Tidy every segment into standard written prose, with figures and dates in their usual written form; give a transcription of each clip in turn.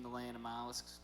in the land of mollusks.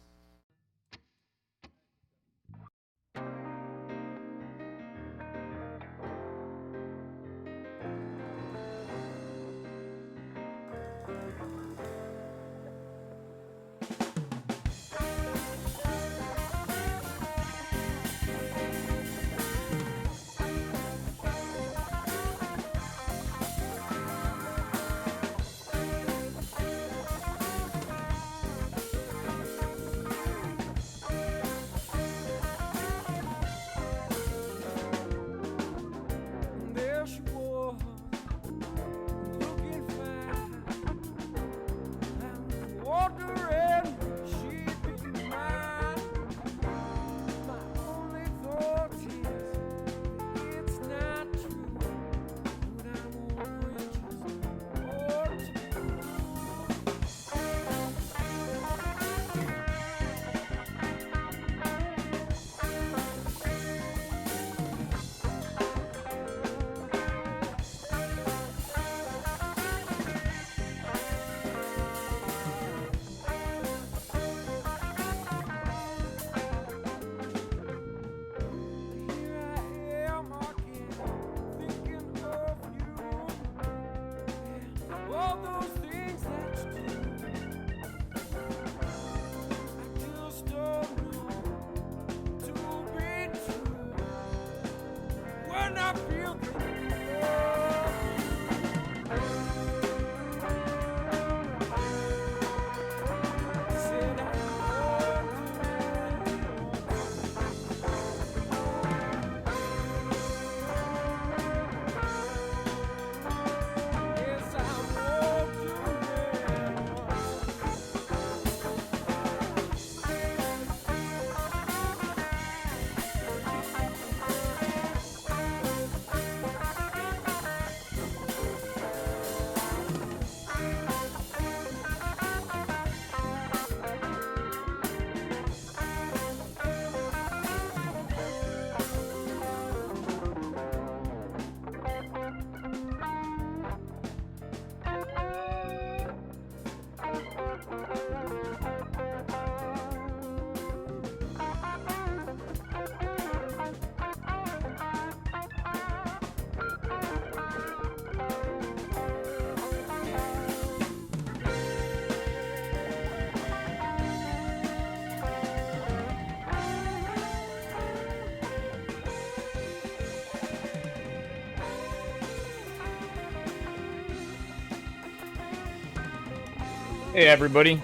Hey everybody.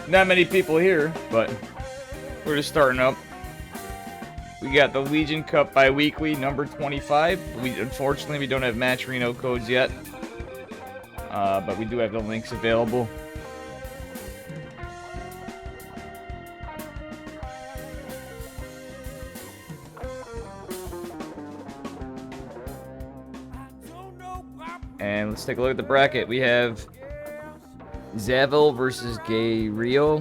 Not many people here, but we're just starting up. We got the LegionCup Bi-Weekly number 25. Unfortunately we don't have match Reno codes yet. But we do have the links available. And let's take a look at the bracket. We have Zavil versus Gay Rio.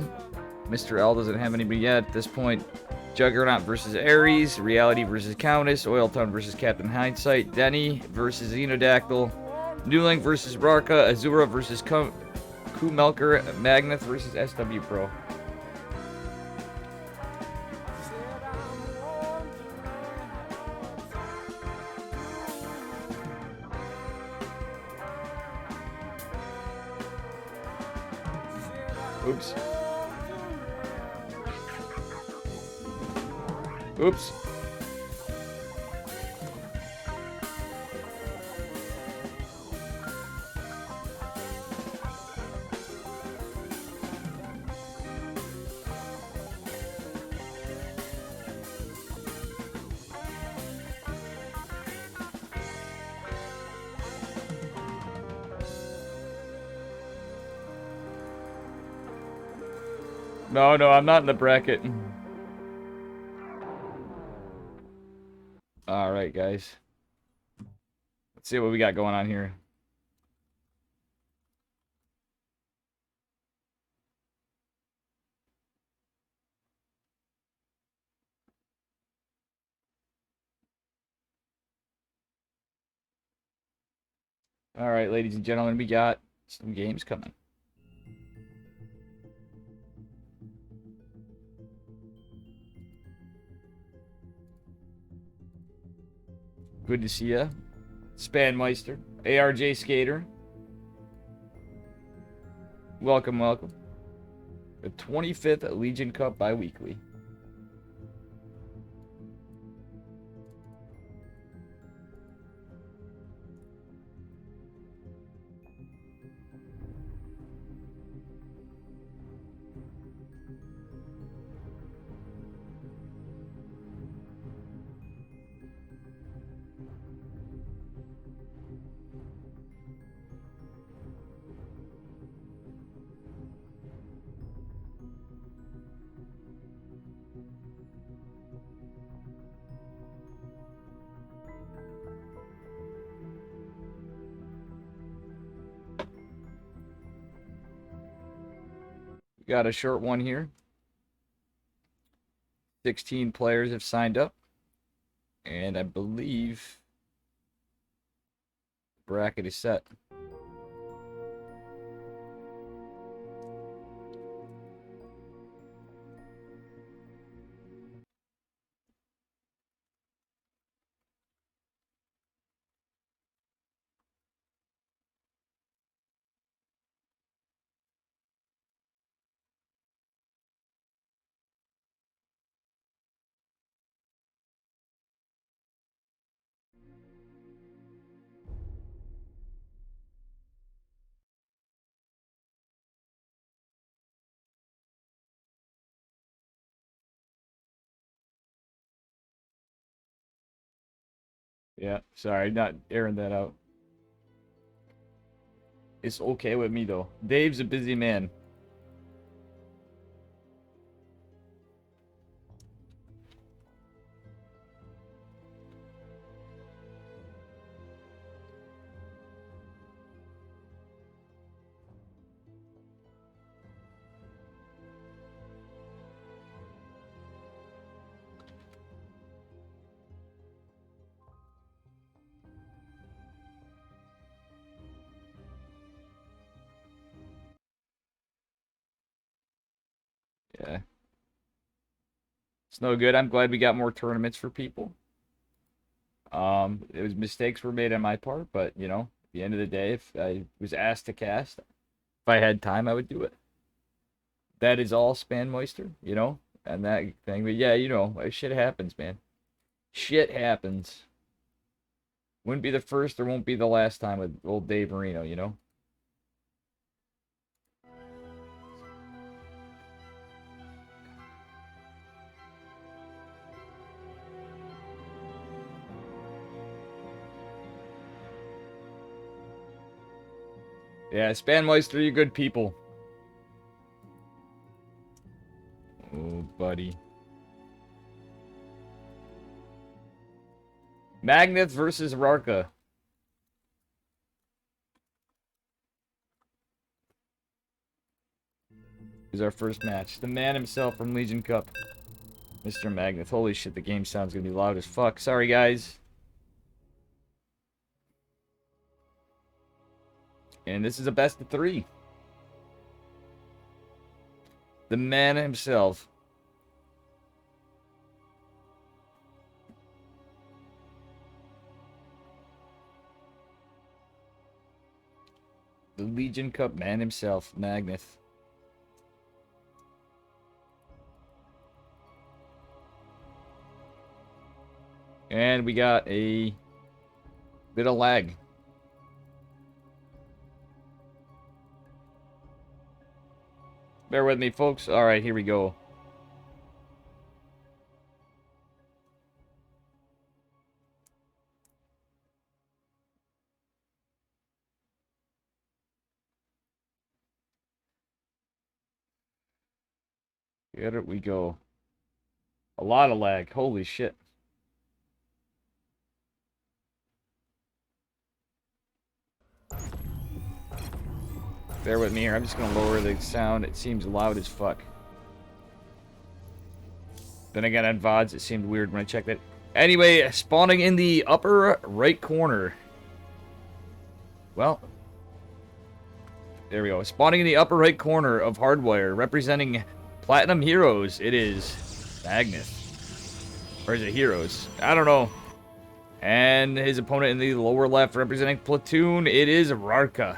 Mr. L doesn't have anybody yet at this point. Juggernaut versus Ares. Reality versus Countess. Oiltown versus Captain Hindsight. Denny versus Xenodactyl. Newling versus Rarka. Azura versus Kumelker. Magnath versus SW Pro. Oops. Oops. No, I'm not in the bracket. Alright, guys. Let's see what we got going on here. Alright, ladies and gentlemen, we got some games coming. Good to see ya. Spanmeister. ARJ Skater. Welcome, welcome. The 25th Legion Cup Bi-Weekly. Got a short one here. 16 players have signed up. And I believe the bracket is set. Yeah, sorry, not airing that out. It's okay with me, though. Dave's a busy man. Yeah. It's no good. I'm glad we got more tournaments for people. It was mistakes were made on my part, but you know, at the end of the day, if I was asked to cast, if I had time, I would do it. That is all Span Moister, you know, and that thing. But yeah, you know, shit happens, man. Shit happens. Wouldn't be the first or won't be the last time with old Dave Marino, you know? Yeah, Spanmeister, you good people. Oh, buddy. Magneth versus Rarka. Is our first match. The man himself from Legion Cup. Mr. Magneth. Holy shit, the game sounds gonna be loud as fuck. Sorry, guys. And this is a best of 3. The man himself. The Legion Cup man himself, Magneth. And we got a bit of lag. Bear with me, folks. All right, here we go. Here we go. A lot of lag. Holy shit. Bear with me here. I'm just going to lower the sound. It seems loud as fuck. Then again, on VODs, it seemed weird when I checked it. Anyway, spawning in the upper right corner. Well, there we go. Spawning in the upper right corner of Hardwire, representing Platinum Heroes, it is Magneth. Or is it Heroes? I don't know. And his opponent in the lower left representing Platoon, it is Rarka.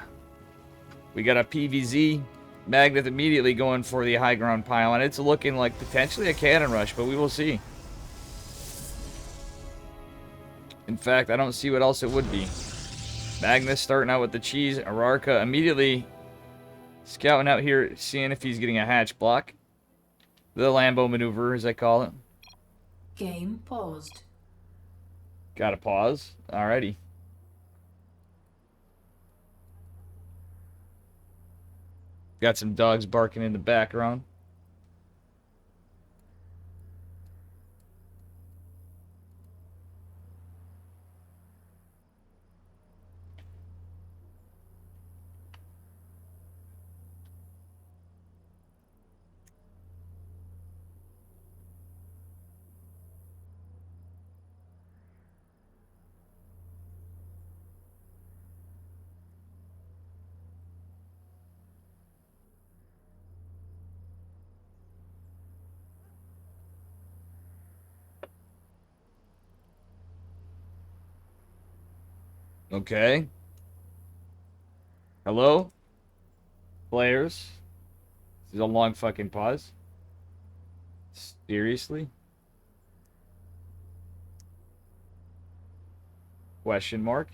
We got a PVZ. Magnet immediately going for the high ground pylon. It's looking like potentially a cannon rush, but we will see. In fact, I don't see what else it would be. Magnus starting out with the cheese. Ararka immediately scouting out here, seeing if he's getting a hatch block. The Lambo maneuver, as I call it. Game paused. Got to pause. Alrighty. Got some dogs barking in the background. Okay. Hello? Players? This is a long fucking pause. Seriously? Question mark?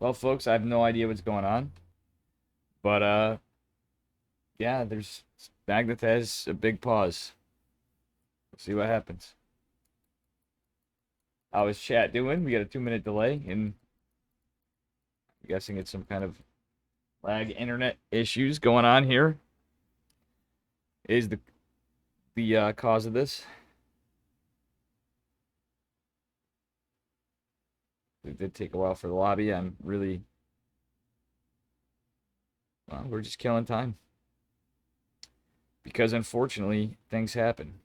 Well, folks, I have no idea what's going on. But, yeah, there's... Magnet has a big pause. We'll see what happens. How is chat doing? We got a 2-minute delay, and I'm guessing it's some kind of lag internet issues going on here. Is the cause of this? It did take a while for the lobby. I'm really... Well, we're just killing time. Because, unfortunately, things happen.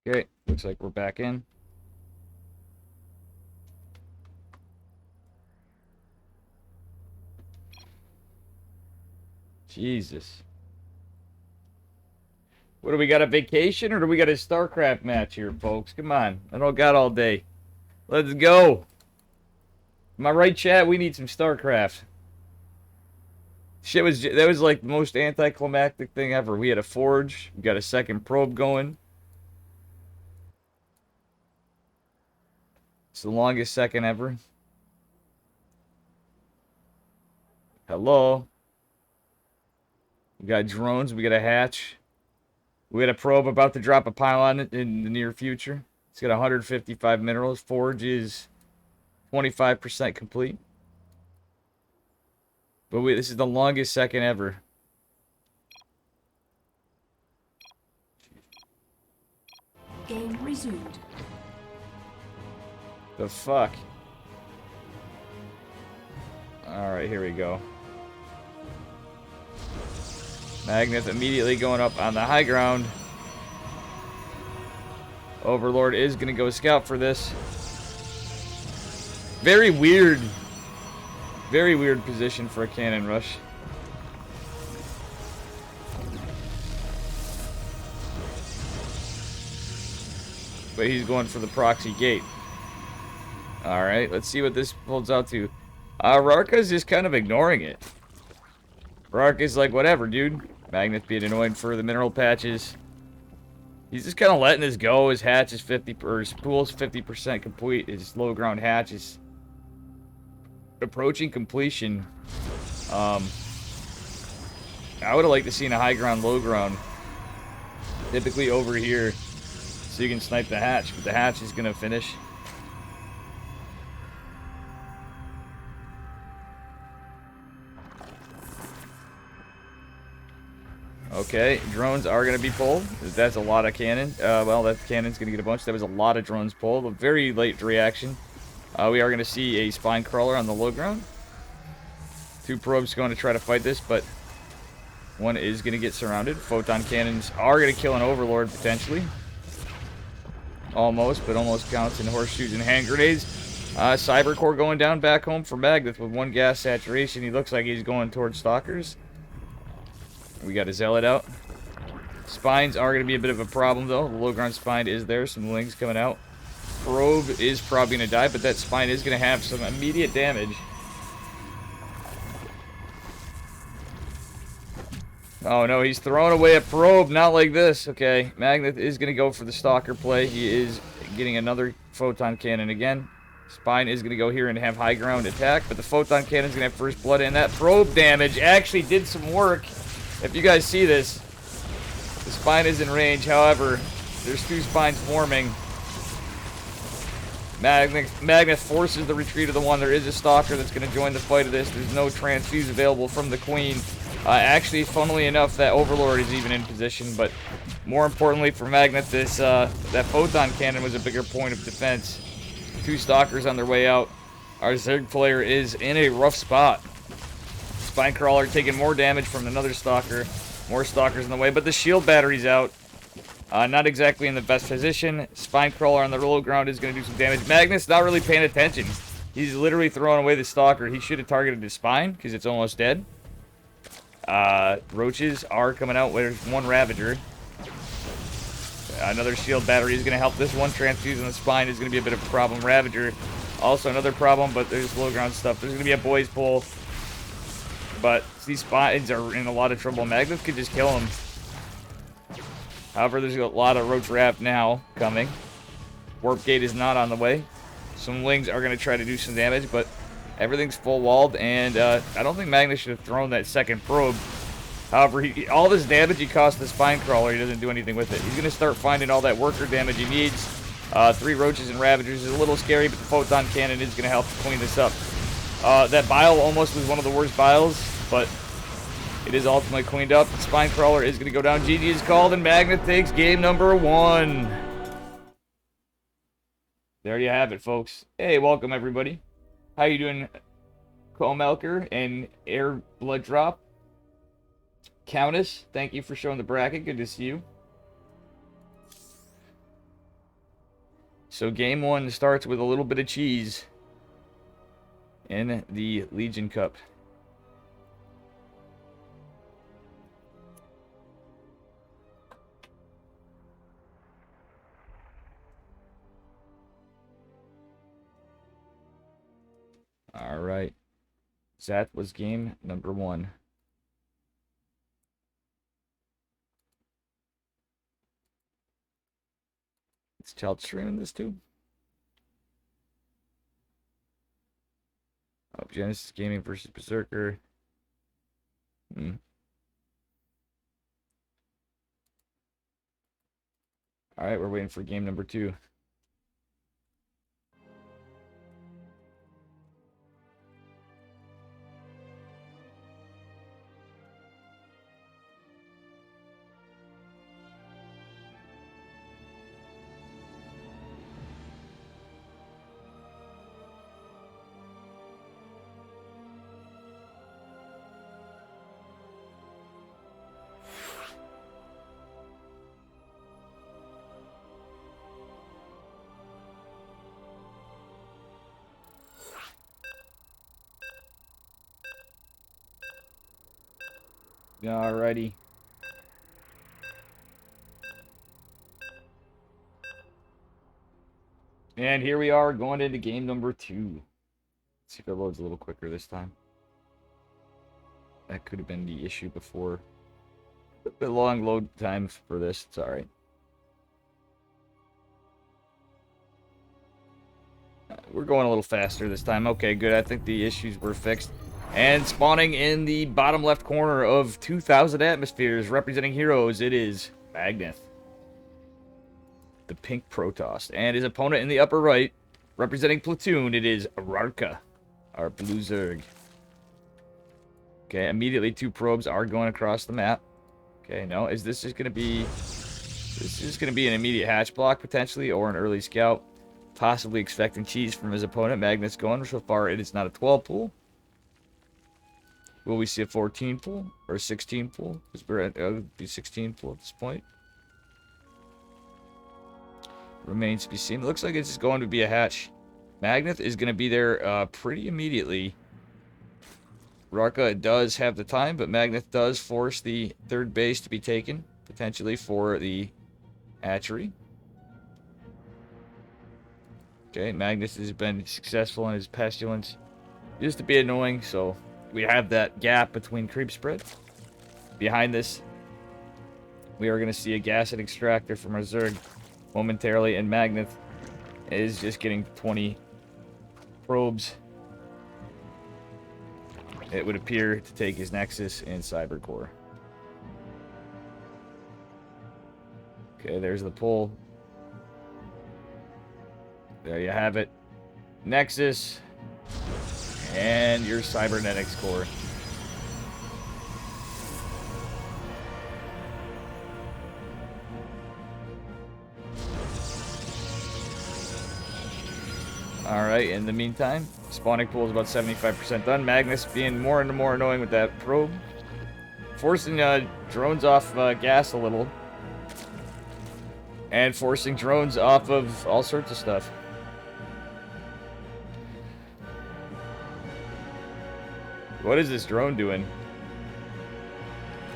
Okay, looks like we're back in. Jesus. What do we got, a vacation, or do we got a StarCraft match here, folks? Come on. I don't got all day. Let's go. Am I right, chat? We need some StarCraft. That was like the most anticlimactic thing ever. We had a forge. We got a second probe going. It's the longest second ever. Hello. We got drones. We got a hatch. We got a probe about to drop a pylon in the near future. It's got 155 minerals. Forge is 25% complete. But this is the longest second ever. Game resumed. The fuck? Alright, here we go. Magnet immediately going up on the high ground. Overlord is going to go scout for this. Very weird position for a cannon rush. But he's going for the proxy gate. Alright, let's see what this holds out to. Rarka's just kind of ignoring it. Rarka's like, whatever, dude. Magnet's being annoying for the mineral patches. He's just kind of letting this go. His hatch is 50, or his pool's 50% complete. His low ground hatch is approaching completion. I would have liked to seen a high ground, low ground. Typically over here, so you can snipe the hatch. But the hatch is gonna finish. Okay, drones are going to be pulled. That's a lot of cannon. Well, that cannon's going to get a bunch. That was a lot of drones pulled. A very late reaction. We are going to see a spine crawler on the low ground. 2 probes going to try to fight this, but one is going to get surrounded. Photon cannons are going to kill an overlord, potentially. Almost, but almost counts in horseshoes and hand grenades. Cybercore going down back home for Magnet with 1 gas saturation. He looks like he's going towards Stalkers. We got a Zealot out. Spines are going to be a bit of a problem, though. The low ground spine is there. Some Lings coming out. Probe is probably going to die, but that spine is going to have some immediate damage. Oh, no, he's throwing away a probe. Not like this. Okay, Magnet is going to go for the Stalker play. He is getting another Photon Cannon again. Spine is going to go here and have high ground attack, but the Photon Cannon is going to have first blood, and that probe damage actually did some work. If you guys see this, the spine is in range. However, there's 2 spines forming. Magnet forces the retreat of the one. There is a Stalker that's going to join the fight of this. There's no transfuse available from the Queen. Actually, funnily enough, that Overlord is even in position, but more importantly for Magnet, that Photon Cannon was a bigger point of defense. 2 Stalkers on their way out. Our Zerg player is in a rough spot. Spine Crawler taking more damage from another Stalker. More Stalkers in the way, but the shield battery's out. Not exactly in the best position. Spine Crawler on the low ground is going to do some damage. Magnus not really paying attention. He's literally throwing away the Stalker. He should have targeted his spine because it's almost dead. Roaches are coming out. There's 1 Ravager. Another shield battery is going to help this one. Transfuse on the spine is going to be a bit of a problem. Ravager, also another problem, but there's low ground stuff. There's going to be a boys pull. But these spines are in a lot of trouble. Magnet could just kill them. However, there's a lot of Roach Raft now coming. Warp Gate is not on the way. Some Lings are going to try to do some damage, but everything's full walled, and I don't think Magnus should have thrown that second probe. However, all this damage he cost the Spine Crawler, he doesn't do anything with it. He's going to start finding all that worker damage he needs. 3 Roaches and Ravagers is a little scary, but the Photon Cannon is going to help clean this up. That Bile almost was one of the worst Biles, but it is ultimately cleaned up. The Spine Crawler is going to go down. GG is called, and Magnet takes game number 1. There you have it, folks. Hey, welcome, everybody. How you doing, Comelker and Air Blood Drop? Countess, thank you for showing the bracket. Good to see you. So game 1 starts with a little bit of cheese in the Legion Cup. All right. That was game number 1. Is child streaming this too? Oh, Genesis Gaming versus Berserker. Alright, we're waiting for game number 2. Alrighty. And here we are going into game number 2. Let's see if it loads a little quicker this time. That could have been the issue before. A bit long load times for this. It's alright. We're going a little faster this time. Okay, good. I think the issues were fixed. And spawning in the bottom left corner of 2,000 atmospheres, representing heroes, it is Magneth, the pink Protoss. And his opponent in the upper right, representing Platoon, it is Ararka, our blue Zerg. Okay, immediately 2 probes are going across the map. Okay, no. Is this just going to be... This is going to be an immediate hatch block, potentially, or an early scout. Possibly expecting cheese from his opponent. Magnet's going. So far, it is not a 12 pool. Will we see a 14 pool? Or a 16 pool? Because we're at... It would be 16 pool at this point. Remains to be seen. It looks like it's just going to be a hatch. Magnet is going to be there pretty immediately. Rarka does have the time, but Magnet does force the third base to be taken, potentially for the hatchery. Okay, Magnus has been successful in his pestilence. Used to be annoying, so we have that gap between creep spread. Behind this, we are going to see a Gasset Extractor from our Zerg momentarily, and Magnus is just getting 20 probes. It would appear to take his Nexus and Cybercore. Okay, there's the pull. There you have it. Nexus. And your Cybernetics core. Alright, in the meantime, spawning pool is about 75% done. Magnus being more and more annoying with that probe. Forcing drones off gas a little. And forcing drones off of all sorts of stuff. What is this drone doing?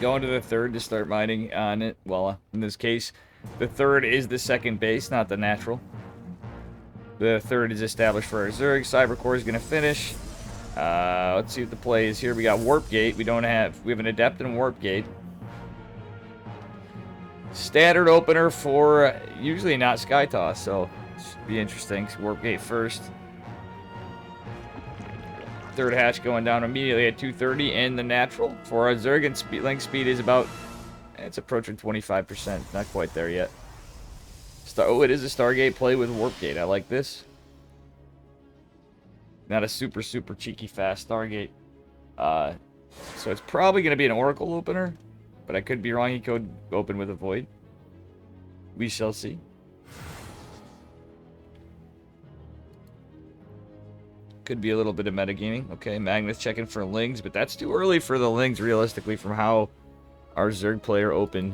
Going to the third to start mining on it. Well, in this case, the third is the second base, not the natural. The third is established for our Zerg. Cybercore is going to finish. Let's see what the play is here. We got Warp Gate. We have an Adept and Warp Gate. Standard opener for usually not Sky Toss, so it should be interesting. Warp Gate first. Third hatch going down immediately at 230 in the natural. For our Zerg, and link speed is about, it's approaching 25%. Not quite there yet. Oh, it is a Stargate play with Warp Gate. I like this. Not a super cheeky fast Stargate. So it's probably going to be an Oracle opener. But I could be wrong. He could open with a Void. We shall see. Could be a little bit of metagaming. Okay, Magnus checking for Lings. But that's too early for the Lings, realistically, from how our Zerg player opened.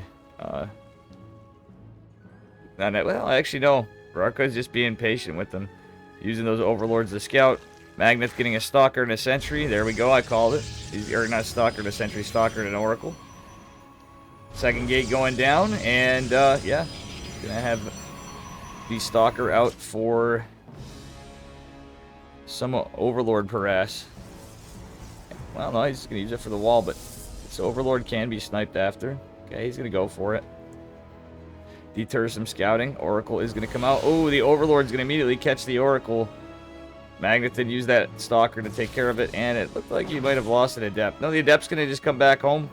Well, actually, no. Rarka's just being patient with them. Using those Overlords to scout. Magnus getting a Stalker and a Sentry. There we go, I called it. Or not Stalker and a Sentry, Stalker and an Oracle. Second gate going down. And, yeah. Gonna have the Stalker out for some Overlord harass. Well, no, he's gonna use it for the wall, but this Overlord can be sniped after. Okay, he's gonna go for it. Deter some scouting. Oracle is going to come out. Oh, the Overlord's going to immediately catch the Oracle. Magnus did use that Stalker to take care of it, and it looked like he might have lost an Adept. No, the Adept's going to just come back home,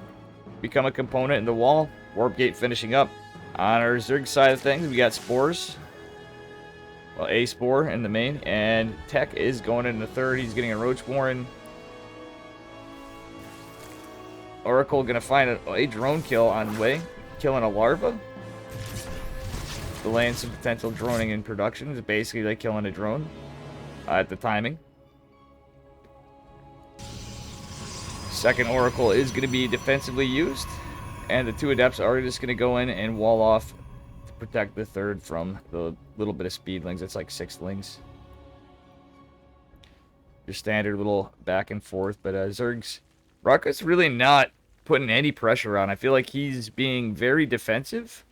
become a component in the wall. Warp Gate finishing up. On our Zerg side of things, we got Spores. Well, a Spore in the main, and Tech is going in the third. He's getting a Roachborn. Oracle going to find a drone kill on the way, killing a Larva. Delaying some potential droning in production. It's basically like killing a drone at the timing. Second Oracle is going to be defensively used. And the two Adepts are just going to go in and wall off to protect the third from the little bit of speedlings. It's like 6 lings. Your standard little back and forth. But Zerg's... Rarka's really not putting any pressure on. I feel like he's being very defensive.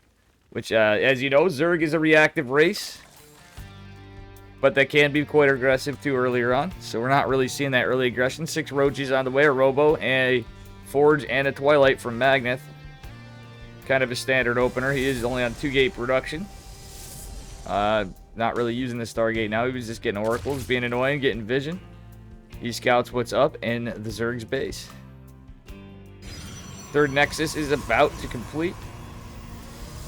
Which, as you know, Zerg is a reactive race. But they can be quite aggressive, too, earlier on. So we're not really seeing that early aggression. 6 Roaches on the way, a Robo, a Forge, and a Twilight from Magneth. Kind of a standard opener. He is only on 2-gate production. Not really using the Stargate now. He was just getting Oracles, being annoying, getting Vision. He scouts what's up in the Zerg's base. Third Nexus is about to complete.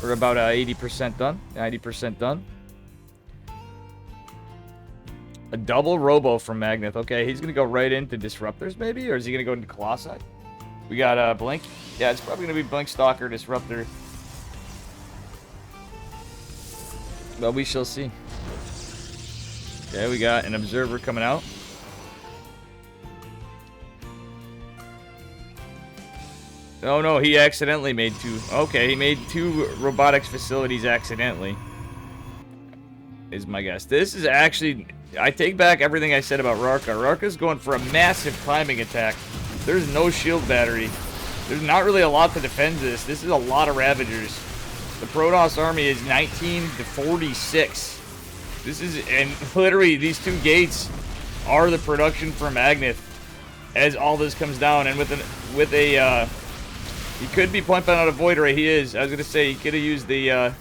We're about 80% done, 90% done. A double Robo from Magneth. Okay, he's going to go right into Disruptors, maybe? Or is he going to go into Colossi? We got Blink. Yeah, it's probably going to be Blink, Stalker, Disruptor. But we shall see. Okay, we got an Observer coming out. Oh no, he accidentally made 2. Okay, he made 2 robotics facilities accidentally. Is my guess. This is actually... I take back everything I said about Rarka. Rarka's going for a massive climbing attack. There's no shield battery. There's not really a lot to defend this. This is a lot of Ravagers. The Protoss army is 19 to 46. This is... And literally, these 2 gates are the production for Magneth as all this comes down. And with a he could be pumping out a Void Ray. He is. I was going to say, he could have used the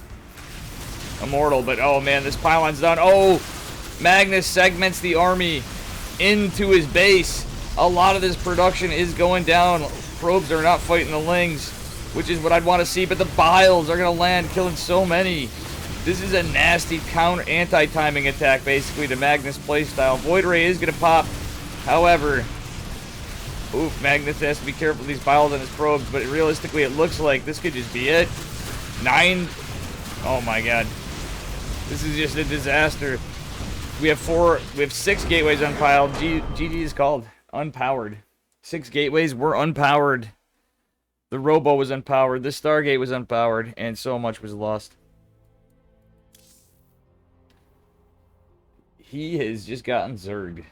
Immortal. But, oh, man, this pylon's done. Oh, Magnus segments the army into his base. A lot of this production is going down. Probes are not fighting the Lings, which is what I'd want to see. But the Biles are going to land, killing so many. This is a nasty counter anti-timing attack, basically, to Magnus' playstyle. Void Ray is going to pop. However... Oof, Magnus has to be careful with these Biles on his probes, but realistically it looks like this could just be it. 9. Oh my god. This is just a disaster. We have 6 gateways unpiled. GG is called. Unpowered. 6 gateways were unpowered. The Robo was unpowered. The Stargate was unpowered. And so much was lost. He has just gotten Zerged.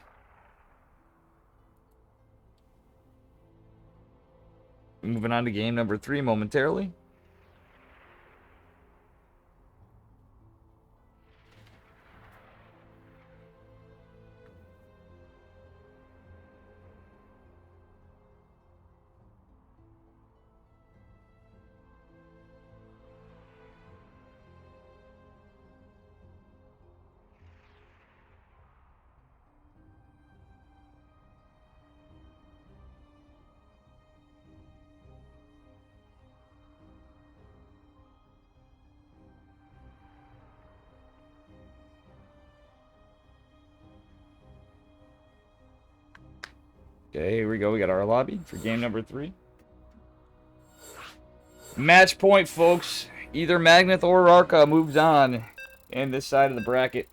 Moving on to game number 3 momentarily. Okay, here we go. We got our lobby for game number 3. Match point, folks. Either Magneth or Rarka moves on in this side of the bracket.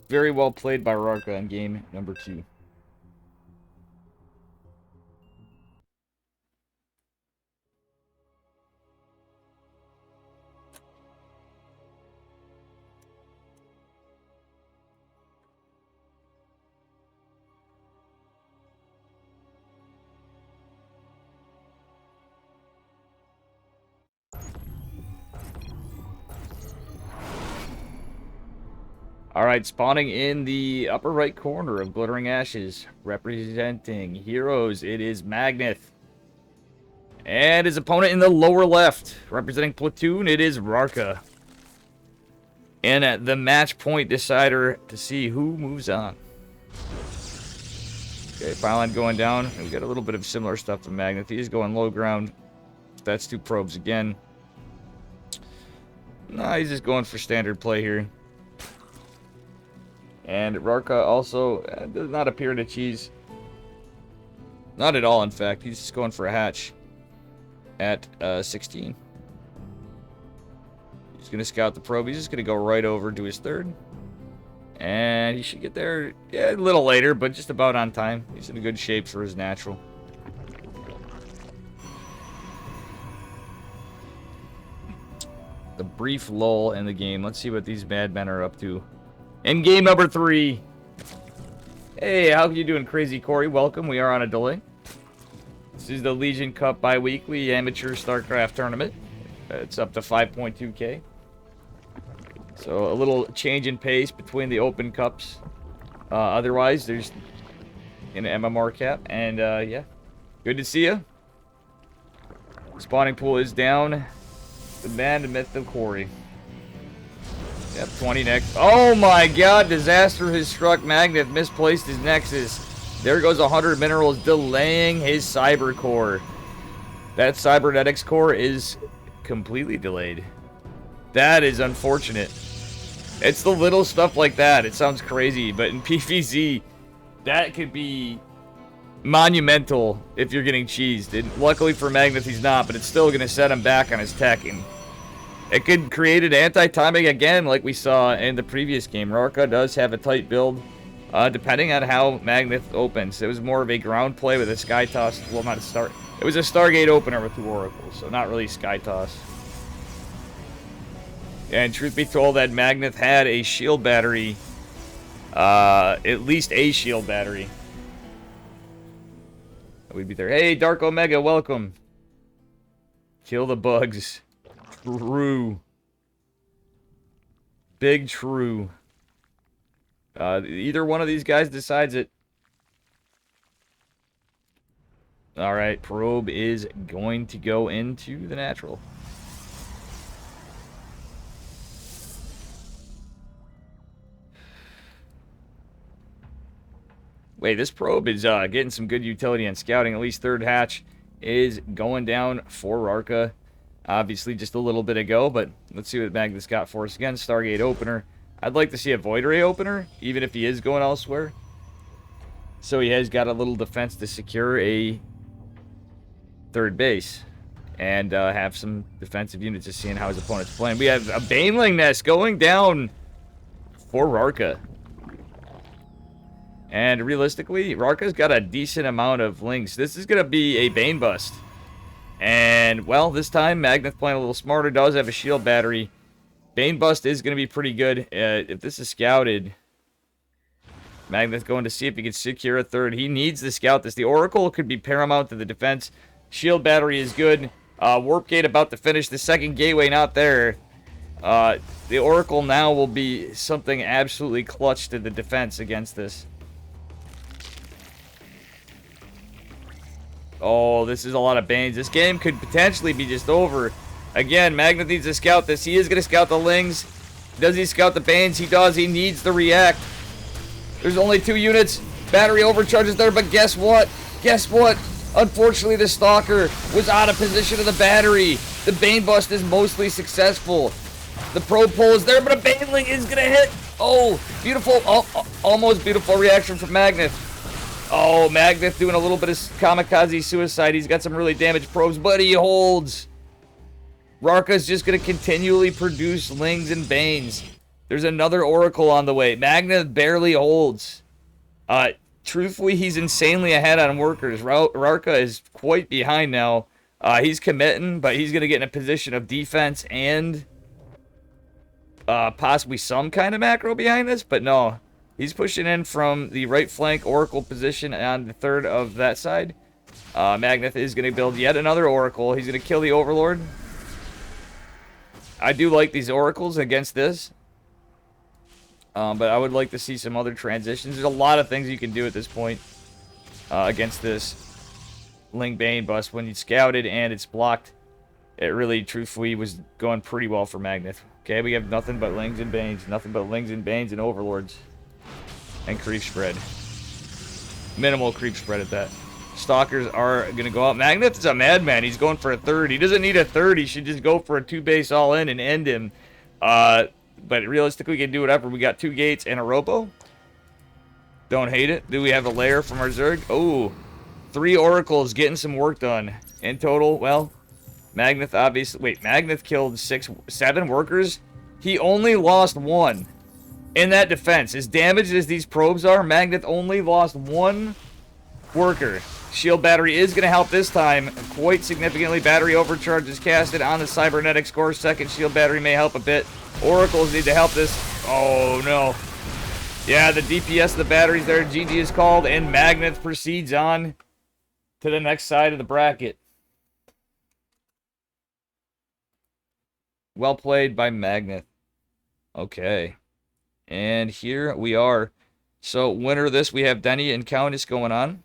Very well played by Rarka in game number 2. Alright, spawning in the upper right corner of Glittering Ashes, representing Heroes, it is Magneth. And his opponent in the lower left, representing Platoon, it is Rarka. And at the match point decider to see who moves on. Okay, pylon going down. We got a little bit of similar stuff to Magneth. He's going low ground. That's 2 probes again. Nah, he's just going for standard play here. And Rarka also does not appear to cheese. Not at all, in fact. He's just going for a hatch at 16. He's going to scout the probe. He's just going to go right over to his 3rd. And he should get there, yeah, a little later, but just about on time. He's in a good shape for his natural. The brief lull in the game. Let's see what these madmen are up to. In game number 3. Hey, how you doing, Crazy Corey? Welcome. We are on a delay. This is the LegionCup Bi-Weekly Amateur StarCraft Tournament. It's up to 5.2k. So a little change in pace between the open cups. Otherwise, there's an MMR cap. And yeah, good to see you. Spawning pool is down. The man, the myth, the Corey. Yep, 20 next. Oh my god, disaster has struck Magneth. Misplaced his Nexus. There goes 100 minerals, delaying his Cyber Core. That Cybernetics Core is completely delayed. That is unfortunate. It's the little stuff like that. It sounds crazy, but in PvZ, that could be monumental if you're getting cheesed. Luckily for Magneth, he's not, but it's still going to set him back on his tech. And it could create an anti-timing again, like we saw in the previous game. Rarka does have a tight build, depending on how Magneth opens. It was more of a ground play with a Sky Toss. Well, not a start. It was a Stargate opener with 2 Oracles, so not really Sky Toss. And truth be told, that Magneth had a shield battery, at least a shield battery. We'd be there. Hey, Dark Omega, welcome. Kill the bugs. True. Big true. Either one of these guys decides it. Alright, probe is going to go into the natural. Wait, this probe is getting some good utility on scouting. At least third hatch is going down for Rarka. Obviously, just a little bit ago, but let's see what Magneth's got for us. Again, Stargate opener. I'd like to see a Void Ray opener, even if he is going elsewhere. So he has got a little defense to secure a third base. And have some defensive units just seeing how his opponent's playing. We have a Baneling Nest going down for Rarka. And realistically, Rarka's got a decent amount of links. This is going to be a Bane Bust. And, well, this time, Magneth playing a little smarter, does have a shield battery. Bane Bust is going to be pretty good. If this is scouted, Magneth going to see if he can secure a third. He needs to scout this. The Oracle could be paramount to the defense. Shield battery is good. Warp Gate about to finish. The second gateway not there. The Oracle now will be something absolutely clutch to the defense against this. Oh, this is a lot of Banes. This game could potentially be just over. Again, Magneth needs to scout this. He is going to scout the Lings. Does he scout the Banes? He does. He needs to react. There's only 2 units. Battery overcharges there, but guess what? Guess what? Unfortunately, the Stalker was out of position of the battery. The Bane Bust is mostly successful. The probe pull is there, but a Baneling is going to hit. Oh, beautiful. Almost beautiful reaction from Magneth. Oh, Magneth doing a little bit of kamikaze suicide. He's got some really damaged probes, but he holds. Rarka's just going to continually produce Lings and Banes. There's another Oracle on the way. Magneth barely holds. Truthfully, he's insanely ahead on workers. Rarka is quite behind now. He's committing, but he's going to get in a position of defense and possibly some kind of macro behind this, but no. He's pushing in from the right flank Oracle position on the third of that side. Magneth is going to build yet another Oracle. He's going to kill the Overlord. I do like these Oracles against this. But I would like to see some other transitions. There's a lot of things you can do at this point against this Ling Bane Bust. When you scout it and it's blocked, it really, truthfully, was going pretty well for Magneth. Okay, we have nothing but Lings and Banes. Nothing but Lings and Banes and Overlords. And creep spread. Minimal creep spread at that. Stalkers are going to go out. Magneth is a madman. He's going for a third. He doesn't need a third. He should just go for a 2-base all-in and end him. But realistically, we can do whatever. We got 2 gates and a robo. Don't hate it. Do we have a lair from our Zerg? Oh, 3 Oracles getting some work done. In total, well, Magneth obviously... Wait, Magneth killed 7 workers? He only lost 1. In that defense, as damaged as these probes are, Magneth only lost 1 worker. Shield battery is going to help this time quite significantly. Battery overcharge is casted on the cybernetics core. Second shield battery may help a bit. Oracles need to help this. Oh, no. Yeah, the DPS of the batteries there. GG is called, and Magneth proceeds on to the next side of the bracket. Well played by Magneth. Okay. And here we are. So, winner of this, we have Denny and Countess going on.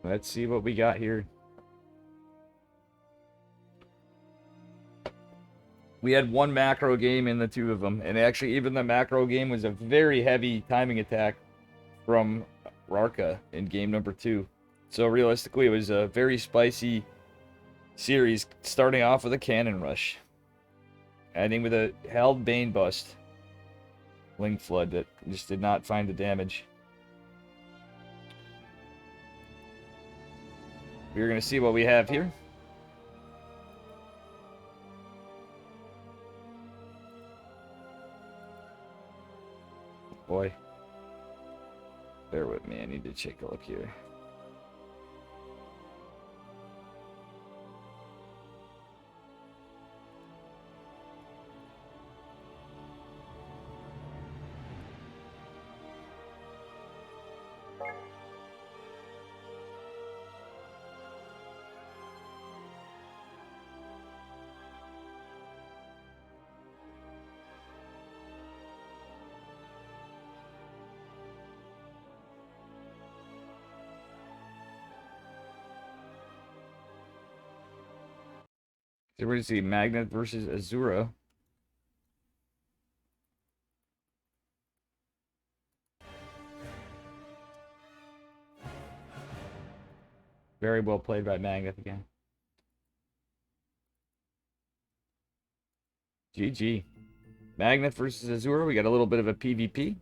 Let's see what we got here. We had one macro game in the two of them, and actually even the macro game was a very heavy timing attack from Rarka in game number 2. So realistically, it was a very spicy series, starting off with a cannon rush, ending with a held Bane bust, Ling Flood that just did not find the damage. We're going to see what we have here. Boy. Bear with me, I need to take a look here. So we're going to see Magnet versus Azura. Very well played by Magnet again. GG. Magnet versus Azura. We got a little bit of a PvP.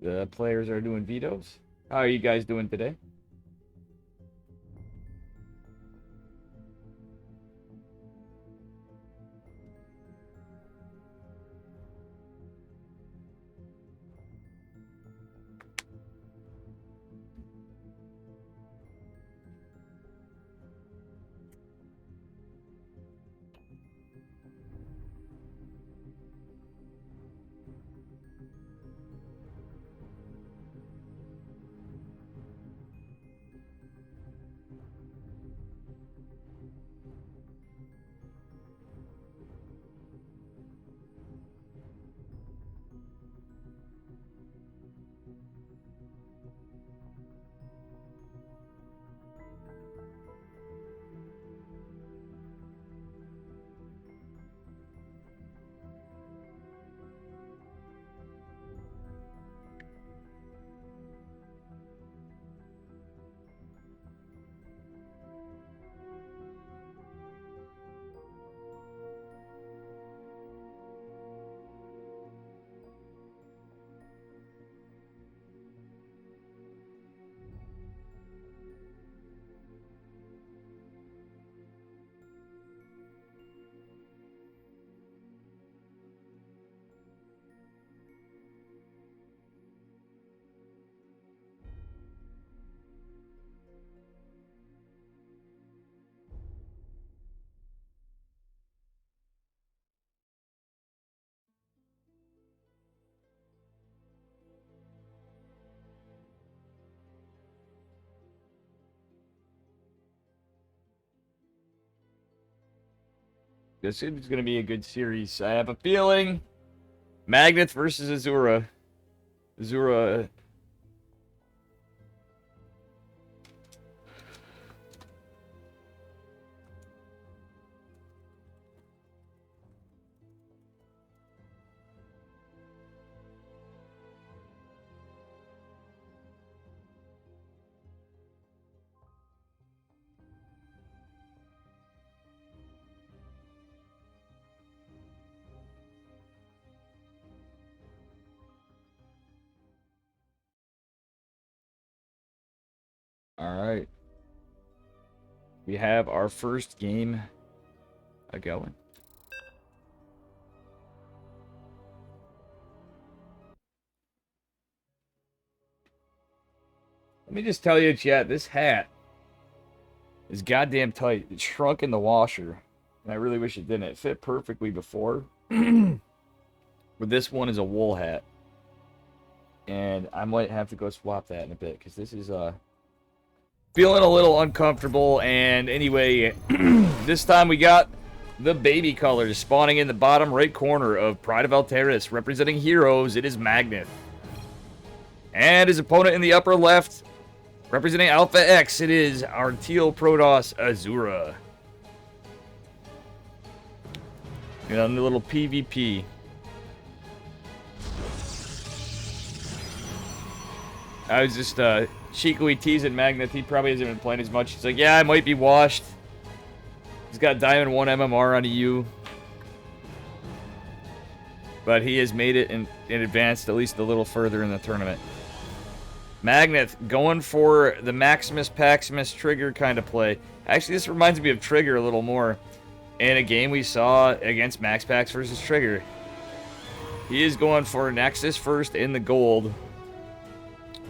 The players are doing vetoes. How are you guys doing today? This is going to be a good series. I have a feeling. Magnet versus Azura. Azura. All right. We have our first game going. Let me just tell you, chat, this hat is goddamn tight. It shrunk in the washer, and I really wish it didn't. It fit perfectly before. But this one is a wool hat. And I might have to go swap that in a bit, because this is feeling a little uncomfortable. And anyway, this time we got the baby colors spawning in the bottom right corner of Pride of Alteris. Representing heroes, it is Magneth. And his opponent in the upper left, representing Alpha X, it is our Teal Protoss Azura. You know, the little PvP. I was just cheekily teasing Magneth. He probably hasn't been playing as much. He's like, yeah, I might be washed. He's got Diamond 1 MMR on a U. But he has made it and advanced at least a little further in the tournament. Magneth going for the Maximus Paximus Trigger kind of play. Actually, this reminds me of Trigger a little more. In a game we saw against Max Pax versus Trigger. He is going for Nexus first in the gold.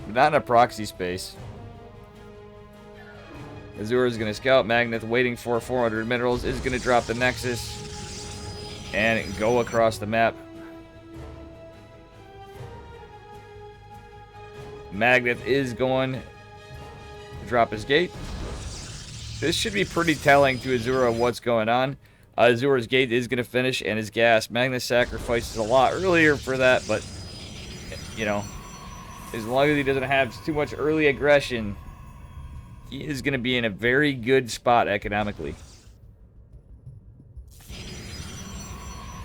But not in a proxy space. Azura is going to scout. Magneth waiting for 400 minerals. Is going to drop the Nexus. And go across the map. Magneth is going to drop his gate. This should be pretty telling to Azura what's going on. Azura's gate is going to finish, and his gas. Magneth sacrifices a lot earlier for that, but, you know, as long as he doesn't have too much early aggression, he is going to be in a very good spot economically.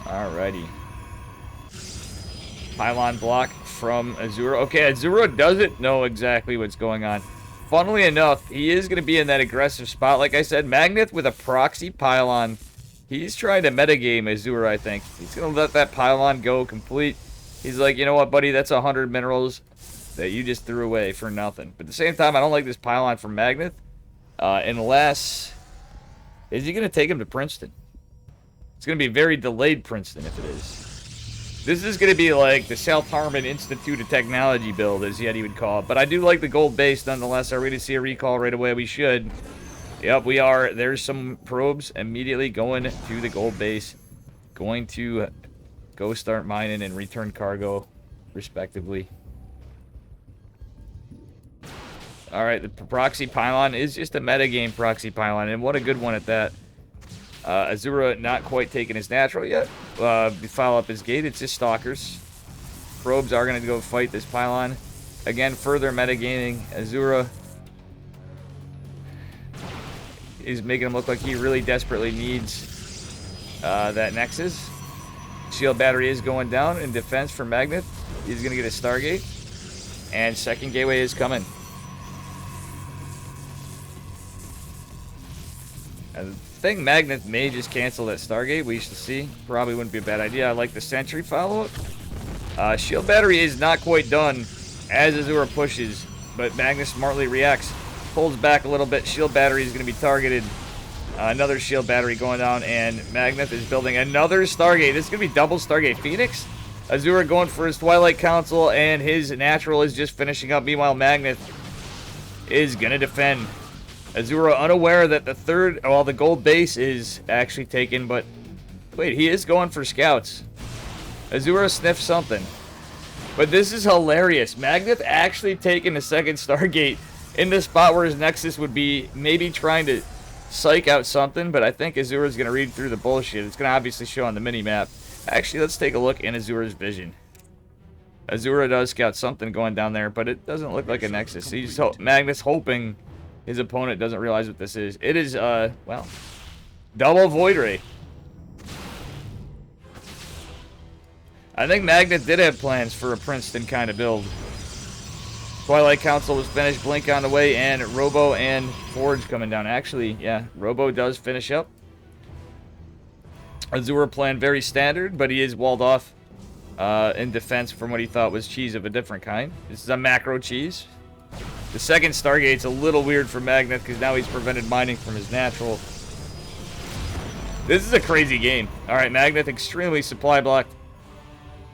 Alrighty. Pylon block from Azura. Okay, Azura doesn't know exactly what's going on. Funnily enough, he is going to be in that aggressive spot. Like I said, Magneth with a proxy pylon. He's trying to metagame Azura, I think. He's going to let that pylon go complete. He's like, you know what, buddy? That's 100 minerals that you just threw away for nothing. But at the same time, I don't like this pylon from Magneth. Unless... Is he going to take him to Princeton? It's going to be very delayed Princeton if it is. This is going to be like the South Harmon Institute of Technology build, as yet he would call it. But I do like the gold base nonetheless. Are we going to see a recall right away? We should. Yep, we are. There's some probes immediately going to the gold base. Going to go start mining and return cargo, respectively. Alright, the proxy pylon is just a metagame proxy pylon, and what a good one at that. Azura not quite taking his natural yet. Follow up his gate. It's just stalkers. Probes are going to go fight this pylon. Again, further metagaming. Azura is making him look like he really desperately needs that Nexus. Shield battery is going down in defense for Magneth. He's going to get a Stargate. And second gateway is coming. I think Magneth may just cancel that Stargate. We shall see. Probably wouldn't be a bad idea. I like the Sentry follow-up. Shield battery is not quite done as Azura pushes, but Magneth smartly reacts. Pulls back a little bit. Shield battery is going to be targeted. Another shield battery going down, and Magneth is building another Stargate. This is going to be double Stargate. Phoenix. Azura going for his Twilight Council, and his natural is just finishing up. Meanwhile, Magneth is going to defend. Azura unaware that the third, well, the gold base is actually taken, but wait, he is going for scouts. Azura sniffed something. But this is hilarious. Magneth actually taking the second Stargate in the spot where his Nexus would be, maybe trying to psych out something, but I think Azura's going to read through the bullshit. It's going to obviously show on the mini-map. Actually, let's take a look in Azura's vision. Azura does scout something going down there, but it doesn't look like a Nexus. He's Magneth's hoping his opponent doesn't realize what this is. It is, well, double Void Ray. I think Magneth did have plans for a Princeton kind of build. Twilight Council was finished, Blink on the way, and Robo and Forge coming down. Actually, yeah, Robo does finish up. Azura playing very standard, but he is walled off in defense from what he thought was cheese of a different kind. This is a macro cheese. The second Stargate's a little weird for Magneth because now he's prevented mining from his natural. This is a crazy game. Alright, Magneth extremely supply blocked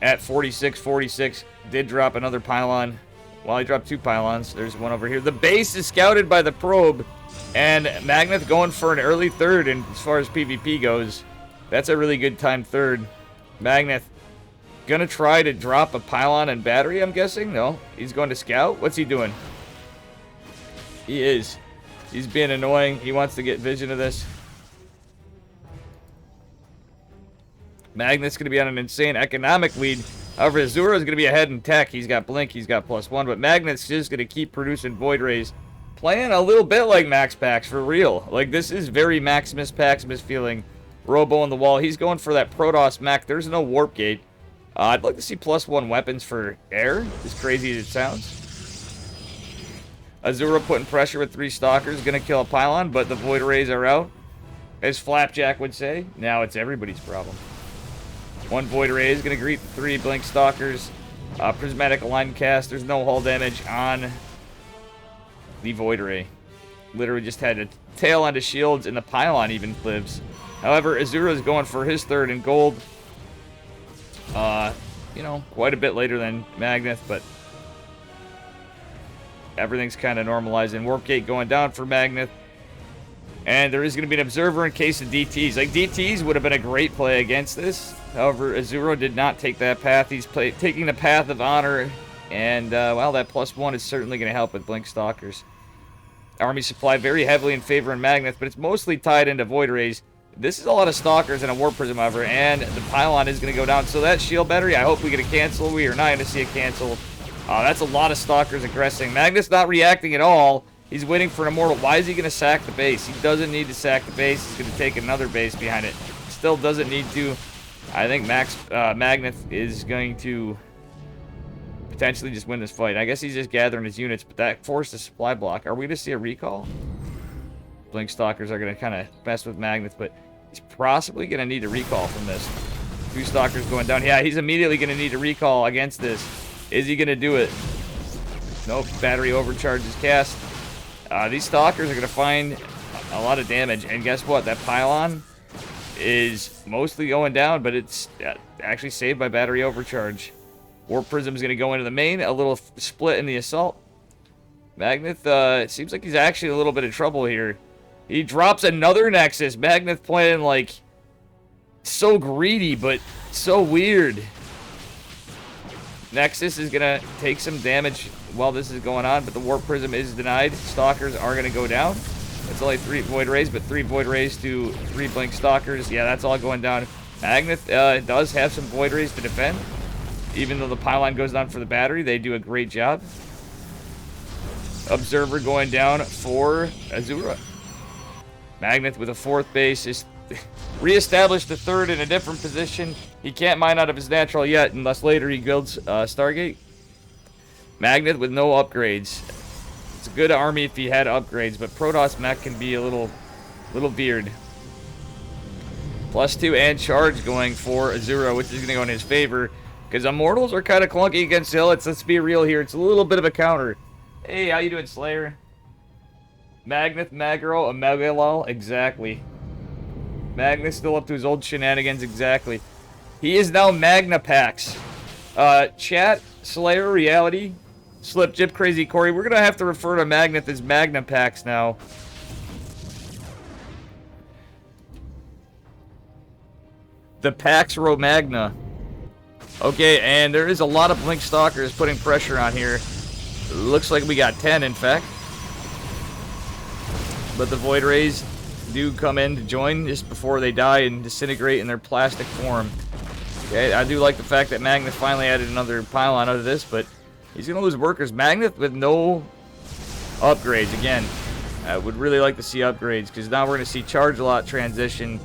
at 46. Did drop another pylon. Well, he dropped two pylons. There's one over here. The base is scouted by the probe. And Magneth going for an early third. And as far as PvP goes, that's a really good time third. Magneth gonna try to drop a pylon and battery, I'm guessing? No. He's going to scout? What's he doing? He is. He's being annoying. He wants to get vision of this. Magnet's going to be on an insane economic lead. However, Azura is going to be ahead in tech. He's got Blink, he's got +1, but Magnet's just going to keep producing Void Rays. Playing a little bit like Max Pax, for real. Like, this is very Maximus Paximus feeling. Robo on the wall. He's going for that Protoss mech. There's no Warp Gate. I'd like to see +1 weapons for air, as crazy as it sounds. Azura putting pressure with 3 Stalkers. Going to kill a Pylon, but the Void Rays are out. As Flapjack would say, now it's everybody's problem. 1 Void Ray is going to greet 3 Blink Stalkers. Prismatic Line Cast. There's no hull damage on the Void Ray. Literally just had a tail onto shields, and the Pylon even lives. However, Azura is going for his 3rd in gold. You know, quite a bit later than Magneth, but everything's kind of normalizing. Warp Gate going down for Magneth. And there is going to be an Observer in case of DTs. Like, DTs would have been a great play against this. However, Azura did not take that path. He's taking the path of honor. And, well, that +1 is certainly going to help with Blink Stalkers. Army supply very heavily in favor of Magneth, but it's mostly tied into Void Rays. This is a lot of Stalkers and a Warp Prism, however, and the Pylon is going to go down. So that shield battery, I hope we get a cancel. We are not going to see a cancel. That's a lot of Stalkers aggressing. Magneth's not reacting at all. He's waiting for an Immortal. Why is he going to sack the base? He doesn't need to sack the base. He's going to take another base behind it. Still doesn't need to. I think Magneth is going to potentially just win this fight. I guess he's just gathering his units, but that forced a supply block. Are we going to see a recall? Blink Stalkers are going to kind of mess with Magneth, but he's possibly going to need a recall from this. 2 Stalkers going down. Yeah, he's immediately going to need a recall against this. Is he going to do it? Nope. Battery overcharge is cast. These Stalkers are going to find a lot of damage. And guess what? That Pylon is mostly going down, but it's actually saved by battery overcharge. Warp Prism is going to go into the main. A little split in the assault. Magneth, it seems like he's actually a little bit of trouble here. He drops another Nexus. Magneth playing, like, so greedy, but so weird. Nexus is going to take some damage while this is going on, but the Warp Prism is denied. Stalkers are going to go down. It's only 3 Void Rays, but 3 Void Rays to 3 Blink Stalkers. Yeah, that's all going down. Magneth does have some Void Rays to defend. Even though the Pylon goes down for the battery, they do a great job. Observer going down for Azura. Magneth with a 4th base is reestablished the 3rd in a different position. He can't mine out of his natural yet unless later he builds Stargate. Magneth with no upgrades. It's a good army if he had upgrades, but Protoss mech can be a little weird. +2 and charge going for Azura, which is going to go in his favor. Because Immortals are kind of clunky against Hillets. Let's be real here. It's a little bit of a counter. Hey, how you doing, Slayer? Magneth, Magro, a Megalol? Exactly. Magneth's still up to his old shenanigans, exactly. He is now Magnapax. Chat, Slayer, Reality, Slip, Jip, Crazy, Corey. We're going to have to refer to Magneth as Magnapax now. The Pax Romagna. Okay, and there is a lot of Blink Stalkers putting pressure on here. Looks like we got 10, in fact. But the Void Rays do come in to join just before they die and disintegrate in their plastic form. Okay, I do like the fact that Magneth finally added another Pylon out of this, but he's going to lose workers. Magneth with no upgrades. Again, I would really like to see upgrades, because now we're going to see Charge Lot transition.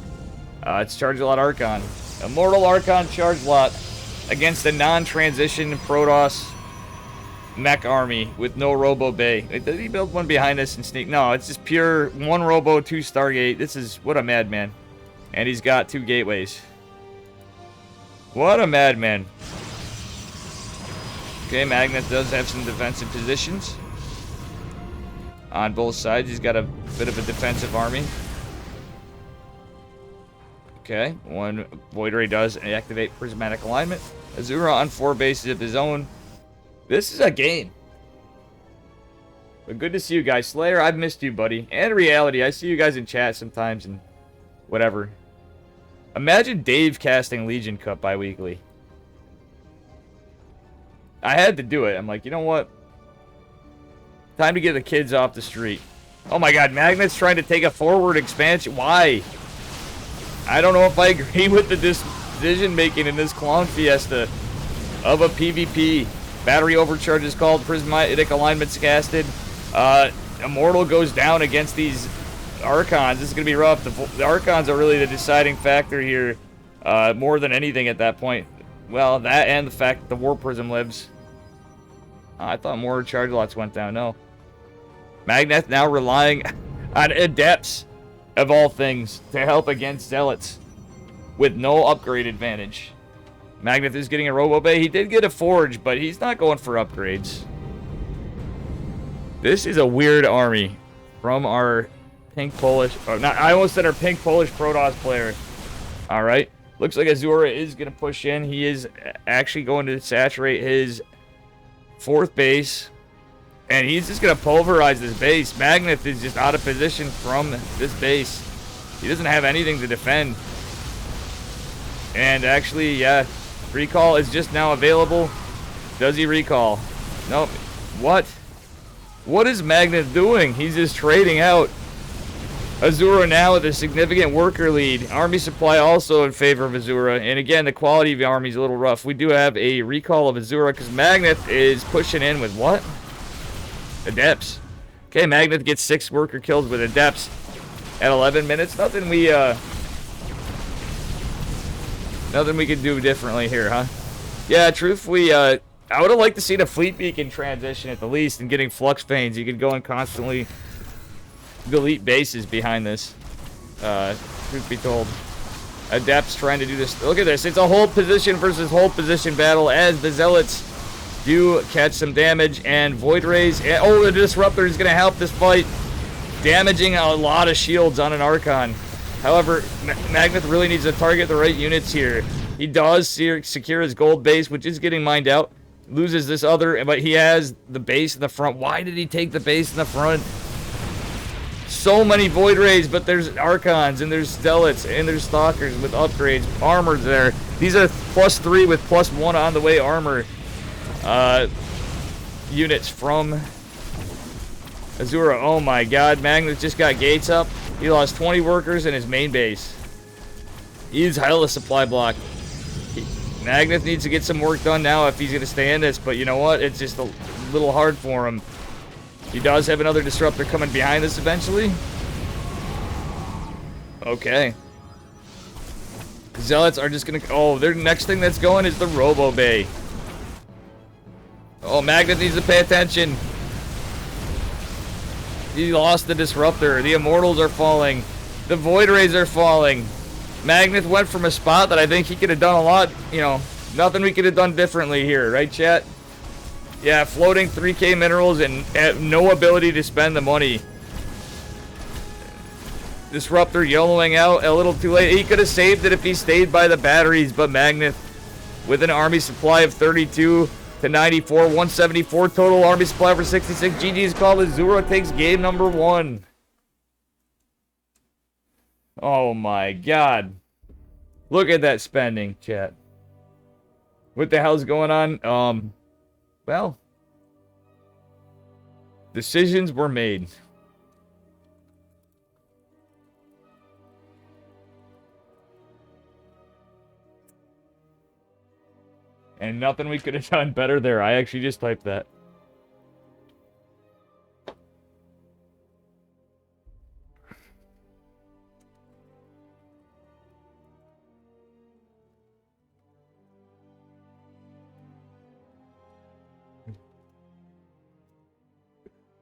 It's Charge Lot Archon. Immortal Archon Charge Lot against a non-transition Protoss mech army with no Robo Bay. Did he build one behind us and sneak? No, it's just pure 1 Robo, 2 Stargate. This is, what a madman. And he's got 2 gateways. What a madman. Okay, Magneth does have some defensive positions on both sides. He's got a bit of a defensive army. Okay, 1 Void Ray does activate Prismatic Alignment. Azura on 4 bases of his own. This is a game. But good to see you guys. Slayer, I've missed you, buddy. And Reality, I see you guys in chat sometimes and whatever. Imagine Dave casting LegionCup Bi-Weekly. I had to do it. I'm like, you know what? Time to get the kids off the street. Oh my god, Magnet's trying to take a forward expansion. Why? I don't know if I agree with the decision making in this clown fiesta of a PvP. Battery overcharge is called. Prismatic alignment's casted. Immortal goes down against these Archons. This is going to be rough. The Archons are really the deciding factor here, more than anything at that point. Well, that and the fact that the War Prism lives. I thought more charge lots went down. No. Magneth now relying on Adepts, of all things, to help against Zealots with no upgrade advantage. Magneth is getting a Robo Bay. He did get a Forge, but he's not going for upgrades. This is a weird army from our pink Polish... Oh, not, I almost said our pink Polish Protoss player. Alright. Looks like Azura is going to push in. He is actually going to saturate his 4th base. And he's just going to pulverize this base. Magneth is just out of position from this base. He doesn't have anything to defend. And actually, yeah, recall is just now available. Does he recall? Nope. What? What is Magneth doing? He's just trading out. Azura now with a significant worker lead. Army supply also in favor of Azura. And again, the quality of the army is a little rough. We do have a recall of Azura because Magneth is pushing in with what? Adepts. Okay, Magneth gets 6 worker kills with Adepts at 11 minutes. Nothing we could do differently here, huh? Yeah, truthfully, I would have liked to see the Fleet Beacon transition at the least and getting Flux Veins. You could go and constantly delete bases behind this. Truth be told. Adepts trying to do this. Look at this. It's a hold position versus hold position battle as the Zealots do catch some damage, and Void Rays. Oh, the Disruptor is going to help this fight, damaging a lot of shields on an Archon. However, Magneth really needs to target the right units here. He does secure his gold base, which is getting mined out. Loses this other, but he has the base in the front. Why did he take the base in the front? So many Void Rays, but there's Archons, and there's Zealots, and there's Stalkers with upgrades. Armor's there. These are +3 with +1 on the way armor. Units from Azura. Oh my god, Magneth just got gates up. He lost 20 workers in his main base. He's hella supply block. Magneth needs to get some work done now if he's going to stay in this, but you know what? It's just a little hard for him. He does have another Disruptor coming behind this eventually. Okay. Zealots are just going to... Oh, their next thing that's going is the Robo Bay. Oh, Magneth needs to pay attention. He lost the Disruptor. The Immortals are falling. The Void Rays are falling. Magneth went from a spot that I think he could have done a lot, you know, nothing we could have done differently here, right, chat? Yeah, floating 3K minerals and no ability to spend the money. Disruptor yellowing out a little too late. He could have saved it if he stayed by the batteries, but Magneth, with an army supply of 32 to 94, 174 total army supply for 66. GG's called. Azura takes game number 1. Oh my god. Look at that spending, chat. What the hell's going on? Well, decisions were made. And nothing we could have done better there. I actually just typed that.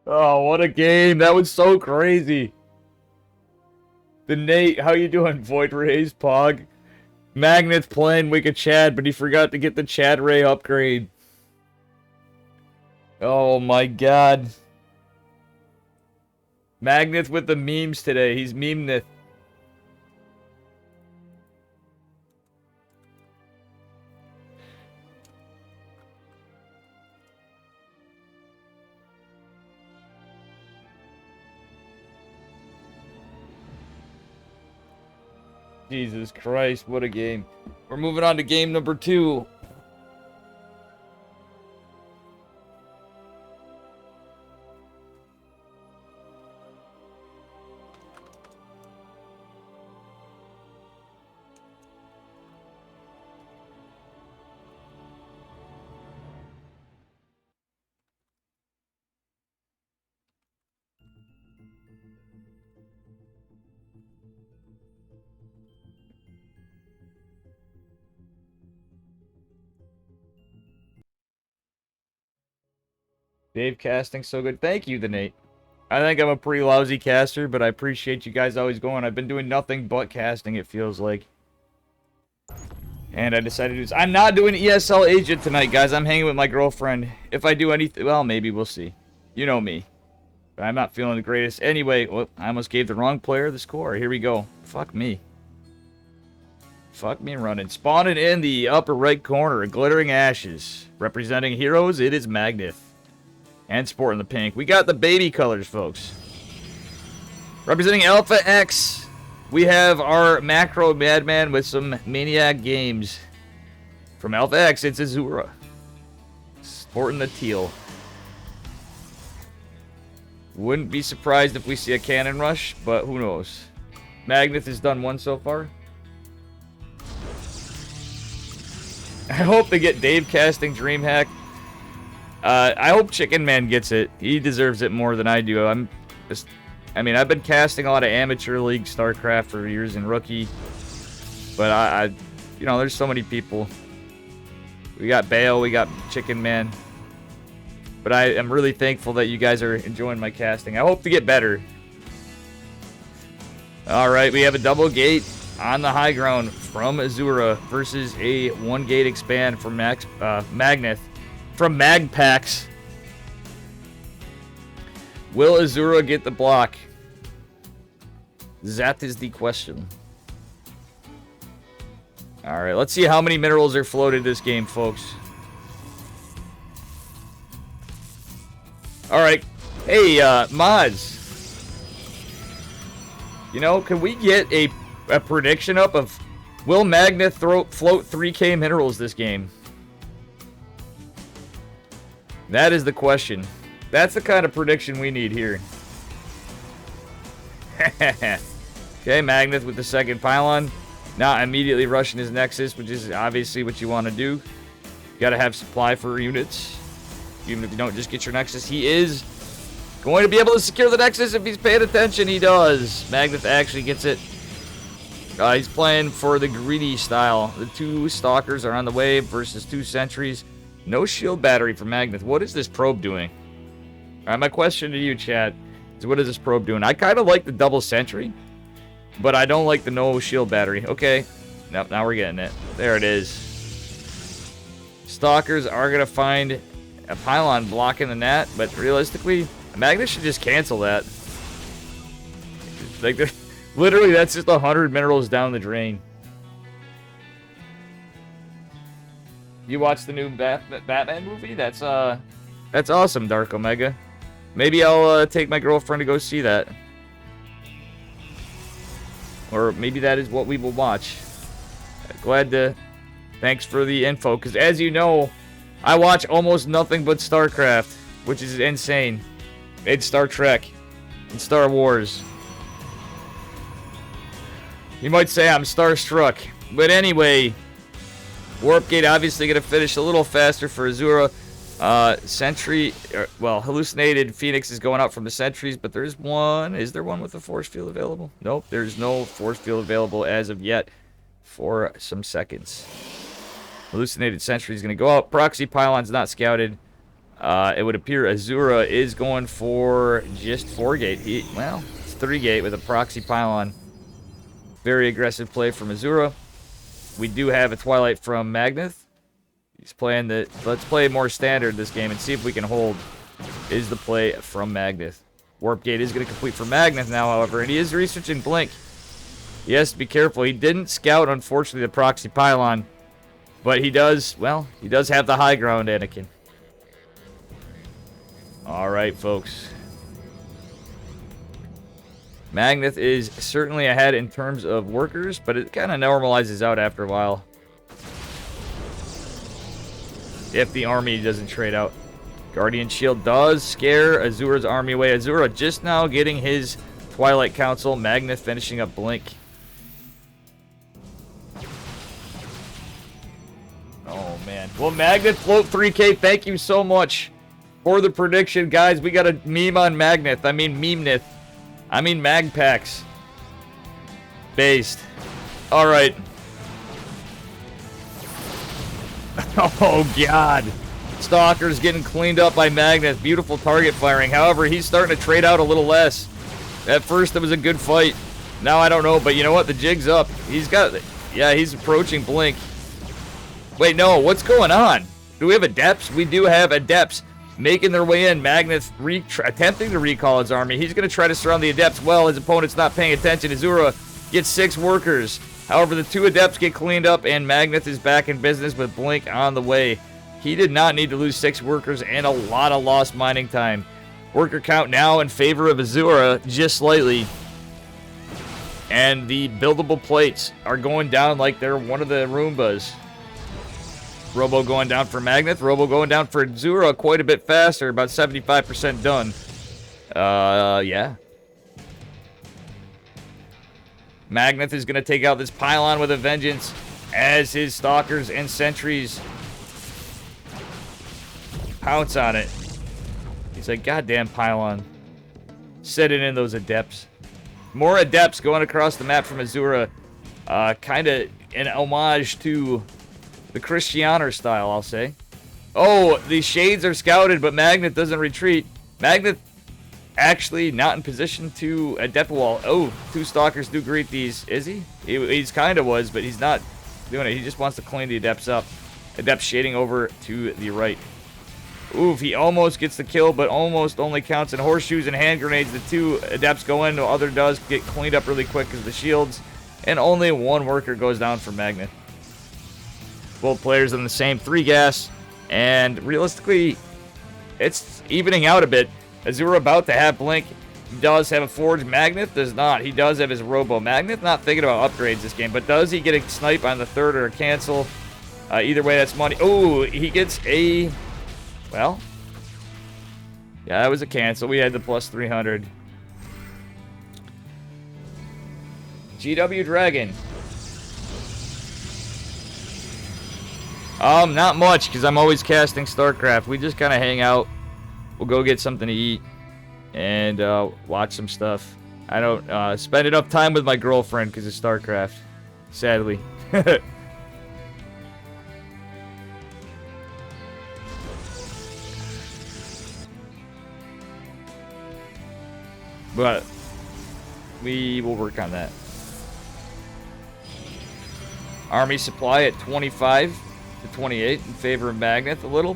Oh, what a game. That was so crazy. The Nate, how you doing? Void Rays, Pog. Magneth playing Wicked Chad, but he forgot to get the Chad Ray upgrade. Oh my god. Magneth with the memes today. He's memeneth. Jesus Christ, what a game. We're moving on to game number 2. Dave casting so good. Thank you, the Nate. I think I'm a pretty lousy caster, but I appreciate you guys always going. I've been doing nothing but casting, it feels like. And I decided to do this. I'm not doing ESL Agent tonight, guys. I'm hanging with my girlfriend. If I do anything, well, maybe we'll see. You know me. But I'm not feeling the greatest. Anyway, well, I almost gave the wrong player the score. Here we go. Fuck me. Fuck me running. Spawning in the upper right corner, Glittering Ashes. Representing heroes, it is Magneth. And sporting the pink. We got the baby colors, folks. Representing Alpha X, we have our Macro Madman with some Maniac Games. From Alpha X, it's Azura. Sporting the teal. Wouldn't be surprised if we see a Cannon Rush, but who knows. Magneth has done one so far. I hope they get Dave casting DreamHack. I hope Chicken Man gets it. He deserves it more than I do. I've been casting a lot of amateur league StarCraft for years in rookie, but there's so many people. We got Bale, we got Chicken Man, but I am really thankful that you guys are enjoying my casting. I hope to get better. All right, we have a double gate on the high ground from Azura versus a 1-gate expand from Magneth from Magpax. Will Azura get the block? That is the question. Alright, let's see how many minerals are floated this game, folks. Alright. Hey, mods. You know, can we get a prediction up of will Magneth float 3K minerals this game? That is the question. That's the kind of prediction we need here. Okay, Magneth with the second pylon. Not immediately rushing his Nexus, which is obviously what you want to do. You gotta have supply for units. Even if you don't just get your Nexus. He is going to be able to secure the Nexus if he's paying attention. He does. Magneth actually gets it. He's playing for the greedy style. The 2 Stalkers are on the way versus 2 Sentries. No shield battery for Magneth. What is this probe doing? Alright, my question to you, chat, is what is this probe doing? I kind of like the double sentry, but I don't like the no shield battery. Okay. Nope, now we're getting it. There it is. Stalkers are going to find a pylon blocking the net, but realistically, Magneth should just cancel that. Like, literally, that's just 100 minerals down the drain. You watched the new Batman movie? That's awesome, Dark Omega. Maybe I'll take my girlfriend to go see that. Or maybe that is what we will watch. Glad to... Thanks for the info, because as you know, I watch almost nothing but StarCraft, which is insane. It's Star Trek and Star Wars. You might say I'm starstruck, but anyway... Warp Gate obviously going to finish a little faster for Azura. Hallucinated Phoenix is going out from the Sentries, but there's one. Is there one with a force field available? Nope, there's no force field available as of yet for some seconds. Hallucinated Sentry is going to go out. Proxy Pylon's not scouted. It would appear Azura is going for just 4-gate. It's 3-gate with a Proxy Pylon. Very aggressive play from Azura. We do have a Twilight from Magneth. He's playing the... Let's play more standard this game and see if we can hold. Is the play from Magneth. Warp Gate is going to complete for Magneth now, however. And he is researching Blink. He has to be careful. He didn't scout, unfortunately, the Proxy Pylon. But he does... Well, he does have the high ground, Anakin. Alright, folks. Magneth is certainly ahead in terms of workers, but it kind of normalizes out after a while. If the army doesn't trade out. Guardian Shield does scare Azura's army away. Azura just now getting his Twilight Council. Magneth finishing up Blink. Oh, man. Well, Magneth float 3K. Thank you so much for the prediction, guys. We got a meme on Magneth. I mean, Memeneth. I mean, Magpax. Based. Alright. Oh, God. Stalker's getting cleaned up by Magneth. Beautiful target firing. However, he's starting to trade out a little less. At first, it was a good fight. Now, I don't know, but you know what? The jig's up. He's got... Yeah, he's approaching Blink. Wait, no. What's going on? Do we have Adepts? We do have Adepts making their way in. Magneth attempting to recall his army. He's going to try to surround the Adepts. Well, his opponent's not paying attention. Azura gets 6 workers. However, the 2 Adepts get cleaned up, and Magneth is back in business with Blink on the way. He did not need to lose 6 workers and a lot of lost mining time. Worker count now in favor of Azura, just slightly. And the buildable plates are going down like they're one of the Roombas. Robo going down for Magneth. Robo going down for Azura quite a bit faster, about 75% done. Yeah. Magneth is going to take out this pylon with a vengeance as his Stalkers and Sentries pounce on it. He's like, goddamn pylon. Set it in those Adepts. More Adepts going across the map from Azura. Kind of an homage to the Christianer style, I'll say. Oh, the Shades are scouted, but Magneth doesn't retreat. Magneth actually not in position to Adept wall. Oh, 2 Stalkers do greet these. Is he? He's kind of was, but he's not doing it. He just wants to clean the Adepts up. Adept shading over to the right. Oof, he almost gets the kill, but almost only counts in horseshoes and hand grenades. The 2 Adepts go in, the other does get cleaned up really quick because of the shields, and only 1 worker goes down for Magneth. Both players in the same 3 gas, and realistically, it's evening out a bit. Azura about to have Blink. He does have a Forge. Magneth does not. He does have his Robo. Magneth not thinking about upgrades this game, but does he get a snipe on the 3rd or a cancel? Either way, that's money. Oh, he gets a... Well, yeah, that was a cancel. We had the plus 300. GW Dragon. Not much, because I'm always casting StarCraft. We just kind of hang out. We'll go get something to eat and watch some stuff. I don't spend enough time with my girlfriend because of StarCraft, sadly. But we will work on that. Army supply at 25 to 28 in favor of Magneth a little.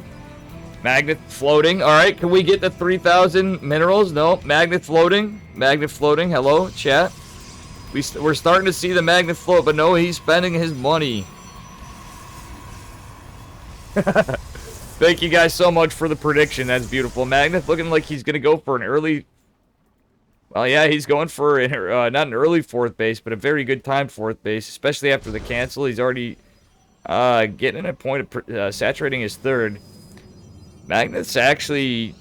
Magneth floating. All right, can we get the 3,000 minerals? No. Magneth floating. Magneth floating. Hello, chat. We're starting to see the Magneth float, but no, he's spending his money. Thank you guys so much for the prediction. That's beautiful. Magneth looking like he's going to go for an early... Well, yeah, he's going for not an early 4th base, but a very good timed 4th base, especially after the cancel. He's already getting a point of saturating his 3rd. Magneth's actually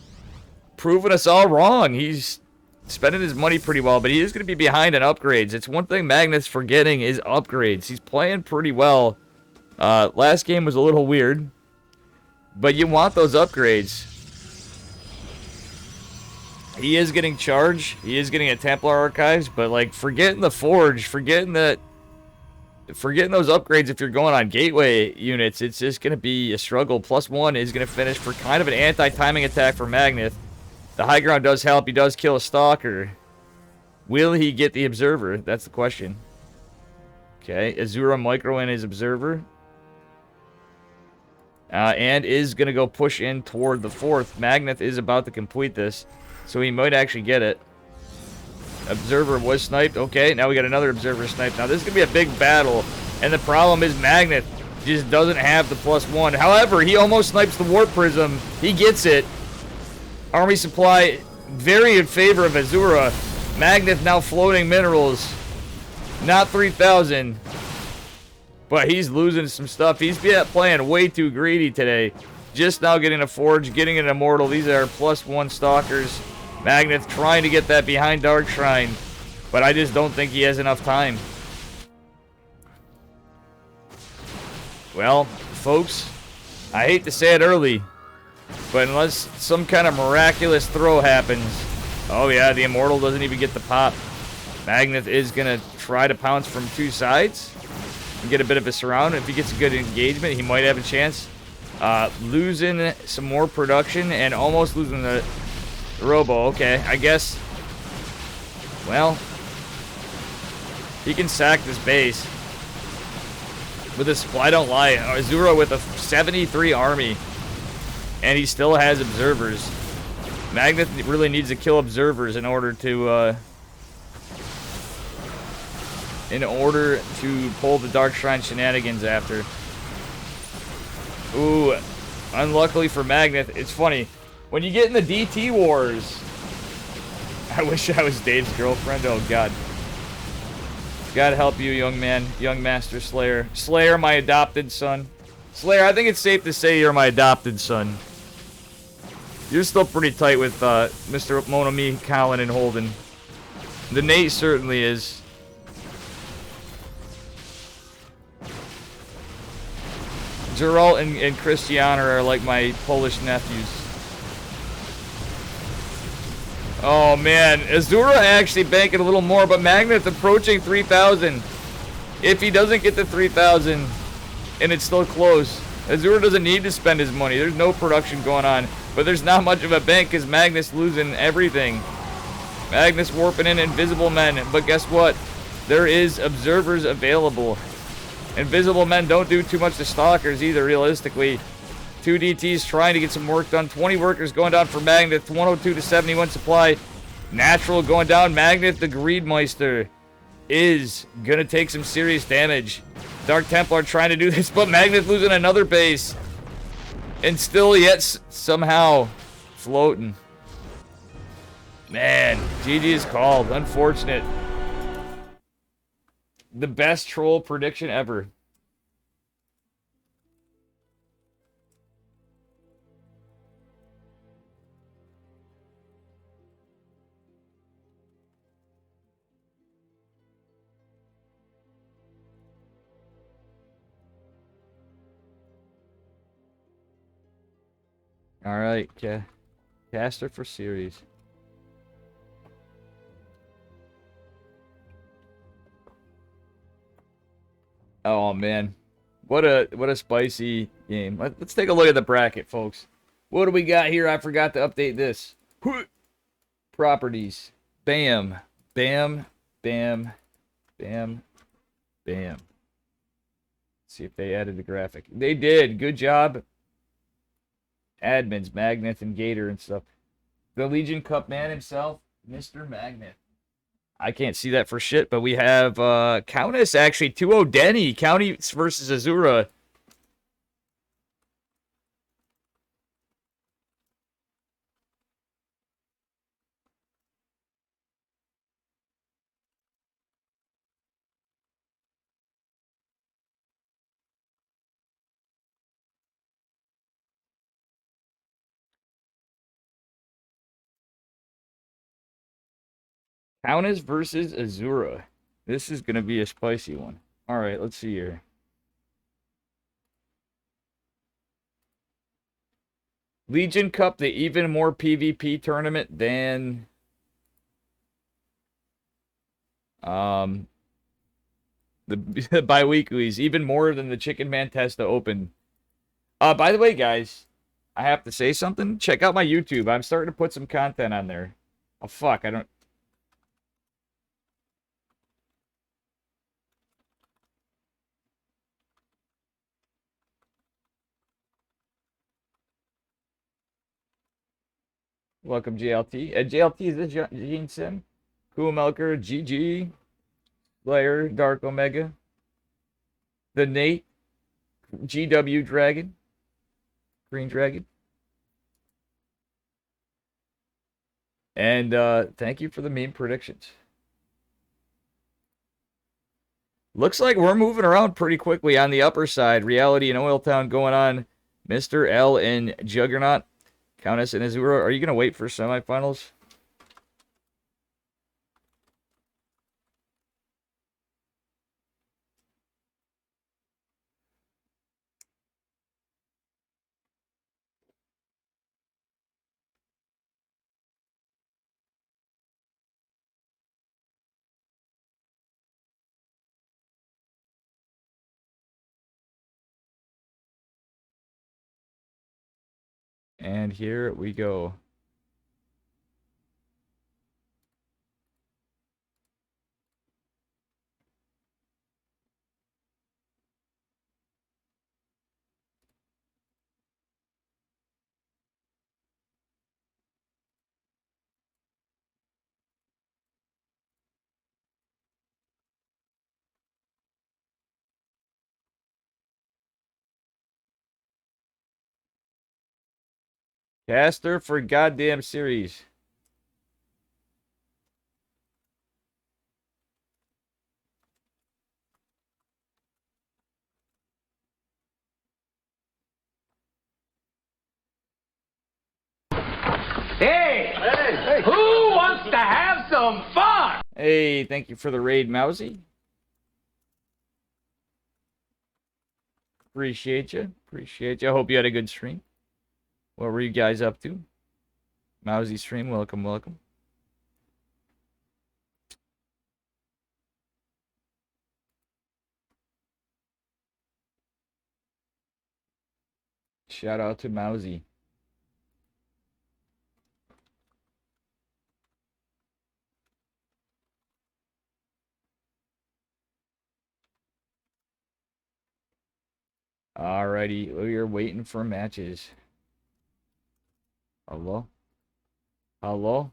proving us all wrong. He's spending his money pretty well, but he is going to be behind on upgrades. It's one thing Magneth's forgetting is upgrades. He's playing pretty well. Last game was a little weird, but you want those upgrades. He is getting charged. He is getting a Templar Archives, but like forgetting the Forge, forgetting those upgrades if you're going on gateway units, it's just going to be a struggle. +1 is going to finish for kind of an anti-timing attack for Magneth. The high ground does help. He does kill a Stalker. Will he get the Observer? That's the question. Okay, Azura micro in his Observer. And is going to go push in toward the 4th. Magneth is about to complete this, so he might actually get it. Observer was sniped. Okay, now we got another Observer sniped. Now this is going to be a big battle, and the problem is Magneth just doesn't have the +1. However, he almost snipes the Warp Prism. He gets it. Army supply very in favor of Azura. Magneth now floating minerals. Not 3,000. But he's losing some stuff. He's playing way too greedy today. Just now getting a Forge, getting an Immortal. These are +1 Stalkers. Magneth trying to get that behind Dark Shrine. But I just don't think he has enough time. Well, folks, I hate to say it early, but unless some kind of miraculous throw happens... Oh yeah, the Immortal doesn't even get the pop. Magneth is going to try to pounce from 2 sides and get a bit of a surround. If he gets a good engagement, he might have a chance. Losing some more production and almost losing the Robo. Okay, I guess. Well, he can sack this base. With this, well, I don't lie. Azura with a 73 army. And he still has observers. Magneth really needs to kill observers in order to pull the Dark Shrine shenanigans after. Ooh, unluckily for Magneth, it's funny. When you get in the DT wars, I wish I was Dave's girlfriend. Oh, God. God help you, young man, young Master Slayer. Slayer, my adopted son. Slayer, I think it's safe to say you're my adopted son. You're still pretty tight with Mr. Monomi, Colin, and Holden. The Nate certainly is. Geralt and Christiana are like my Polish nephews. Oh man, Azura actually banking a little more, but Magneth approaching 3,000. If he doesn't get to 3,000, and it's still close, Azura doesn't need to spend his money. There's no production going on, but there's not much of a bank because Magnus losing everything. Magnus warping in invisible men, but guess what? There is observers available. Invisible men don't do too much to stalkers either, realistically. 2 DTs trying to get some work done. 20 workers going down for Magneth. 102 to 71 supply. Natural going down. Magneth, the Greedmeister, is going to take some serious damage. Dark Templar trying to do this, but Magneth losing another base. And still yet somehow floating. Man, GG is called. Unfortunate. The best troll prediction ever. All right, caster for series. Oh man, what a spicy game. Let's take a look at the bracket, folks. What do we got here? I forgot to update this. Properties. Bam, bam, bam, bam, bam. Let's see if they added the graphic. They did. Good job. Admins, Magneth and Gator and stuff. The Legion Cup man himself, Mr. Magneth. I can't see that for shit, but we have Countess actually 2-0 Denny. Countess versus Azura. Countess versus Azura. This is going to be a spicy one. All right, let's see here. Legion Cup, the even more PvP tournament than the bi-weeklies, even more than the Chicken Man Testa Open. By the way, guys, I have to say something. Check out my YouTube. I'm starting to put some content on there. Oh fuck, I don't. Welcome, JLT. JLT, is this Gene Sim? Cool Melker, GG. Slayer, Dark Omega. The Nate, GW Dragon. Green Dragon. And thank you for the meme predictions. Looks like we're moving around pretty quickly on the upper side. Reality and Oil Town going on. Mr. L and Juggernaut. Countess and Azura, are you going to wait for semifinals? And here we go. Caster for goddamn series. Hey, who wants to have some fun? Hey, thank you for the raid, Mousy. Appreciate you. Appreciate you. I hope you had a good stream. What were you guys up to? Mousy stream, welcome, welcome. Shout out to Mousy. Alrighty, we are waiting for matches. Hello? Hello?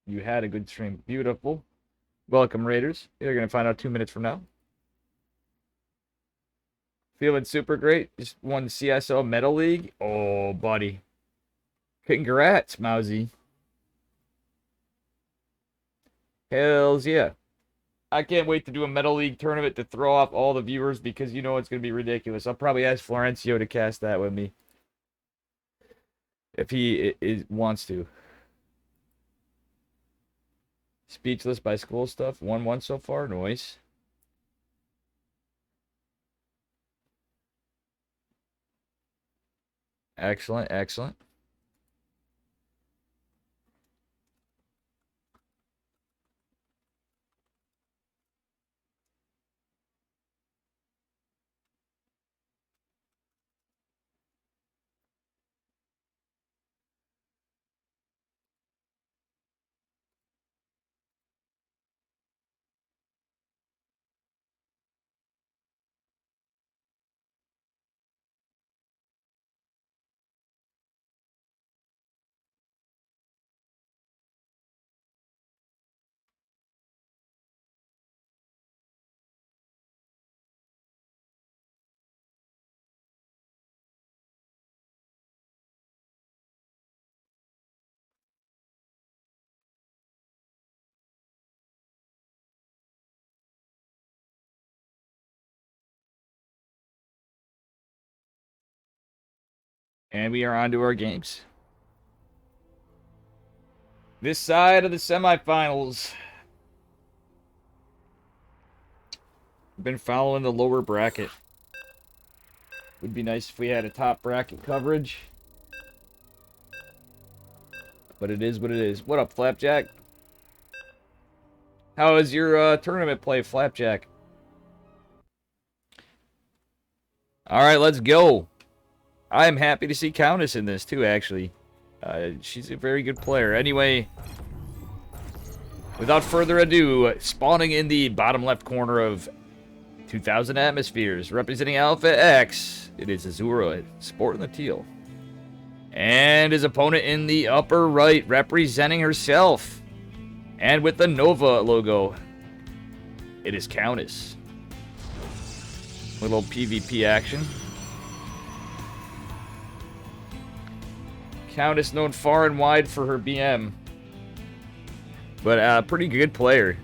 You had a good stream. Beautiful. Welcome, Raiders. You're going to find out 2 minutes from now. Feeling super great. Just won the CSO Medal League. Oh, buddy. Congrats, Mousy. Hells yeah. I can't wait to do a Medal League tournament to throw off all the viewers because you know it's going to be ridiculous. I'll probably ask Florencio to cast that with me. If he wants to. Speechless by school stuff. 1-1 so far. Noise. Excellent, excellent. And we are on to our games. This side of the semifinals. Been following the lower bracket. Would be nice if we had a top bracket coverage. But it is what it is. What up, Flapjack? How is your tournament play, Flapjack? Alright, let's go. I am happy to see Countess in this, too, actually. She's a very good player. Anyway, without further ado, spawning in the bottom left corner of 2,000 atmospheres, representing Alpha X, it is Azura, sporting the teal. And his opponent in the upper right, representing herself, and with the Nova logo, it is Countess. Little PvP action. Countess known far and wide for her BM. But a pretty good player.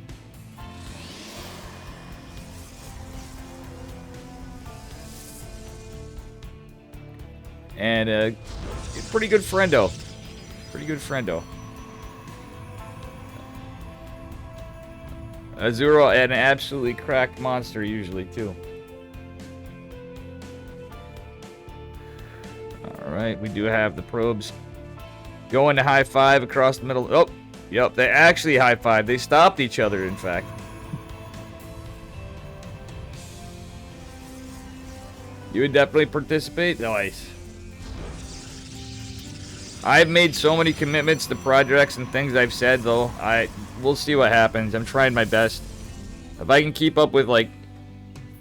And a pretty good friendo. Pretty good friendo. Azura, an absolutely cracked monster usually, too. Alright, we do have the probes going to high five across the middle. Oh, Yep, they actually high-fived. They stopped each other, in fact. You would definitely participate? Nice. I've made so many commitments to projects and things I've said, though. We'll see what happens. I'm trying my best. If I can keep up with, like,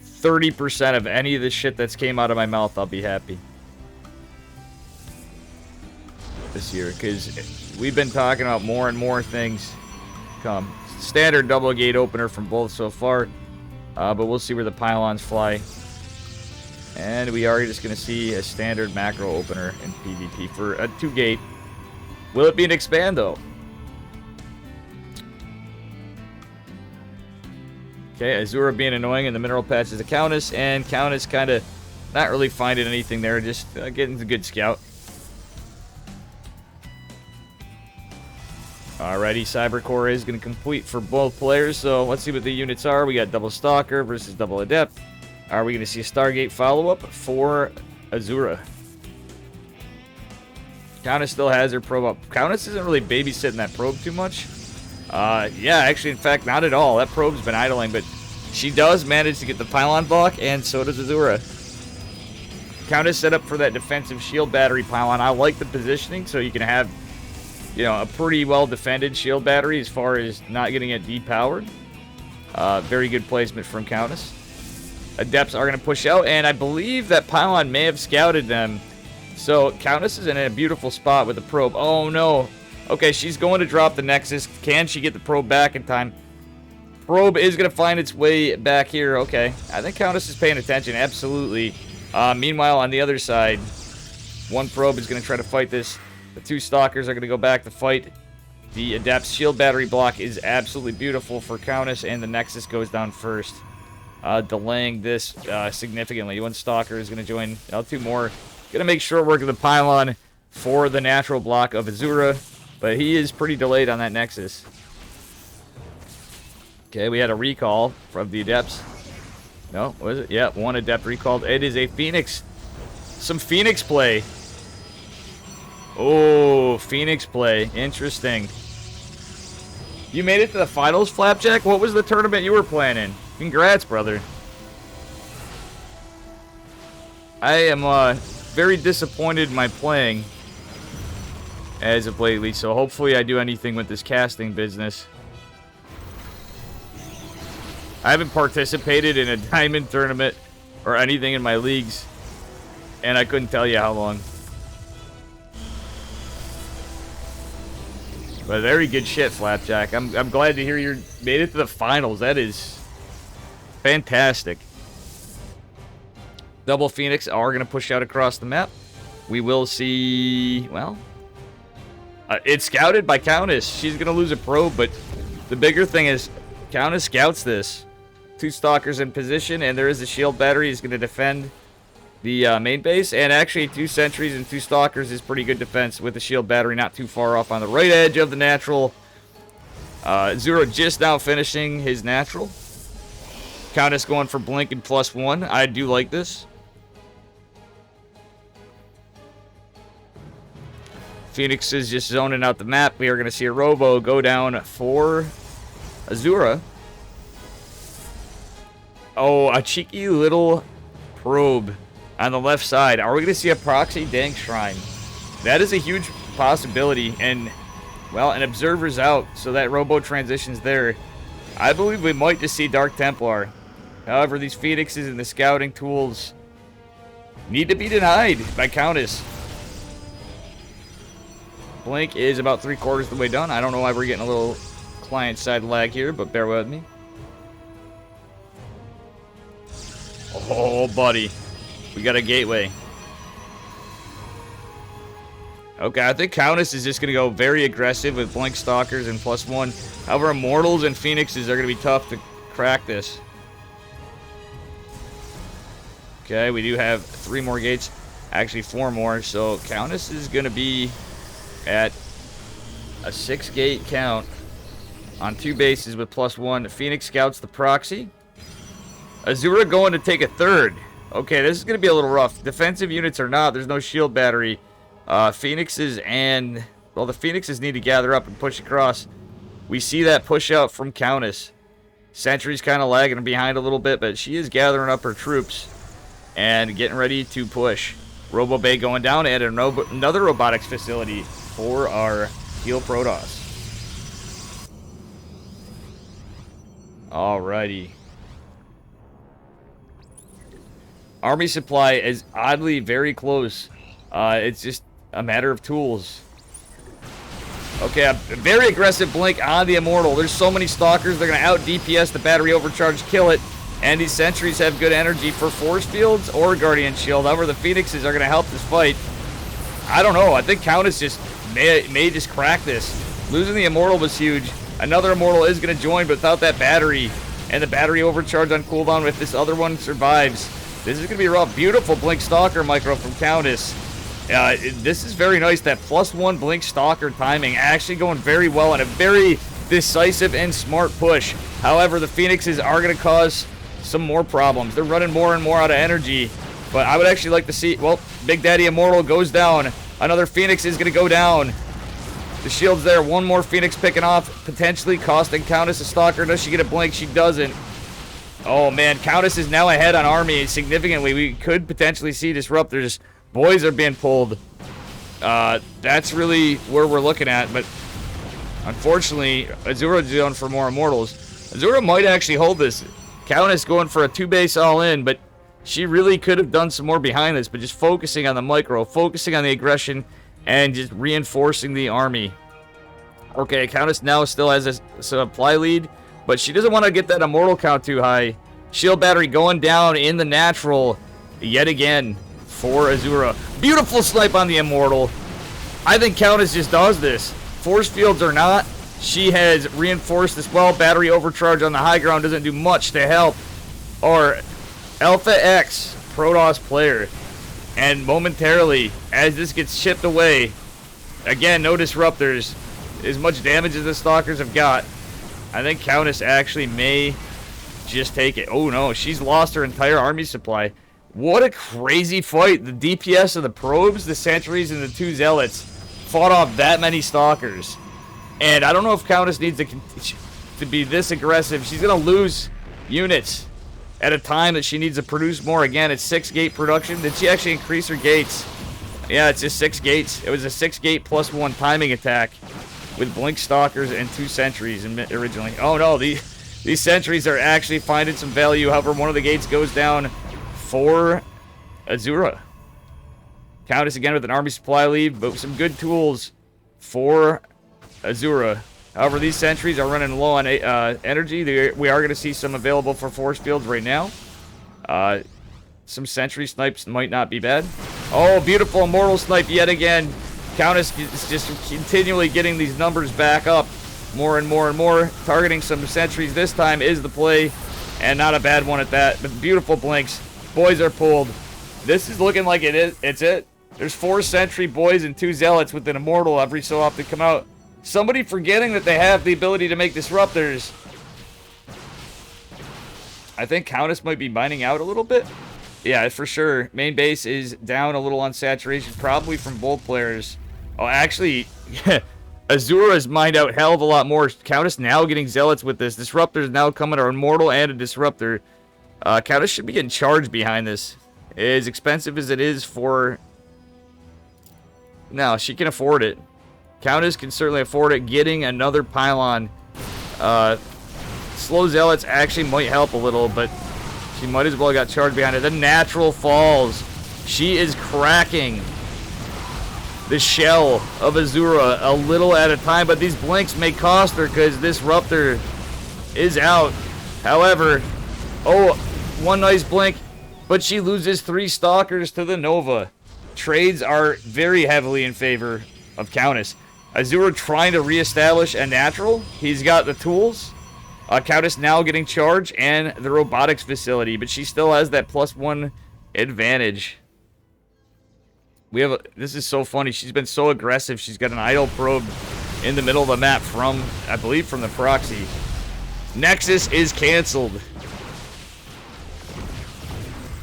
30% of any of the shit that's came out of my mouth, I'll be happy. This year, because we've been talking about more and more things come. Standard double gate opener from both so far, but we'll see where the pylons fly. And we are just going to see a standard macro opener in PvP for a 2-gate. Will it be an expand, though? Okay, Azura being annoying in the mineral patch is a Countess, and Countess kind of not really finding anything there, just getting a good scout. Alrighty, Cybercore is going to complete for both players, so let's see what the units are. We got double Stalker versus double Adept. Are we going to see a Stargate follow-up for Azura? Countess still has her probe up. Countess isn't really babysitting that probe too much. Yeah, actually, in fact, not at all. That probe's been idling, but she does manage to get the pylon block, and so does Azura. Countess set up for that defensive shield battery pylon. I like the positioning, so you can have, you know, a pretty well-defended shield battery as far as not getting it depowered. Very good placement from Countess. Adepts are going to push out, and I believe that pylon may have scouted them. So Countess is in a beautiful spot with the probe. Oh, no. Okay, she's going to drop the Nexus. Can she get the probe back in time? Probe is going to find its way back here. Okay, I think Countess is paying attention. Absolutely. Meanwhile, on the other side, one probe is going to try to fight this. The 2 Stalkers are going to go back to fight. The Adept's shield battery block is absolutely beautiful for Countess, and the Nexus goes down first. Delaying this significantly. 1 Stalker is going to join. 2 more. Going to make short work of the pylon for the natural block of Azura, but he is pretty delayed on that Nexus. Okay, we had a recall from the Adepts. No, was it? Yeah, 1 Adept recalled. It is a Phoenix. Some Phoenix play. Oh, Phoenix play. Interesting. You made it to the finals, Flapjack? What was the tournament you were playing in? Congrats, brother. I am very disappointed in my playing as of lately, so hopefully I do anything with this casting business. I haven't participated in a diamond tournament or anything in my leagues, and I couldn't tell you how long. But very good shit, Flapjack. I'm glad to hear you made it to the finals. That is fantastic. Double Phoenix are going to push out across the map. We will see, well, it's scouted by Countess. She's going to lose a probe, but the bigger thing is Countess scouts this. 2 Stalkers in position, and there is a shield battery. He's going to defend the main base, and actually 2 Sentries and 2 Stalkers is pretty good defense with the shield battery not too far off on the right edge of the natural. Zero just now finishing his natural. Countess going for blink and +1. I do like this. Phoenix is just zoning out the map. We are going to see a Robo go down for Azura. Oh, a cheeky little probe on the left side. Are we going to see a proxy Dank Shrine? That is a huge possibility. And, well, an Observer's out, so that Robo transitions there. I believe we might just see Dark Templar. However, these Phoenixes and the scouting tools need to be denied by Countess. Blink is about 3/4 of the way done. I don't know why we're getting a little client-side lag here, but bear with me. Oh, buddy. We got a gateway. Okay, I think Countess is just going to go very aggressive with Blink Stalkers and +1. However, Immortals and Phoenixes are going to be tough to crack this. Okay, we do have 3 more gates. Actually, 4 more. So Countess is going to be at a 6-gate count on 2 bases with +1. Phoenix scouts the proxy. Azura going to take a 3rd. Okay, this is going to be a little rough. Defensive units are not. There's no shield battery. Phoenixes and, well, the Phoenixes need to gather up and push across. We see that push out from Countess. Sentry's kind of lagging behind a little bit, but she is gathering up her troops and getting ready to push. Robo Bay going down at another robotics facility for our Heal Protoss. Alrighty. Army supply is oddly very close. It's just a matter of tools. Okay, a very aggressive blink on the Immortal. There's so many Stalkers. They're going to out DPS the battery overcharge, kill it. And these sentries have good energy for force fields or Guardian Shield. However, the Phoenixes are going to help this fight. I don't know. I think Countess just may just crack this. Losing the Immortal was huge. Another Immortal is going to join, but without that battery and the battery overcharge on cooldown, if this other one survives, this is going to be rough. Beautiful Blink Stalker micro from Countess. This is very nice. That +1 Blink Stalker timing actually going very well and a very decisive and smart push. However, the Phoenixes are going to cause some more problems. They're running more and more out of energy. But I would actually like to see... Well, Big Daddy Immortal goes down. Another Phoenix is going to go down. The shield's there. One more Phoenix picking off, potentially costing Countess a Stalker. Does she get a blink? She doesn't. Oh, man. Countess is now ahead on Army significantly. We could potentially see disruptors. Boys are being pulled. That's really where we're looking at. But unfortunately, Azura's going for more Immortals. Azura might actually hold this. Countess going for a 2-base all-in, but she really could have done some more behind this, but just focusing on the micro, focusing on the aggression, and just reinforcing the Army. Okay, Countess now still has a supply lead, but she doesn't want to get that Immortal count too high. Shield battery going down in the natural yet again for Azura. Beautiful snipe on the Immortal. I think Countess just does this. Force fields or not, she has reinforced as well. Battery overcharge on the high ground doesn't do much to help. Or Alpha X, Protoss player. And momentarily, as this gets chipped away, again, no disruptors. As much damage as the Stalkers have got, I think Countess actually may just take it. Oh no, she's lost her entire Army supply. What a crazy fight. The DPS of the probes, the sentries, and the 2 zealots fought off that many Stalkers. And I don't know if Countess needs to be this aggressive. She's going to lose units at a time that she needs to produce more. Again, it's 6-gate production. Did she actually increase her gates? Yeah, it's just 6 gates. It was a 6-gate +1 timing attack with Blink Stalkers and 2 sentries originally. Oh no, these sentries are actually finding some value. However, one of the gates goes down for Azura. Countess again with an Army supply lead, but with some good tools for Azura. However, these sentries are running low on energy. We are going to see some available for force fields right now. Some sentry snipes might not be bad. Oh, beautiful Immortal snipe yet again. Countess is just continually getting these numbers back up more and more and more. Targeting some sentries this time is the play, and not a bad one at that. But beautiful blinks. Boys are pulled. This is looking like it's it. There's 4 sentry boys and 2 zealots with an Immortal every so often come out. Somebody forgetting that they have the ability to make disruptors. I think Countess might be mining out a little bit. Yeah, for sure. Main base is down a little on saturation, probably from both players. Oh, actually, Azura has mined out hell of a lot more. Countess now getting zealots with this. Disruptors now coming, are Immortal and a disruptor. Countess should be getting charged behind this. As expensive as it is for... No, she can afford it. Countess can certainly afford it. Getting another pylon. Slow zealots actually might help a little, but she might as well got charged behind it. The natural falls. She is cracking the shell of Azura a little at a time, but these blinks may cost her because this Disruptor is out. However, oh, one nice blink, but she loses 3 Stalkers to the Nova. Trades are very heavily in favor of Countess. Azura trying to reestablish a natural. He's got the tools. Countess now getting charged and the robotics facility, but she still has that +1 advantage. This is so funny. She's been so aggressive. She's got an idle probe in the middle of the map from, I believe, from the proxy. Nexus is canceled.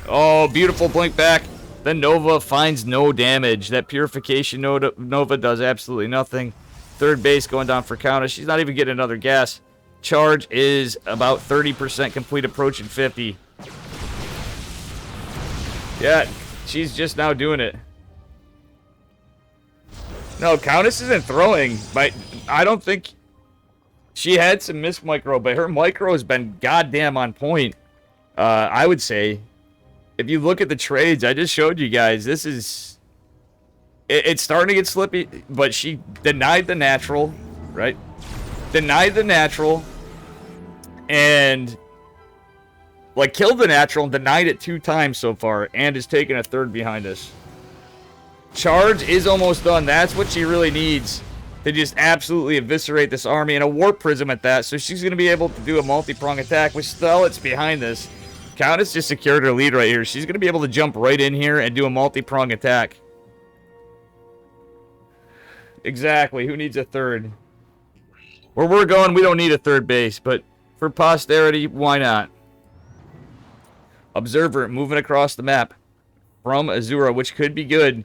Oh, beautiful blink back. The Nova finds no damage. That Purification Nova does absolutely nothing. Third base going down for Countess. She's not even getting another gas. Charge is about 30% complete, approaching 50. Yeah, she's just now doing it. No, Countess isn't throwing, but I don't think she had some missed micro, but her micro has been goddamn on point. I would say, if you look at the trades I just showed you guys, this is... It's starting to get slippy, but she denied the natural, right? Denied the natural, and... like, killed the natural and denied it 2 times so far, and is taking a third behind us. Charge is almost done. That's what she really needs to just absolutely eviscerate this army, and a warp prism at that, so she's going to be able to do a multi-prong attack with Stellates behind this. Countess just secured her lead right here. She's going to be able to jump right in here and do a multi-prong attack. Exactly. Who needs a third? Where we're going, we don't need a third base, but for posterity, why not? Observer moving across the map from Azura, which could be good.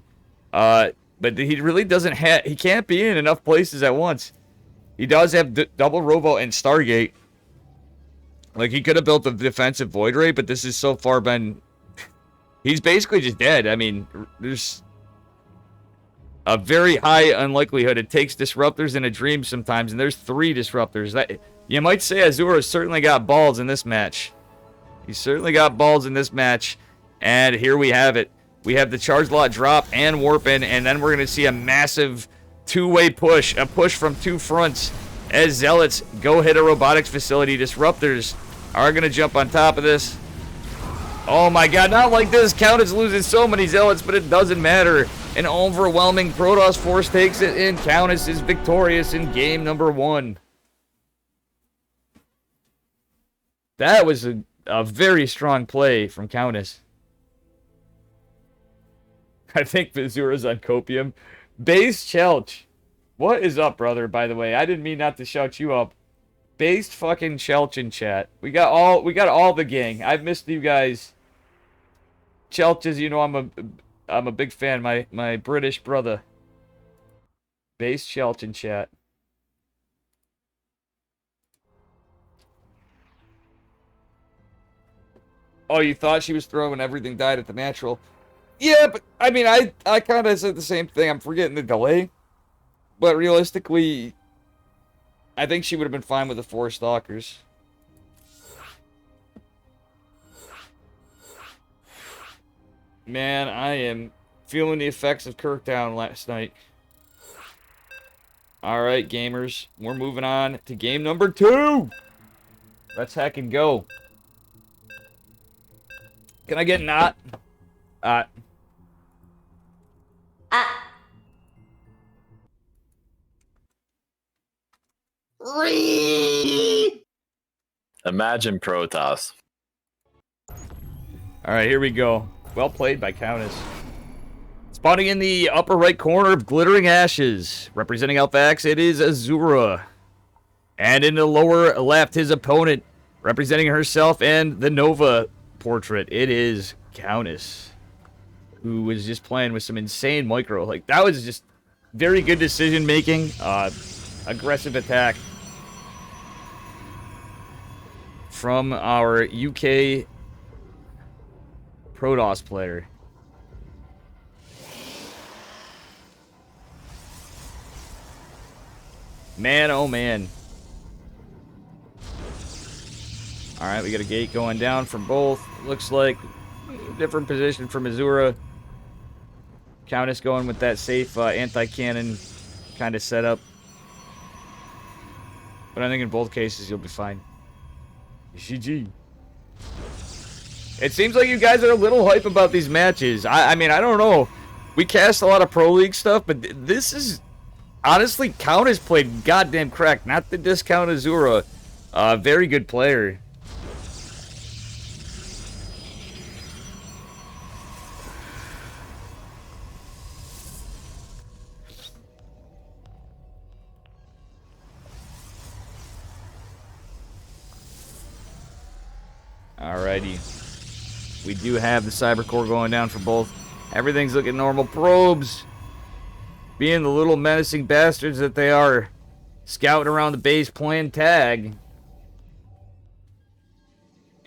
But he really doesn't have... he can't be in enough places at once. He does have double Robo and Stargate. Like, he could have built a defensive Void Ray, but this has so far been... he's basically just dead. I mean, there's a very high unlikelihood. It takes Disruptors in a dream sometimes, and there's 3 Disruptors. That, you might say Azura certainly got balls in this match. He certainly got balls in this match. And here we have it. We have the charge lot drop and warp in, and then we're going to see a massive 2-way push. A push from 2 fronts as Zealots go hit a robotics facility. Disruptors are going to jump on top of this. Oh my god, not like this. Countess losing so many Zealots, but it doesn't matter. An overwhelming Protoss force takes it in. Countess is victorious in game number 1. That was a very strong play from Countess. I think Vizura's on copium. Based Chelch. What is up, brother, by the way? I didn't mean not to shout you up. Based fucking Chelch in chat. We got all the gang. I've missed you guys. Chelch, as you know, I'm a big fan. My British brother. Based Chelch in chat. Oh, you thought she was throwing everything died at the natural? Yeah, but, I mean, I kind of said the same thing. I'm forgetting the delay. But realistically, I think she would have been fine with the 4 Stalkers. Man, I am feeling the effects of Kirktown last night. Alright, gamers. We're moving on to game number 2! Let's heckin' go. Can I get not? Imagine Protoss. Alright, here we go. Well played by Countess. Spawning in the upper right corner of Glittering Ashes. Representing Alpha X, it is Azura. And in the lower left, his opponent. Representing herself and the Nova portrait, it is Countess. Who was just playing with some insane micro. Like, that was just very good decision making. Aggressive attack. From our UK Protoss player. Man, oh man. Alright, we got a gate going down from both. Looks like different position from Azura. Countess going with that safe anti-cannon kind of setup. But I think in both cases you'll be fine. GG. It seems like you guys are a little hype about these matches. I mean, I don't know. We cast a lot of Pro League stuff, but this is... honestly, Countess played goddamn crack. Not to discount Azura. Very good player. Alrighty. We do have the Cyber Core going down for both. Everything's looking normal. Probes. being the little menacing bastards that they are, scouting around the base playing tag.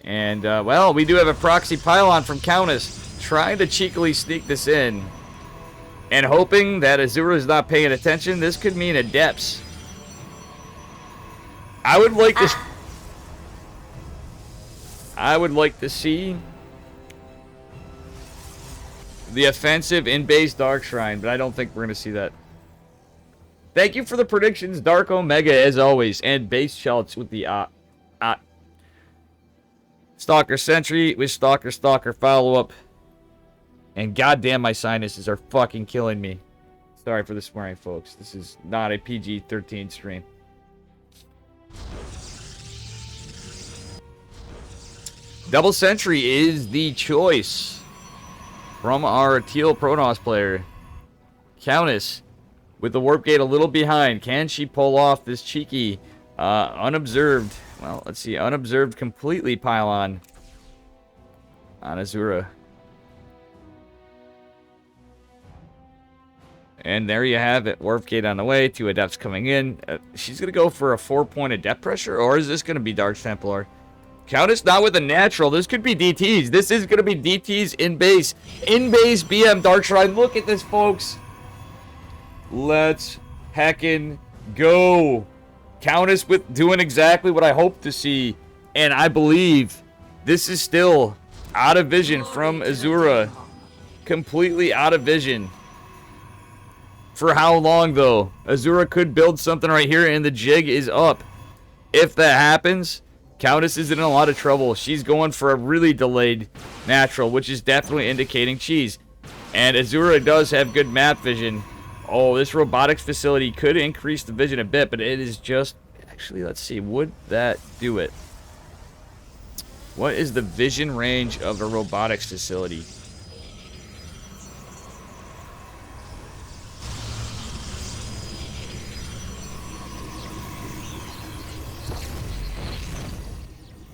And, well, we do have a proxy pylon from Countess trying to cheekily sneak this in. And hoping that Azura is not paying attention. This could mean a depths. I would like to... I would like to see the offensive in-base Dark Shrine, but I don't think we're going to see that. Thank you for the predictions, Dark Omega, as always. And base shouts with the Stalker Sentry with Stalker follow-up. And goddamn, my sinuses are fucking killing me. Sorry for the swearing, folks. This is not a PG-13 stream. Double Sentry is the choice from our Teal Protoss player. Countess with the Warp Gate a little behind. Can she pull off this cheeky, unobserved, well, let's see, unobserved completely pylon on Azura? And there you have it. Warp Gate on the way. 2 Adepts coming in. She's going to go for a 4-point Adept pressure, or is this going to be Dark Templar? Countess not with a natural. This could be DTs. This is going to be DTs in base. In base BM Dark Shrine. Look at this, folks. Let's heckin' go. Countess with doing exactly what I hope to see. And I believe this is still out of vision from Azura. Completely out of vision. For how long, though? Azura could build something right here, and the jig is up. If that happens, Countess is in a lot of trouble. She's going for a really delayed natural, which is definitely indicating cheese. And Azura does have good map vision. Oh, this robotics facility could increase the vision a bit, but it is just... Actually, let's see. Would that do it? What is the vision range of a robotics facility?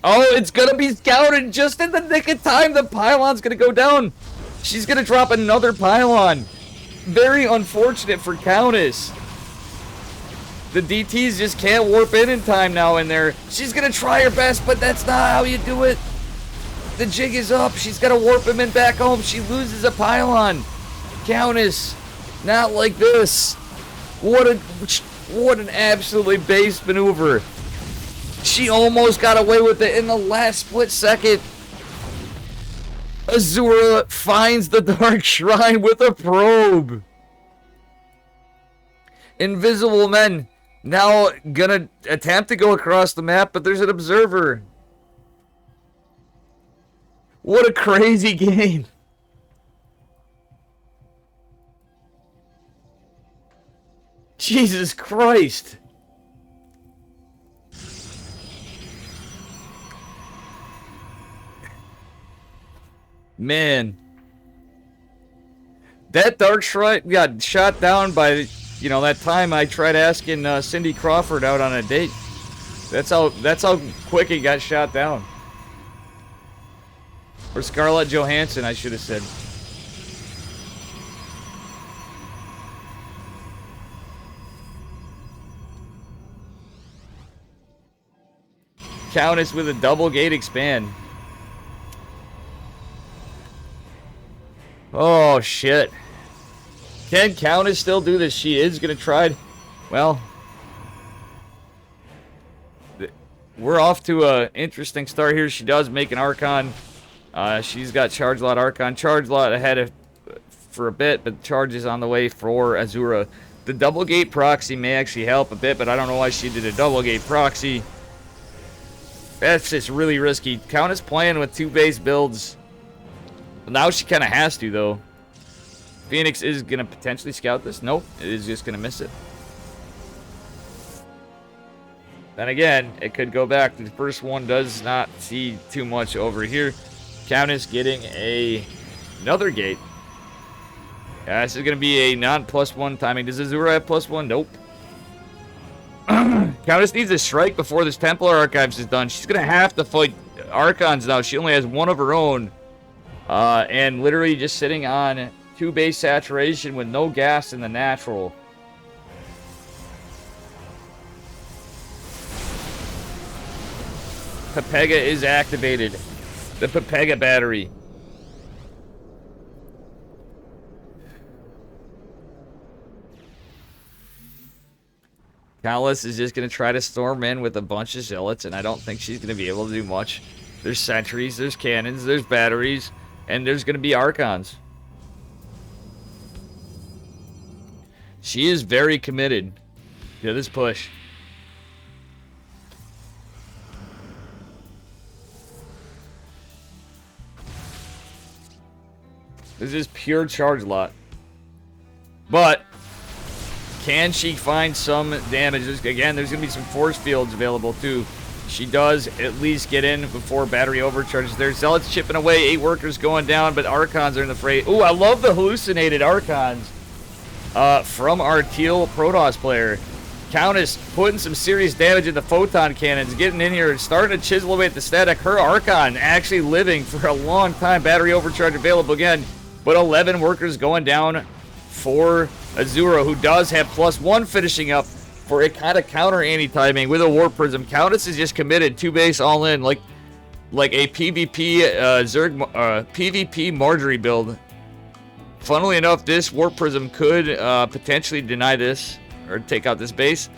Oh, it's gonna be scouted just in the nick of time. The pylon's gonna go down. She's gonna drop another pylon. Very unfortunate for Countess. The DTs just can't warp in time now in there. She's gonna try her best, but that's not how you do it. The jig is up. She's gotta warp him in back home. She loses a pylon. Countess, not like this. What an absolutely base maneuver. She almost got away with it in the last split second. Azura finds the Dark Shrine with a probe. Invisible Men now gonna attempt to go across the map, but there's an observer. What a crazy game. Jesus Christ. Man, that Dark Shrine got shot down by, you know, that time I tried asking Cindy Crawford out on a date. That's how quick it got shot down. Or Scarlett Johansson, I should have said. Countess with a double gate expand. Oh, shit. Can Countess still do this? She is going to try. Well, we're off to an interesting start here. She does make an Archon. She's got Charge Lot Archon. Charge Lot ahead for a bit, but Charge is on the way for Azura. The double gate proxy may actually help a bit, but I don't know why she did a double gate proxy. That's just really risky. Countess playing with 2 base builds. Now she kind of has to, though. Phoenix is going to potentially scout this. Nope, it is just going to miss it. Then again, it could go back. The first one does not see too much over here. Countess getting another gate. Yeah, this is going to be a non-+1 timing. Does Azura have +1? Nope. Countess needs a strike before this Templar Archives is done. She's going to have to fight Archons now. She only has one of her own. And literally just sitting on 2 base saturation with no gas in the natural. Pepega is activated. The Pepega battery. Kalis is just going to try to storm in with a bunch of zealots, and I don't think she's going to be able to do much. There's sentries, there's cannons, there's batteries, and there's going to be archons. She is very committed to this push. This is pure charge lot. But can she find some damage? Again, there's going to be some force fields available too. She does at least get in before battery overcharges. There's zealots chipping away, 8 workers going down, but archons are in the fray. Ooh, I love the hallucinated archons from our teal Protoss player. Countess putting some serious damage in the photon cannons, getting in here and starting to chisel away at the static. Her archon actually living for a long time. Battery overcharge available again, but 11 workers going down for Azura, who does have +1 finishing up for a kind of counter anti-timing with a Warp Prism. Countess is just committed, 2 base all in, like a PvP PvP Marjorie build. Funnily enough, this Warp Prism could potentially deny this or take out this base.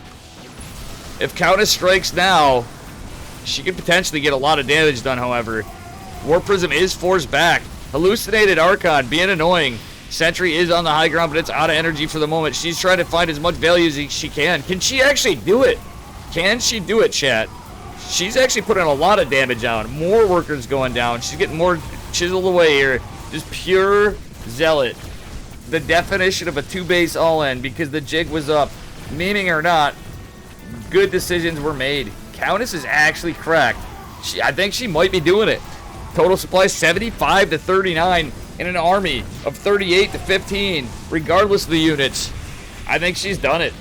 If Countess strikes now, she could potentially get a lot of damage done. However, Warp Prism is forced back. Hallucinated Archon being annoying. Sentry is on the high ground, but it's out of energy for the moment. She's trying to find as much value as she can. Can she actually do it? Can she do it, chat? She's actually putting a lot of damage on. More workers going down. She's getting more chiseled away here. Just pure zealot. The definition of a 2 base all-in because the jig was up. Meaning or not, good decisions were made. Countess is actually cracked. I think she might be doing it. Total supply 75 to 39 in an army of 38 to 15, regardless of the units. I think she's done it.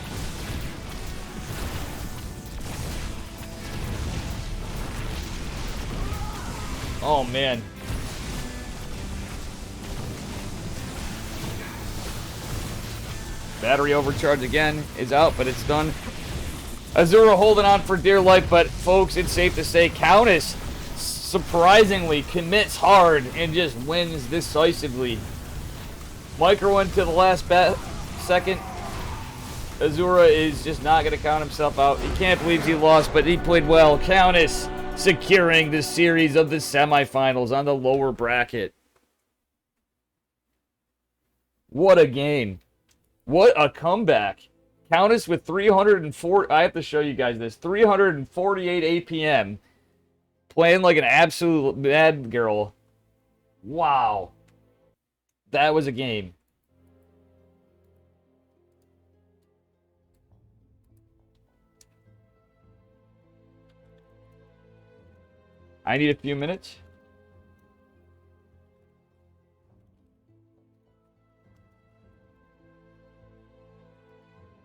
Oh, man. Battery overcharge again is out, but it's done. Azura holding on for dear life, but folks, it's safe to say Countess surprisingly commits hard and just wins decisively. Micro into the last second. Azura is just not going to count himself out. He can't believe he lost, but he played well. Countess securing the series of the semifinals on the lower bracket. What a game. What a comeback. Countess with 304. I have to show you guys this. 348 APM. Playing like an absolute mad girl. Wow. That was a game. I need a few minutes.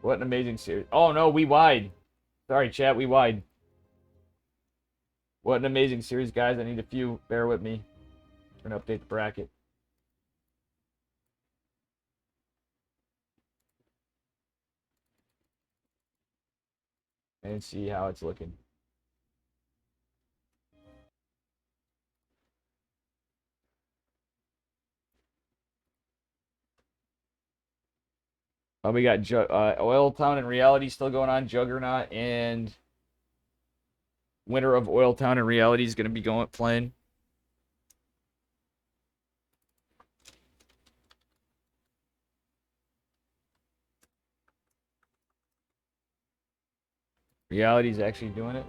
What an amazing series. Oh no, we wide. Sorry, chat, we wide. What an amazing series, guys. I need a few. Bear with me. I'm going to update the bracket. And see how it's looking. We got Oil Town and Reality still going on. Juggernaut and winner of Oil Town and Reality is going to be playing. Reality's actually doing it.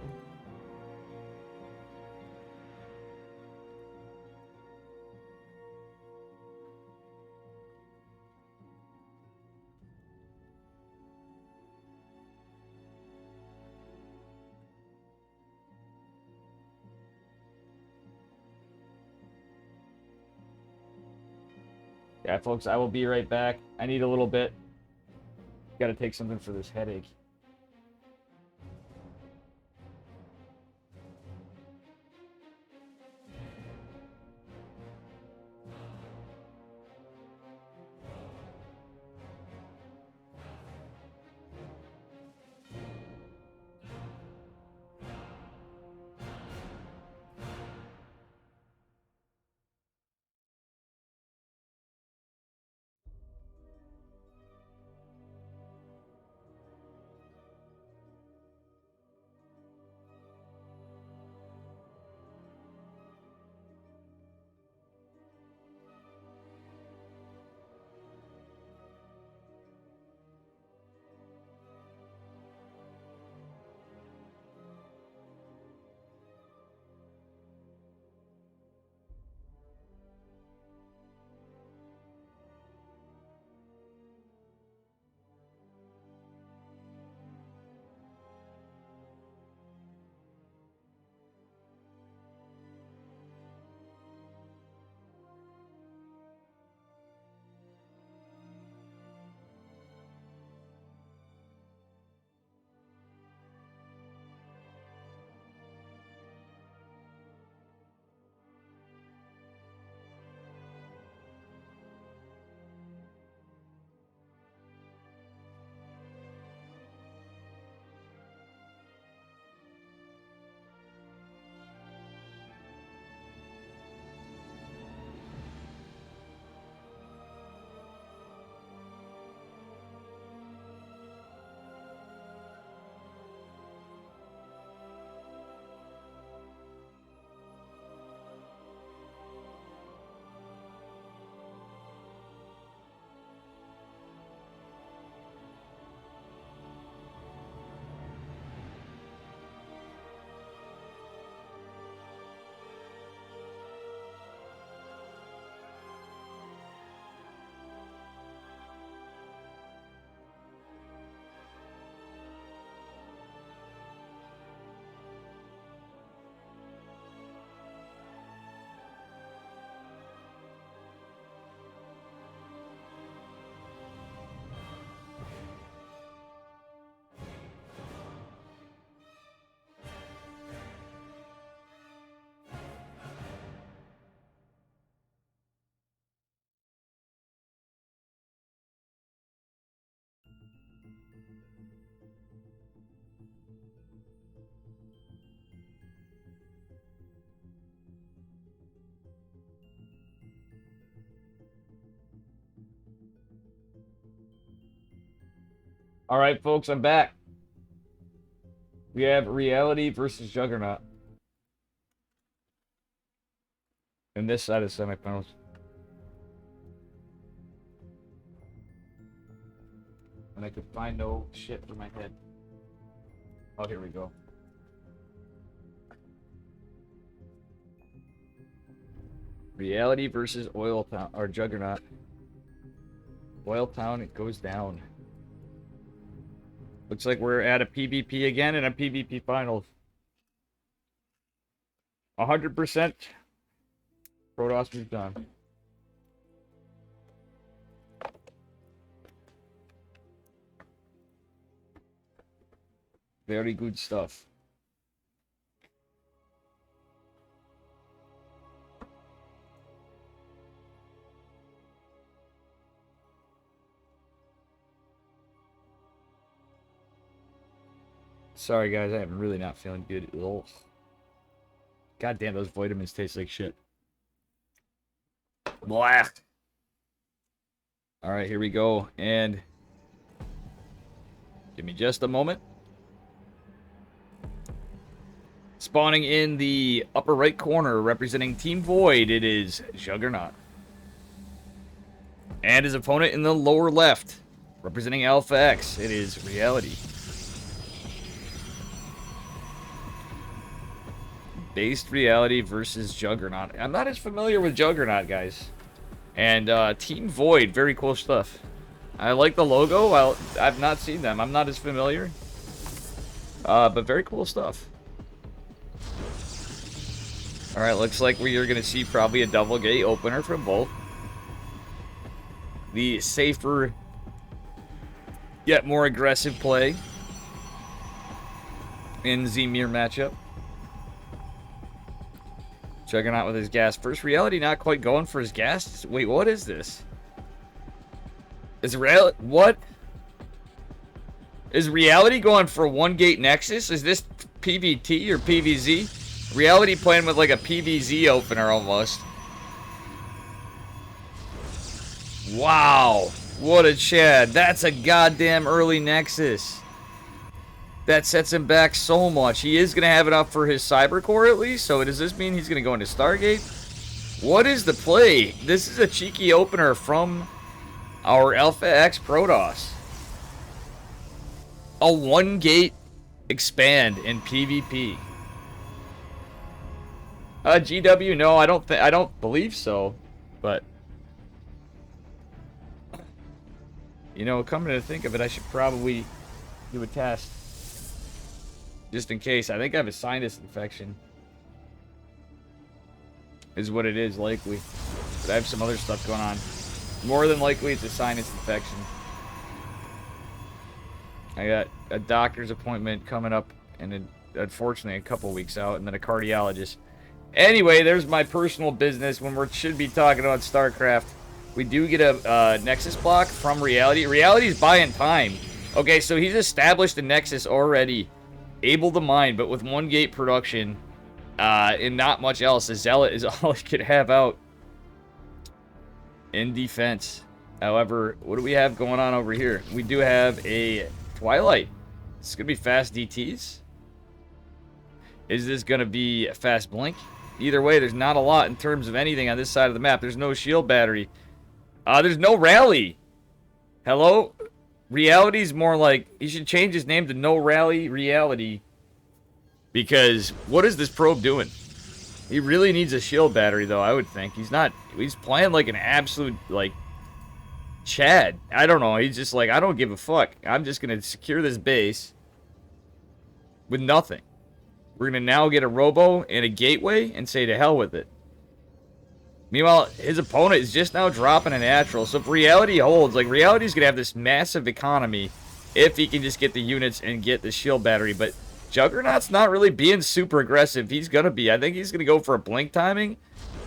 Yeah, folks, I will be right back. I need a little bit. Got to take something for this headache. All right, folks, I'm back. We have Reality versus Juggernaut. And this side of semifinals. And I could find no shit for my head. Oh, here we go. Reality versus Oil Town, or Juggernaut. Oil Town, it goes down. Looks like we're at a PvP again in a PvP finals. 100% Protoss moved on. Very good stuff. Sorry guys, I'm really not feeling good. Ugh. God damn, those vitamins taste like shit. Blah. All right, here we go. And give me just a moment. Spawning in the upper right corner, representing Team Void, it is Juggernaut. And his opponent in the lower left, representing Alpha X, it is Reality. Based Reality versus Juggernaut. I'm not as familiar with Juggernaut, guys. And Team Void, very cool stuff. I like the logo. I've not seen them. I'm not as familiar. But very cool stuff. Alright, looks like we are going to see probably a double gate opener from both. The safer, yet more aggressive play in the mirror matchup. Juggernaut with his gas. First Reality not quite going for his gas. Wait, what is this? What? Is Reality going for one gate Nexus? Is this PVT or PVZ? Reality playing with like a PVZ opener almost. Wow. What a Chad. That's a goddamn early Nexus. That sets him back so much. He is going to have it up for his Cyber Core at least. So does this mean he's going to go into Stargate? What is the play? This is a cheeky opener from our Alpha X Protoss. A one gate expand in PvP. GW, no, I don't believe so. But you know, coming to think of it, I should probably do a test. Just in case. I think I have a sinus infection. Is what it is, likely. But I have some other stuff going on. More than likely, it's a sinus infection. I got a doctor's appointment coming up, and unfortunately a couple weeks out, and then a cardiologist. Anyway, there's my personal business when we should be talking about StarCraft. We do get a Nexus block from Reality. Reality's buying time. Okay, so he's established a Nexus already. Able to mine, but with one gate production and not much else. A Zealot is all he could have out in defense. However, what do we have going on over here? We do have a Twilight. It's going to be fast DTs. Is this going to be a fast blink? Either way, there's not a lot in terms of anything on this side of the map. There's no shield battery. There's no rally. Hello? Reality's more like, he should change his name to No Rally Reality. Because what is this probe doing? He really needs a shield battery, though, I would think. He's playing like an absolute, like, Chad. I don't know. He's just like, I don't give a fuck. I'm just going to secure this base with nothing. We're going to now get a robo and a gateway and say to hell with it. Meanwhile, his opponent is just now dropping a natural. So if Reality holds, like, Reality's going to have this massive economy if he can just get the units and get the shield battery. But Juggernaut's not really being super aggressive. He's going to be. I think he's going to go for a blink timing.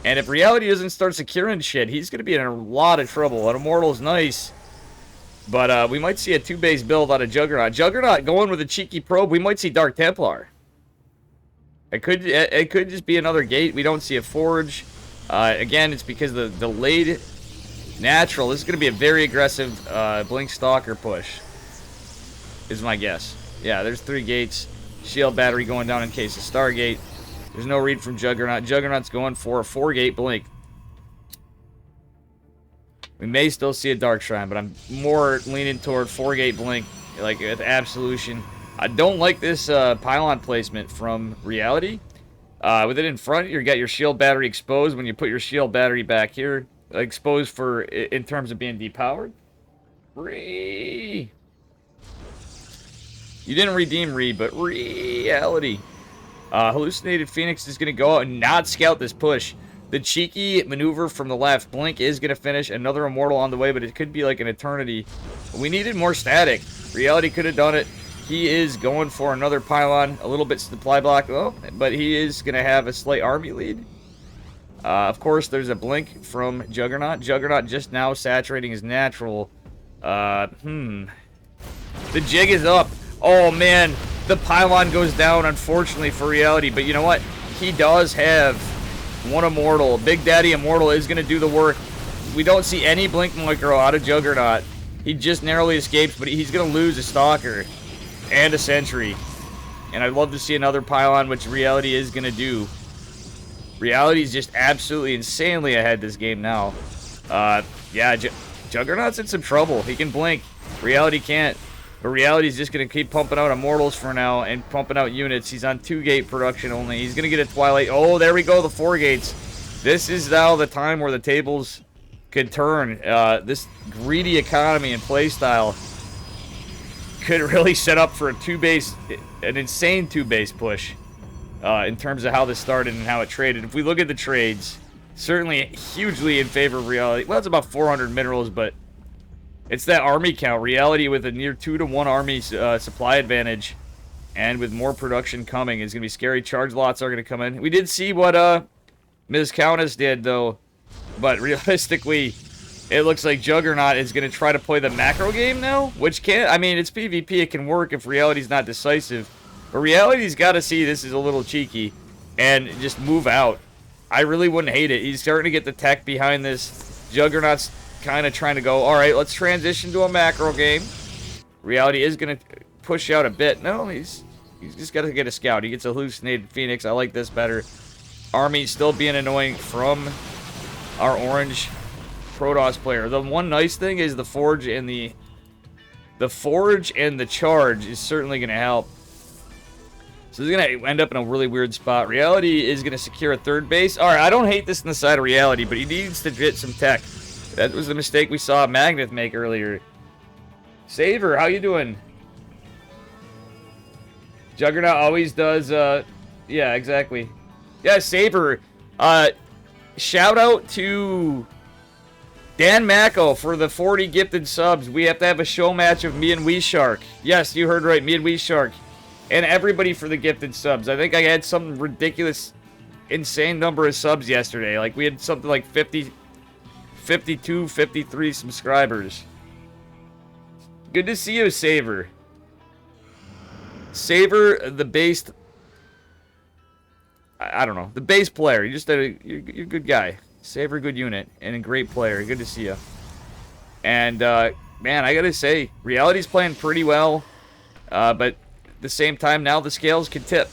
And if Reality doesn't start securing shit, he's going to be in a lot of trouble. An Immortal's nice. But we might see a two-base build out of Juggernaut. Juggernaut going with a cheeky probe. We might see Dark Templar. It could just be another gate. We don't see a Forge. Again, it's because of the delayed natural. This is going to be a very aggressive Blink Stalker push. is my guess. Yeah, there's 3 gates. Shield battery going down in case of Stargate. There's no read from Juggernaut. Juggernaut's going for a 4-gate blink. We may still see a Dark Shrine, but I'm more leaning toward 4-gate blink, like with Absolution. I don't like this pylon placement from Reality. With it in front, you got your shield battery exposed. When you put your shield battery back here, exposed for in terms of being depowered. You didn't redeem but Reality. Hallucinated Phoenix is going to go out and not scout this push. The cheeky maneuver from the left. Blink is going to finish. Another Immortal on the way, but it could be like an eternity. We needed more static. Reality could have done it. He is going for another pylon. A little bit supply block, though, but he is going to have a slight army lead. Of course, there's a blink from Juggernaut. Juggernaut just now saturating his natural. The jig is up. Oh, man. The pylon goes down, unfortunately, for Reality. But you know what? He does have one Immortal. Big Daddy Immortal is going to do the work. We don't see any blink micro out of Juggernaut. He just narrowly escapes, but he's going to lose a Stalker and a Sentry. And I'd love to see another pylon, which Reality is going to do. Reality is just absolutely insanely ahead this game now. Yeah, Juggernaut's in some trouble. He can blink. Reality can't. But Reality's just going to keep pumping out Immortals for now and pumping out units. He's on 2-gate production only. He's going to get a Twilight. Oh, there we go, the 4 gates. This is now the time where the tables could turn. This greedy economy and playstyle could really set up for an insane 2-base push in terms of how this started and how it traded. If we look at the trades, certainly hugely in favor of Reality. Well, it's about 400 minerals, but it's that army count. Reality with a near 2-to-1 army supply advantage, and with more production coming, is going to be scary. Charge lots are going to come in. We did see what Ms. Countess did, though, but realistically, it looks like Juggernaut is going to try to play the macro game now, which can't, I mean, it's PvP, it can work if Reality's not decisive, but Reality's got to see this is a little cheeky, and just move out. I really wouldn't hate it. He's starting to get the tech behind this. Juggernaut's kind of trying to go, all right, let's transition to a macro game. Reality is going to push out a bit. No, he's just got to get a scout. He gets a Hallucinated Phoenix. I like this better. Army still being annoying from our orange Protoss player. The one nice thing is the Forge and the Charge is certainly going to help. So he's going to end up in a really weird spot. Reality is going to secure a 3rd base. All right, I don't hate this in the side of Reality, but he needs to get some tech. That was the mistake we saw Magnet make earlier. Saver, how you doing? Juggernaut always does, yeah, exactly. Yeah, Saver, shout out to Dan Macko for the 40 gifted subs. We have to have a show match of me and Wee Shark. Yes, you heard right, me and Wee Shark. And everybody for the gifted subs. I think I had some ridiculous, insane number of subs yesterday. Like, we had something like 52, 53 subscribers. Good to see you, Saver. Saver, the base... I don't know. The base player. You're a good guy. Saver, good unit. And a great player. Good to see you. And, man, I gotta say, Reality's playing pretty well. But at the same time, now the scales can tip.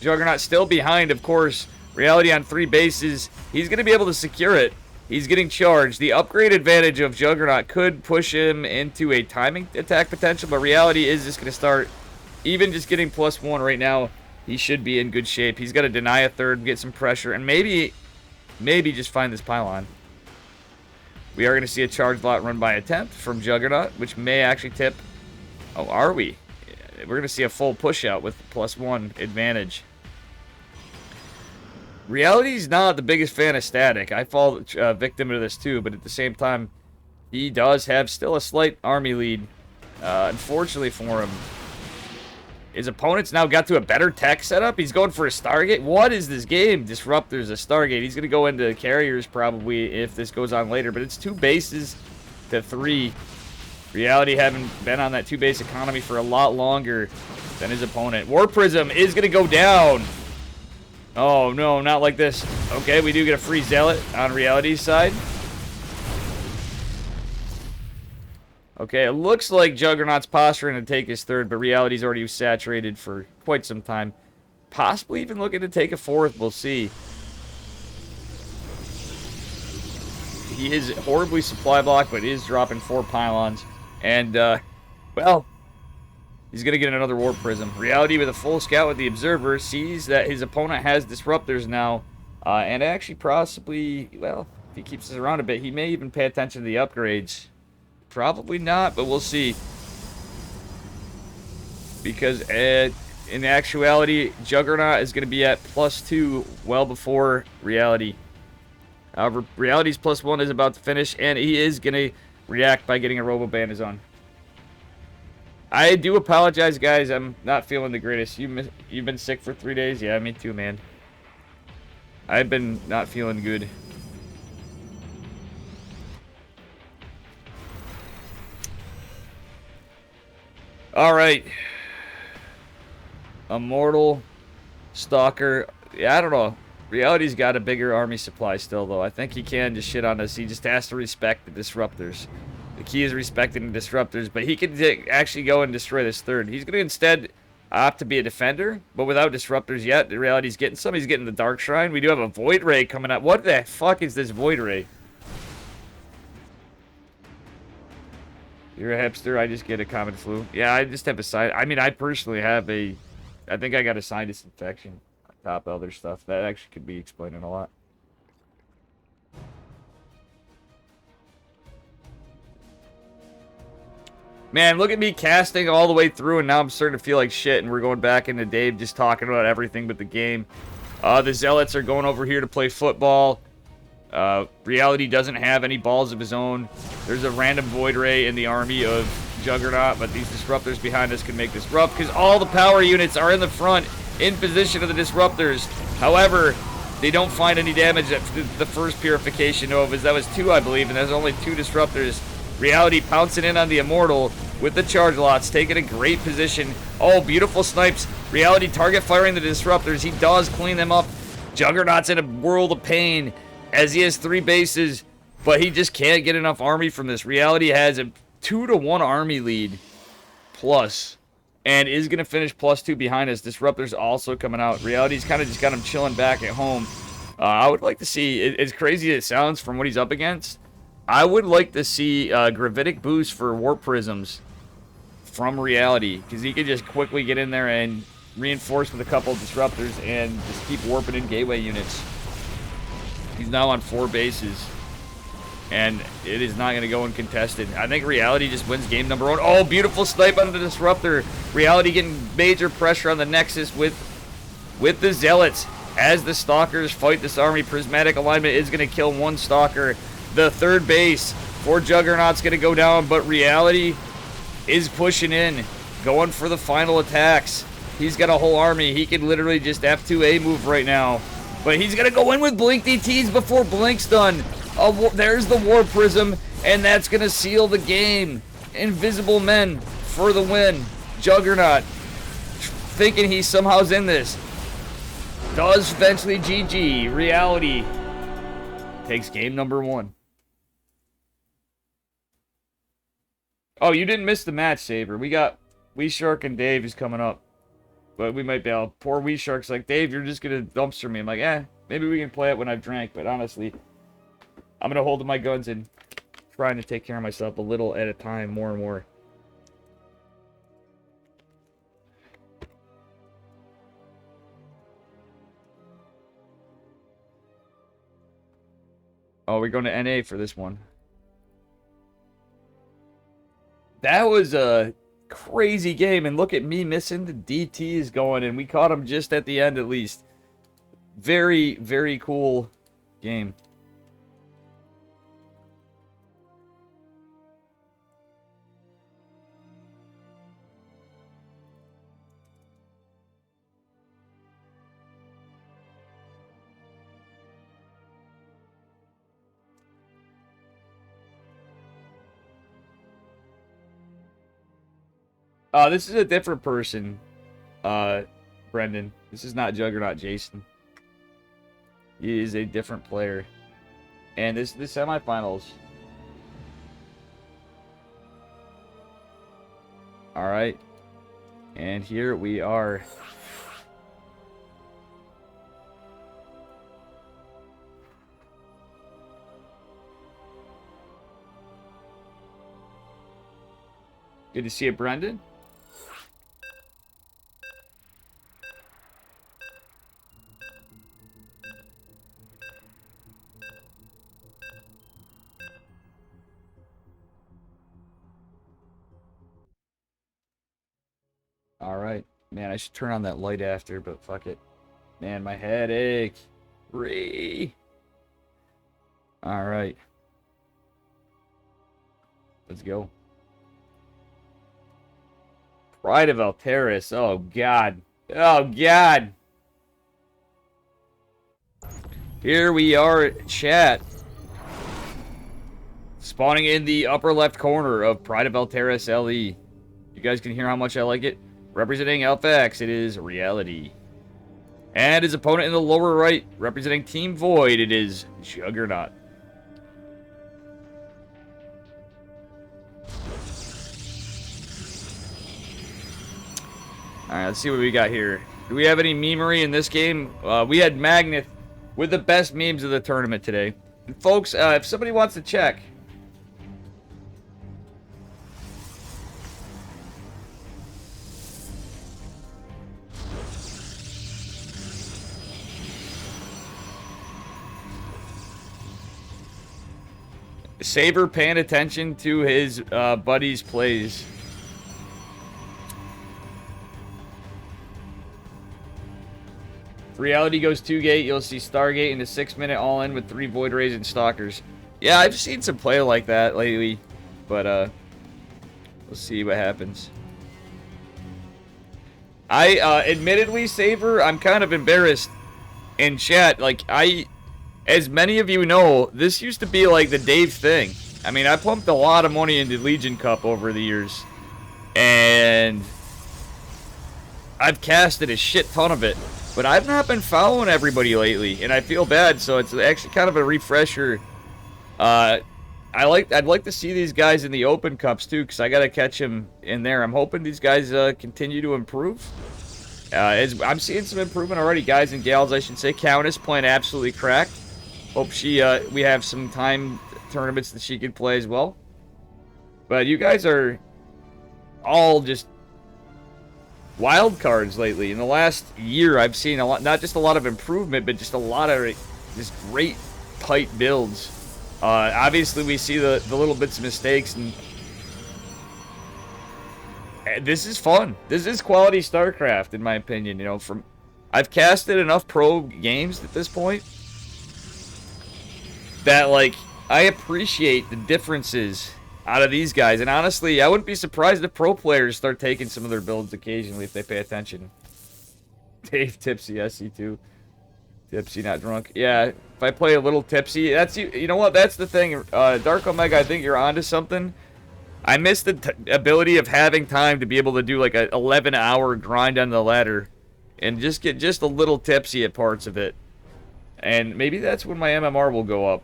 Juggernaut still behind, of course. Reality on 3 bases. He's gonna be able to secure it. He's getting charged. The upgrade advantage of Juggernaut could push him into a timing attack potential, but Reality is just going to start. Even just getting +1 right now, he should be in good shape. He's got to deny a 3rd, get some pressure, and maybe just find this pylon. We are going to see a charge lot run by attempt from Juggernaut, which may actually tip. Oh, are we? We're going to see a full push out with +1 advantage. Reality's not the biggest fan of static. I fall victim to this too, but at the same time, he does have still a slight army lead. Unfortunately for him, his opponent's now got to a better tech setup. He's going for a Stargate. What is this game? Disruptor's a Stargate. He's going to go into carriers probably if this goes on later, but it's 2 bases to 3. Reality having been on that 2-base economy for a lot longer than his opponent. War Prism is going to go down. Oh, no, not like this. Okay, we do get a free Zealot on Reality's side. Okay, it looks like Juggernaut's posturing to take his third, but Reality's already saturated for quite some time. Possibly even looking to take a fourth. We'll see. He is horribly supply blocked, but is dropping 4 pylons. And, well, he's going to get another Warp Prism. Reality with a full scout with the Observer sees that his opponent has Disruptors now. And actually possibly, well, if he keeps us around a bit, he may even pay attention to the upgrades. Probably not, but we'll see. Because in actuality, Juggernaut is going to be at +2 well before Reality. However, Reality's +1 is about to finish, and he is going to react by getting a Robo-Bandazon. I do apologize, guys. I'm not feeling the greatest. You've been sick for 3 days? Yeah, me too, man. I've been not feeling good. All right. Immortal, Stalker. Yeah, I don't know. Reality's got a bigger army supply still, though. I think he can just shit on us. He just has to respect the Disruptors. The key is respecting the Disruptors, but he can actually go and destroy this third. He's going to instead opt to be a defender, but without Disruptors yet. The Reality's getting some. He's getting the Dark Shrine. We do have a Void Ray coming up. What the fuck is this Void Ray? You're a hipster. I just get a common flu. Yeah, I just have a side. I mean, I personally have a. I think I got a sinus infection on top of other stuff. That actually could be explaining a lot. Man, look at me casting all the way through, and now I'm starting to feel like shit, and we're going back into Dave just talking about everything but the game. The Zealots are going over here to play football. Reality doesn't have any balls of his own. There's a random Void Ray in the army of Juggernaut, but these Disruptors behind us can make this rough because all the power units are in the front in position of the Disruptors. However, they don't find any damage at the first Purification Novas. That was 2, I believe, and there's only 2 Disruptors. Reality pouncing in on the Immortal with the charge lots, taking a great position. Oh, beautiful snipes. Reality target firing the Disruptors. He does clean them up. Juggernaut's in a world of pain as he has 3 bases, but he just can't get enough army from this. Reality has a 2-to-1 army lead plus, and is going to finish +2 behind us. Disruptors also coming out. Reality's kind of just got him chilling back at home. I would like to see, as crazy as it sounds from what he's up against, I would like to see Gravitic boost for Warp Prisms from Reality, because he could just quickly get in there and reinforce with a couple of Disruptors and just keep warping in gateway units. He's now on 4 bases, and it is not going to go uncontested. I think Reality just wins game number 1. Oh, beautiful snipe on the Disruptor. Reality getting major pressure on the Nexus with the Zealots as the Stalkers fight this army. Prismatic alignment is going to kill 1 Stalker. The third base for Juggernaut's going to go down, but Reality is pushing in, going for the final attacks. He's got a whole army. He could literally just F2A move right now. But he's going to go in with Blink DTs before Blink's done. There's the War Prism, and that's going to seal the game. Invisible Men for the win. Juggernaut thinking he somehow's in this. Does eventually GG. Reality takes game number 1. Oh, you didn't miss the match, Saber. We got Wee Shark and Dave is coming up. But we might be able. Poor Wee Shark's like, Dave, you're just going to dumpster me. I'm like, maybe we can play it when I've drank. But honestly, I'm going to hold to my guns and trying to take care of myself a little at a time, more and more. Oh, we're going to NA for this one. That was a crazy game, and look at me missing the DTs going, and we caught them just at the end at least. Very, very cool game. This is a different person, Brendan. This is not Juggernaut Jason. He is a different player. And this is the semifinals. All right. And here we are. Good to see you, Brendan. All right. Man, I should turn on that light after, but fuck it. Man, my headache. All right. Let's go. Pride of Alteris. Oh, God. Oh, God. Here we are, chat. Spawning in the upper left corner of Pride of Alteris LE. You guys can hear how much I like it. Representing Alpha X, it is Reality. And his opponent in the lower right, representing Team Void, it is Juggernaut. Alright, let's see what we got here. Do we have any memery in this game? We had Magnet with the best memes of the tournament today. And folks, if somebody wants to check... Saber paying attention to his buddy's plays. If Reality goes 2-gate, you'll see Stargate in a 6-minute all-in with 3 Void Rays and Stalkers. Yeah, I've seen some play like that lately, but we'll see what happens. Admittedly, Saber, I'm kind of embarrassed in chat. Like, as many of you know, this used to be like the Dave thing. I mean, I pumped a lot of money into Legion Cup over the years. And I've casted a shit ton of it. But I've not been following everybody lately. And I feel bad, so it's actually kind of a refresher. I'd like to see these guys in the Open Cups, too, because I got to catch them in there. I'm hoping these guys continue to improve. As I'm seeing some improvement already, guys and gals, I should say. Countess playing absolutely cracked. Hope we have some time tournaments that she can play as well. But you guys are all just wild cards lately. In the last year, I've seen a lot, not just a lot of improvement, but just a lot of just great tight builds. Obviously, we see the little bits of mistakes, and this is fun. This is quality StarCraft, in my opinion. You know, I've casted enough pro games at this point that, like, I appreciate the differences out of these guys. And honestly, I wouldn't be surprised if pro players start taking some of their builds occasionally if they pay attention. Dave Tipsy, SC2. Tipsy, not drunk. Yeah, if I play a little tipsy, that's you know what? That's the thing. Dark Omega, I think you're onto something. I miss the ability of having time to be able to do like a 11-hour grind on the ladder and just get just a little tipsy at parts of it. And maybe that's when my MMR will go up.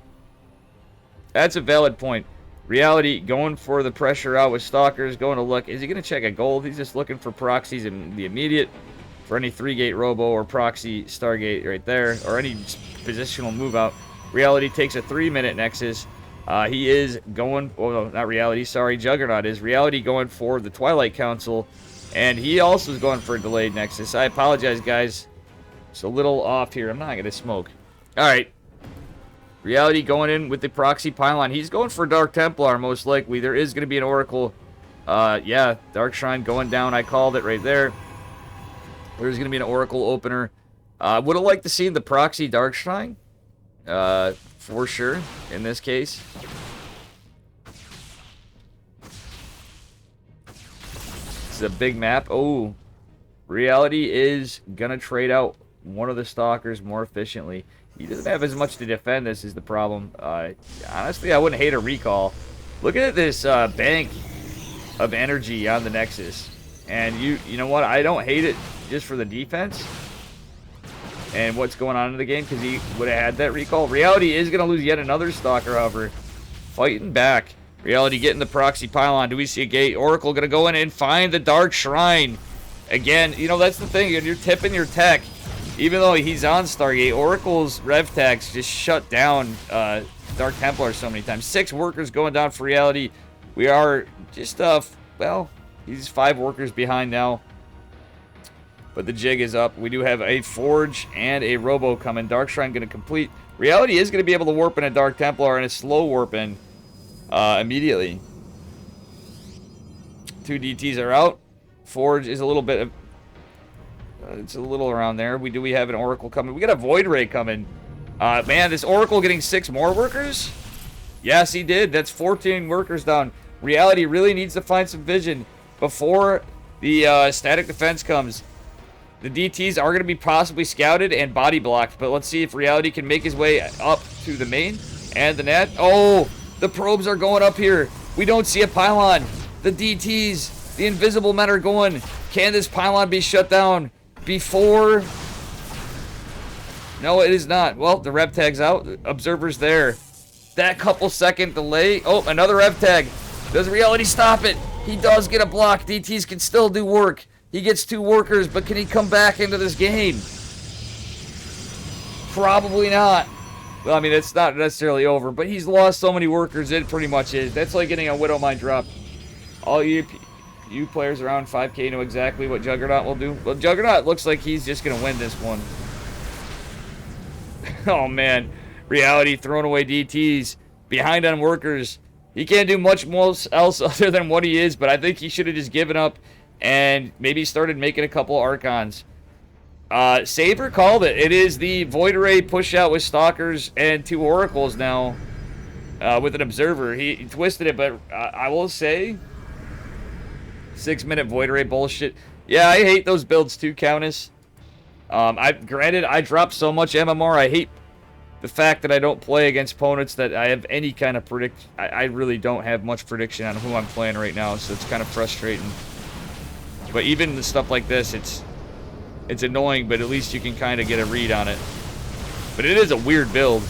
That's a valid point. Reality going for the pressure out with Stalkers, going to look. Is he going to check a gold? He's just looking for proxies in the immediate for any 3-gate robo or proxy Stargate right there, or any positional move out. Reality takes a 3-minute Nexus. He is going, oh no, not Reality, sorry, Juggernaut is. Reality going for the Twilight Council, and he also is going for a delayed Nexus. I apologize, guys. It's a little off here. I'm not going to smoke. All right. Reality going in with the proxy pylon. He's going for Dark Templar, most likely. There is going to be an Oracle. Yeah, Dark Shrine going down. I called it right there. There's going to be an Oracle opener. Would have liked to see the proxy Dark Shrine. For sure, in this case. This is a big map. Oh, Reality is going to trade out one of the Stalkers more efficiently. He doesn't have as much to defend. This is the problem. Honestly, I wouldn't hate a recall. Look at this bank of energy on the Nexus. And you know what? I don't hate it just for the defense and what's going on in the game, because he would have had that recall. Reality is going to lose yet another Stalker, however. Fighting back. Reality getting the proxy pylon. Do we see a gate? Oracle going to go in and find the Dark Shrine. Again, you know, that's the thing. You're tipping your tech. Even though he's on Stargate, Oracle's rev tags just shut down Dark Templar so many times. 6 workers going down for Reality. We are just, well, he's 5 workers behind now. But the jig is up. We do have a Forge and a Robo coming. Dark Shrine going to complete. Reality is going to be able to warp in a Dark Templar and a slow warp in immediately. 2 DTs are out. Forge is a little bit of... it's a little around there. We have an Oracle coming. We got a Void Ray coming. Man, this Oracle getting 6 more workers? Yes, he did. That's 14 workers down. Reality really needs to find some vision before the static defense comes. The DTs are going to be possibly scouted and body blocked, but let's see if Reality can make his way up to the main and the net. Oh, the probes are going up here. We don't see a pylon. The DTs, the invisible men are going. Can this pylon be shut down before? No, it is not. Well, the rev tag's out. Observer's there. That couple second delay. Oh, another rev tag. Does Reality stop it? He does get a block. DTs can still do work. He gets 2 workers, but can he come back into this game? Probably not. Well, I mean, it's not necessarily over, but he's lost so many workers, it pretty much is. That's like getting a Widow Mine drop. All you players around 5K know exactly what Juggernaut will do. Well, Juggernaut looks like he's just going to win this one. Oh, man. Reality throwing away DTs. Behind on workers. He can't do much else other than what he is, but I think he should have just given up and maybe started making a couple Archons. Saber called it. It is the Void Ray push out with Stalkers and 2 Oracles now with an Observer. He twisted it, but I will say 6-minute Void Ray bullshit. Yeah, I hate those builds too, Countess. Granted, I drop so much MMR. I hate the fact that I don't play against opponents that I have any kind of I really don't have much prediction on who I'm playing right now, so it's kind of frustrating. But even the stuff like this, it's annoying, but at least you can kind of get a read on it. But it is a weird build.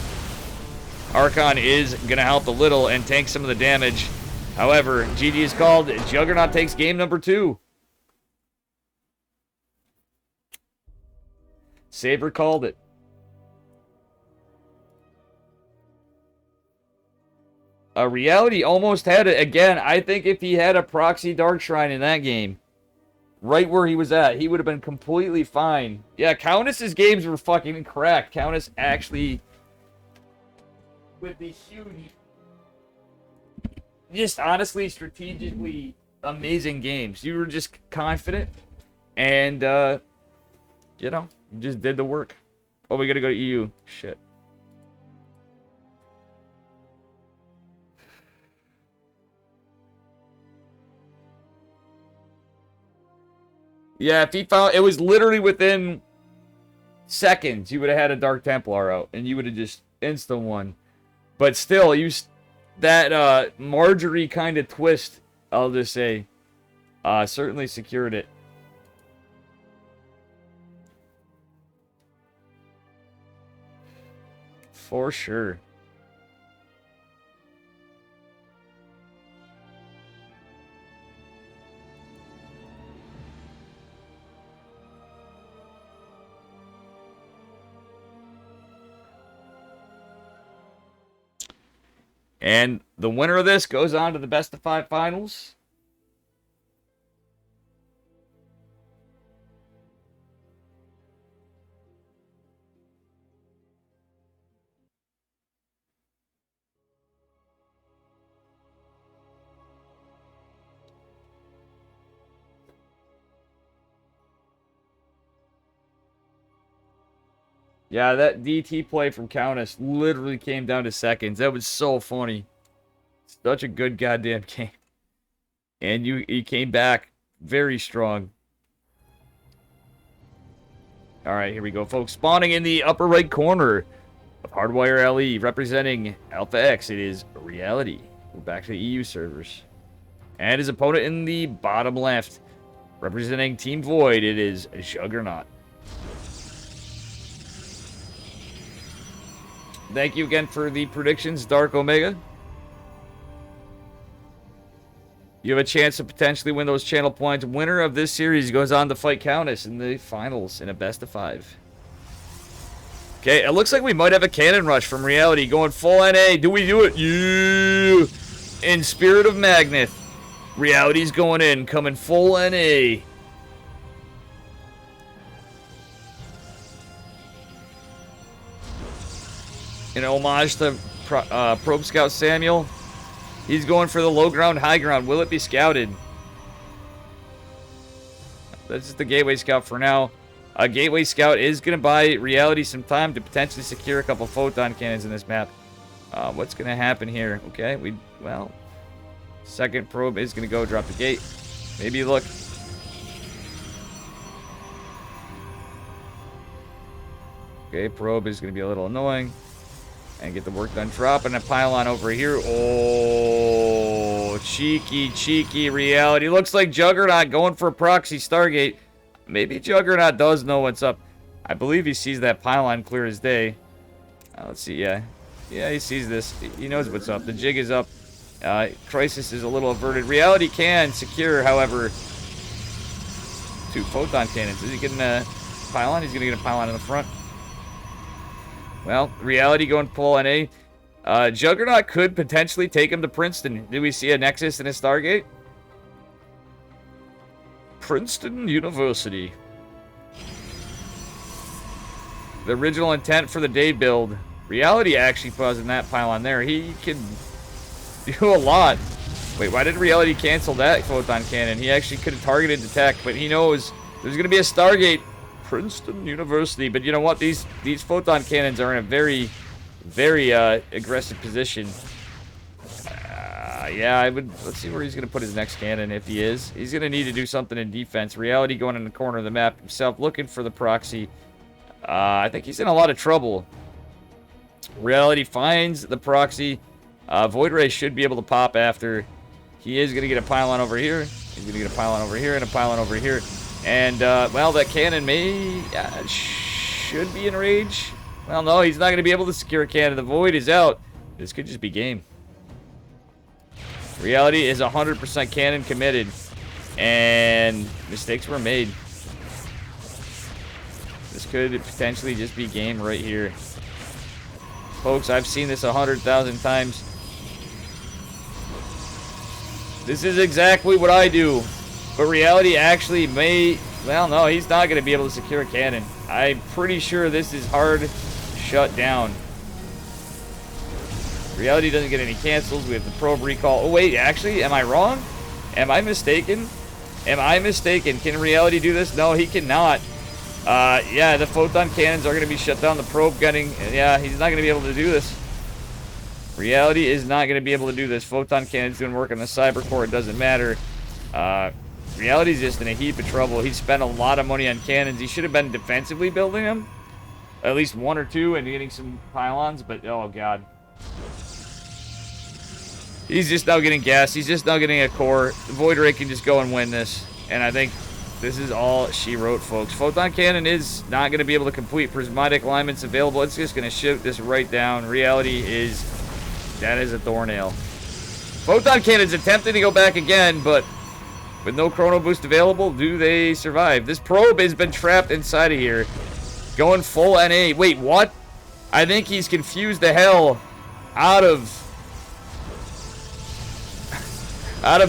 Archon is going to help a little and tank some of the damage. However, GG is called. Juggernaut takes game number 2. Saber called it. Reality almost had it. Again, I think if he had a proxy Dark Shrine in that game, right where he was at, he would have been completely fine. Yeah, Countess's games were fucking cracked. Countess actually, with the huge, just honestly, strategically amazing games. You were just confident, and, you know, you just did the work. Oh, we gotta go to EU. Shit. Yeah, if he found... It was literally within seconds you would have had a Dark Templar out, and you would have just insta-won. But still, that Marjorie kind of twist, I'll just say, certainly secured it. For sure. And the winner of this goes on to the best of 5 finals. Yeah, that DT play from Countess literally came down to seconds. That was so funny. Such a good goddamn game. And you came back very strong. Alright, here we go, folks. Spawning in the upper right corner of Hardwire LE, representing Alpha X, it is Reality. We're back to the EU servers. And his opponent in the bottom left, representing Team Void, it is Juggernaut. Thank you again for the predictions, Dark Omega. You have a chance to potentially win those channel points. Winner of this series goes on to fight Countess in the finals in a best of 5. Okay, it looks like we might have a cannon rush from Reality going full NA. Do we do it? Yeah! In Spirit of Magnet, Reality's going in, coming full NA. In homage to Probe Scout Samuel, he's going for the low ground, high ground. Will it be scouted? This is the Gateway Scout for now. A Gateway Scout is going to buy Reality some time to potentially secure a couple photon cannons in this map. What's going to happen here? Okay, well, second probe is going to go drop the gate. Maybe look. Okay, probe is going to be a little annoying. And get the work done. Dropping a pylon over here. Oh, cheeky Reality. Looks like Juggernaut going for a proxy Stargate. Maybe Juggernaut does know what's up. I believe he sees that pylon clear as day. Let's see, yeah. Yeah, he sees this. He knows what's up. The jig is up. Crisis is a little averted. Reality can secure, however, 2 photon cannons. Is he getting a pylon? He's going to get a pylon in the front. Well, Reality going full NA. Juggernaut could potentially take him to Princeton. Do we see a Nexus and a Stargate? Princeton University. The original intent for the day build. Reality actually pausing that pylon there. He can do a lot. Wait, why did Reality cancel that photon cannon? He actually could have targeted the tech, but he knows there's going to be a Stargate. Princeton University. But you know what? These photon cannons are in a very, very aggressive position. Yeah, let's see where he's going to put his next cannon if he is. He's going to need to do something in defense. Reality going in the corner of the map himself, looking for the proxy. I think he's in a lot of trouble. Reality finds the proxy. Void Ray should be able to pop after. He is going to get a pylon over here. He's going to get a pylon over here and a pylon over here. And, well, that cannon should be in range. Well, no, he's not going to be able to secure a cannon. The Void is out. This could just be game. Reality is 100% cannon committed. And mistakes were made. This could potentially just be game right here. Folks, I've seen this 100,000 times. This is exactly what I do. But Reality actually may... Well, no, he's not going to be able to secure a cannon. I'm pretty sure this is hard shut down. Reality doesn't get any cancels. We have the probe recall. Oh, wait, actually, am I wrong? Am I mistaken? Am I mistaken? Can Reality do this? No, he cannot. Yeah, the photon cannons are going to be shut down. The probe gunning, yeah, he's not going to be able to do this. Reality is not going to be able to do this. Photon cannons doing work on the cyber core. It doesn't matter. Reality's just in a heap of trouble. He spent a lot of money on cannons. He should have been defensively building them. At least 1 or 2 and getting some pylons, but oh god. He's just now getting gas. He's just now getting a core. The Void Ray can just go and win this. And I think this is all she wrote, folks. Photon cannon is not going to be able to complete prismatic alignments available. It's just going to shoot this right down. Reality is... That is a doornail. Photon cannon's attempting to go back again, but with no chrono boost available, do they survive? This probe has been trapped inside of here. Going full NA. Wait, what? I think he's confused the hell out of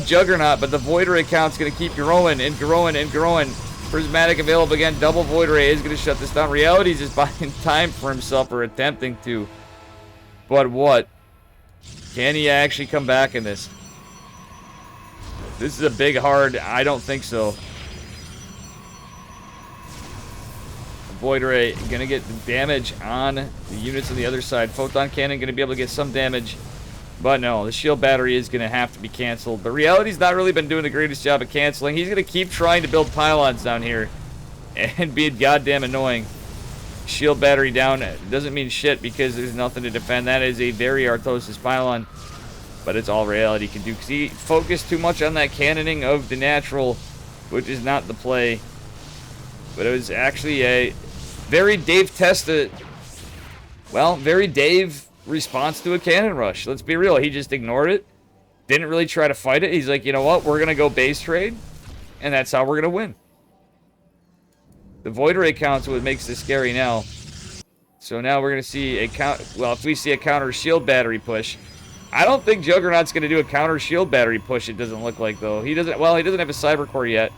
Juggernaut, but the Void Ray count's going to keep growing and growing and growing. Prismatic available again. Double Void Ray is going to shut this down. Reality's just buying time for himself, or attempting to. But what? Can he actually come back in this? This is a big hard. I don't think so. Void Ray going to get the damage on the units on the other side. Photon Cannon going to be able to get some damage. But no, the shield battery is going to have to be canceled. But Reality's not really been doing the greatest job of canceling. He's going to keep trying to build pylons down here and be goddamn annoying. Shield battery down doesn't mean shit because there's nothing to defend. That is a very Arthrosis pylon. But it's all Reality can do. Because he focused too much on that cannoning of the natural, which is not the play. But it was actually a very Dave-tested, well, very Dave response to a cannon rush. Let's be real. He just ignored it. Didn't really try to fight it. He's like, you know what? We're going to go base trade, and that's how we're going to win. The Void Ray counts what makes this scary now. So now we're going to see a if we see a counter shield battery push. I don't think Juggernaut's going to do a counter shield battery push, it doesn't look like, though. He doesn't have a Cyber Core yet.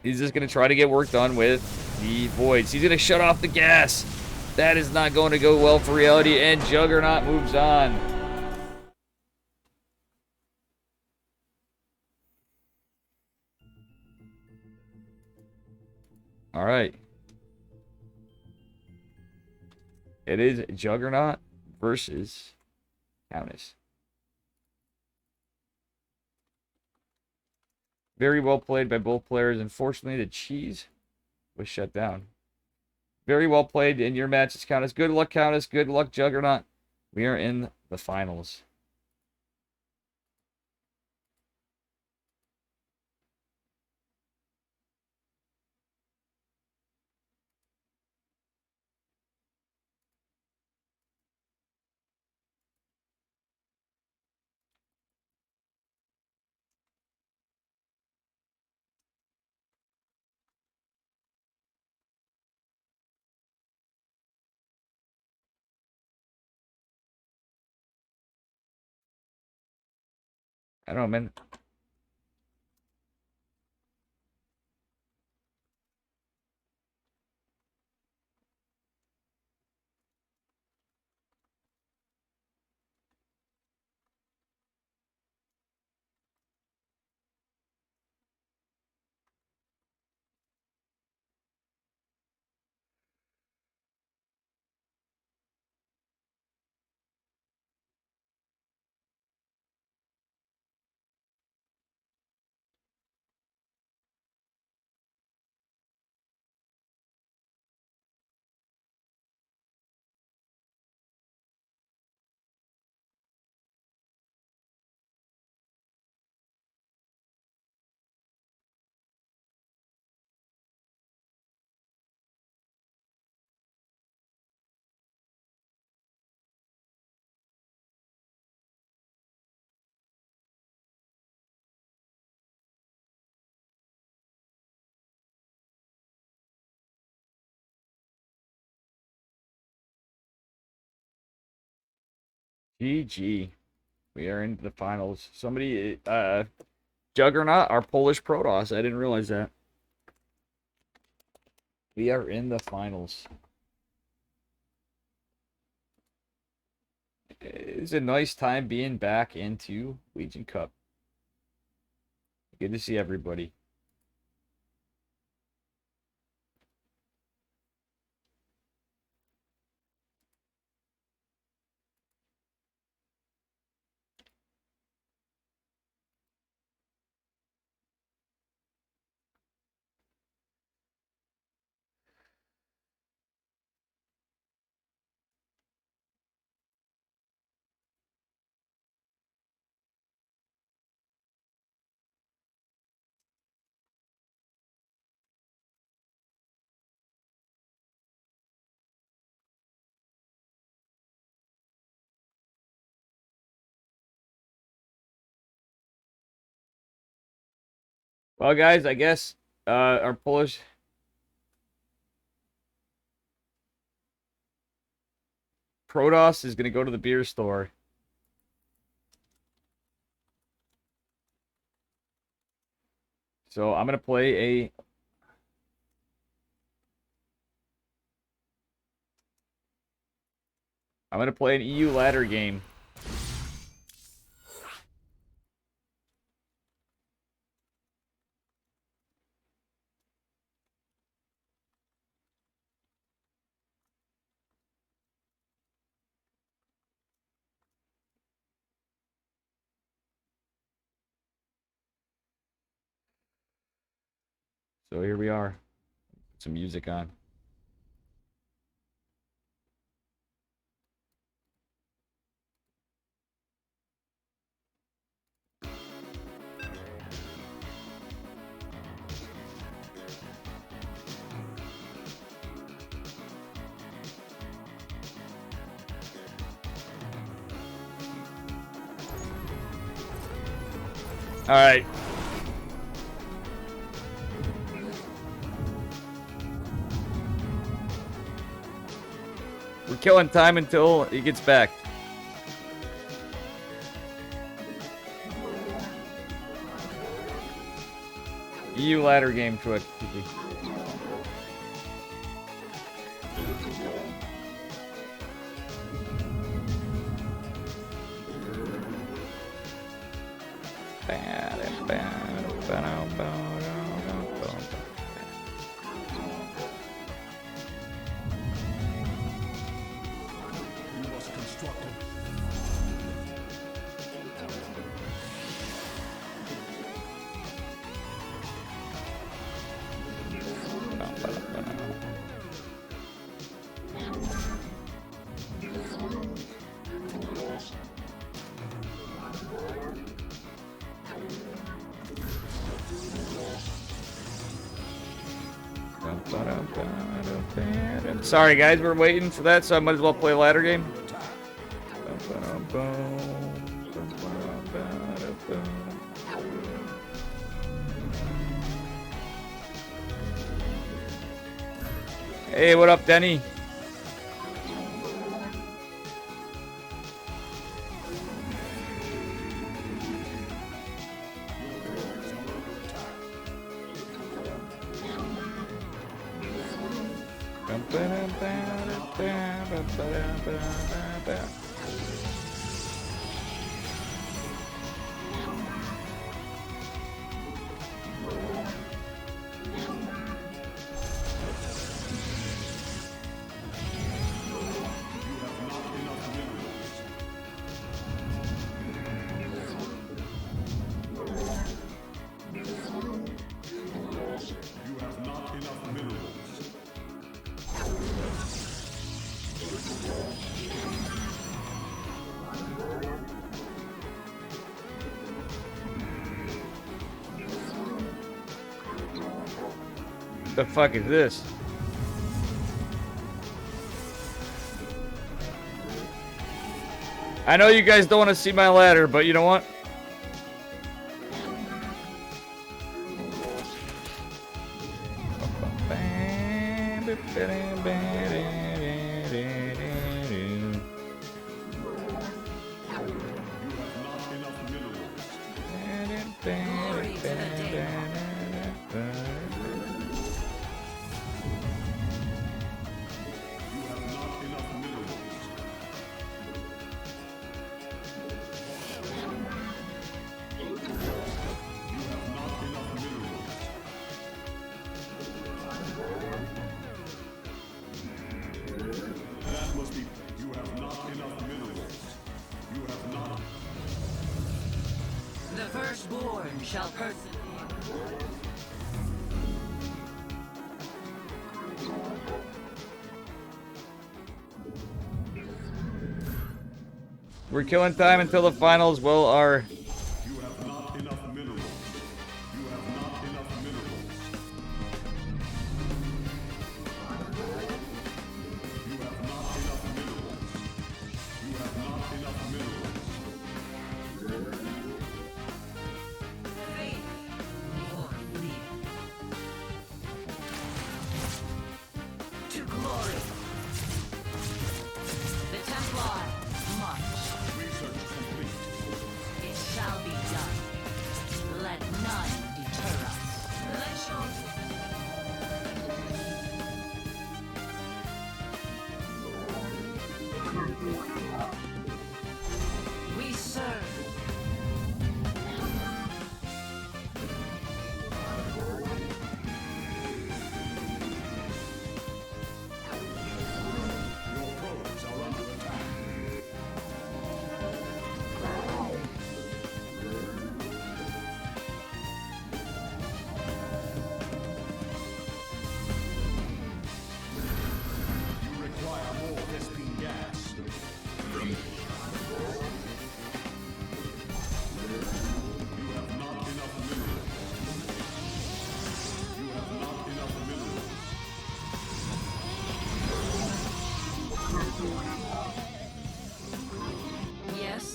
He's just going to try to get work done with the Voids. He's going to shut off the gas. That is not going to go well for Reality, and Juggernaut moves on. All right. It is Juggernaut versus Countess. Very well played by both players. Unfortunately, the cheese was shut down. Very well played in your matches, Countess. Good luck, Countess. Good luck, Juggernaut. We are in the finals. I don't know, man. GG. We are into the finals. Somebody, Juggernaut, our Polish Protoss. I didn't realize that. We are in the finals. It's a nice time being back into Legion Cup. Good to see everybody. Well, guys, I guess our Polish Protoss is going to go to the beer store. So I'm going to play a... I'm going to play an EU ladder game. So here we are. Put some music on. right. We're killing time until he gets back. EU ladder game quick. Sorry guys, we're waiting for that, so I might as well play a ladder game. Hey, what up, Denny? The fuck is this? I know you guys don't want to see my ladder, but you know what? The firstborn shall persevere. We're killing time until the finals. Well, our You have not enough minerals. You have not enough minerals. You have not enough minerals. You have not enough minerals. Faith or fear. To glory. The Templar march. Research complete. It shall be done. Let none deter us. We serve. Your probes are under attack. You require more Vespine gas. You have not enough minerals. You have not enough minerals. Yes.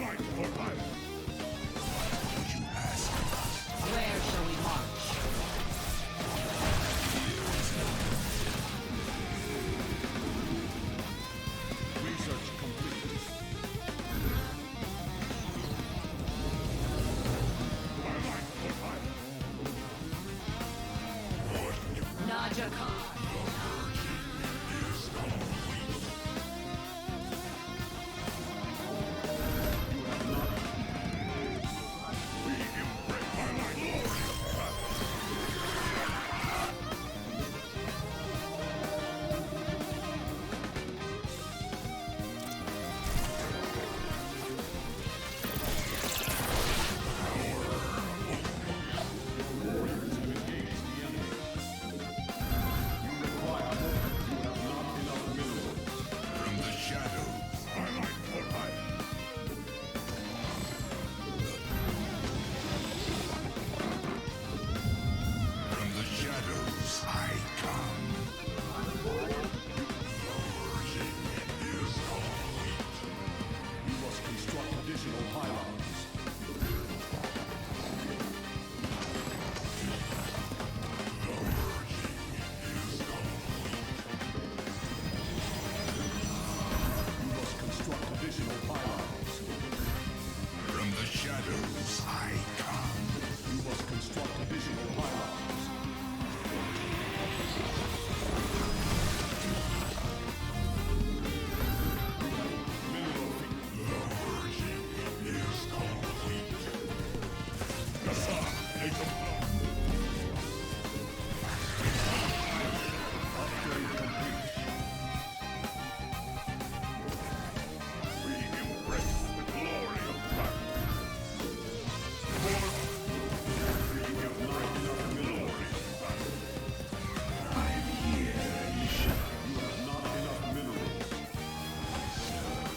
Where shall we march? Research complete. Naja Khan.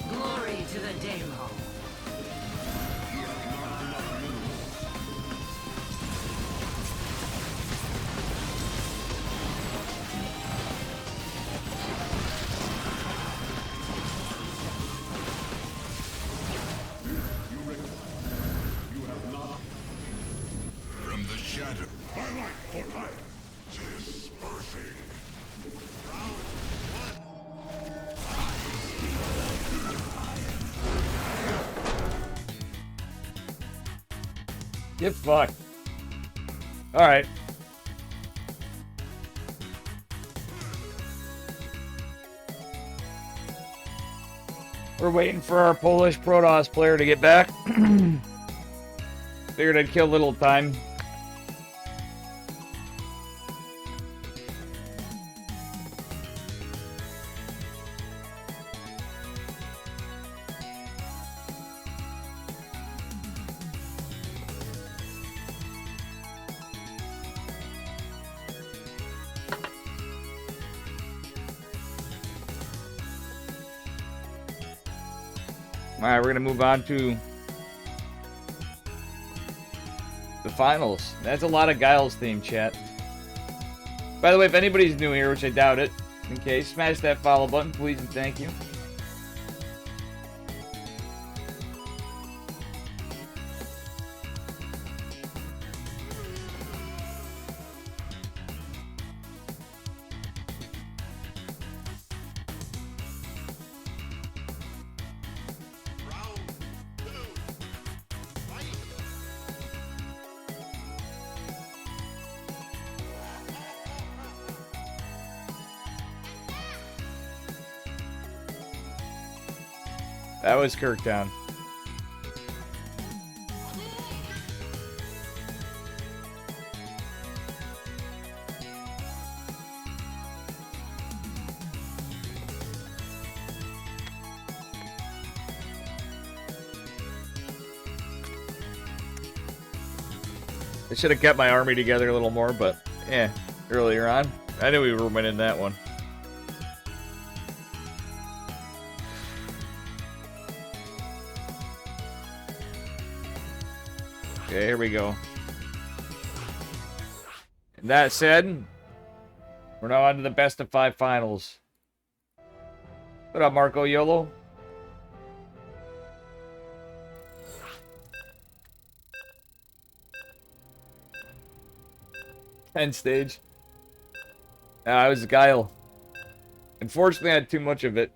Glory to the Daemon. From the shadow. Twilight for light. Dispersing. Get fucked. Alright. We're waiting for our Polish Protoss player to get back. Figured I'd kill a little time. Alright, we're going to move on to the finals. That's a lot of Giles theme, chat. By the way, if anybody's new here, which I doubt it, in case, smash that follow button, please, and thank you. That was Kirktown. I should have kept my army together a little more, but yeah, earlier on. I knew we were winning that one. Okay, here we go. And that said, we're now on to the best of 5 finals. What up, Marco Yolo? End stage. I was Guile. Unfortunately, I had too much of it.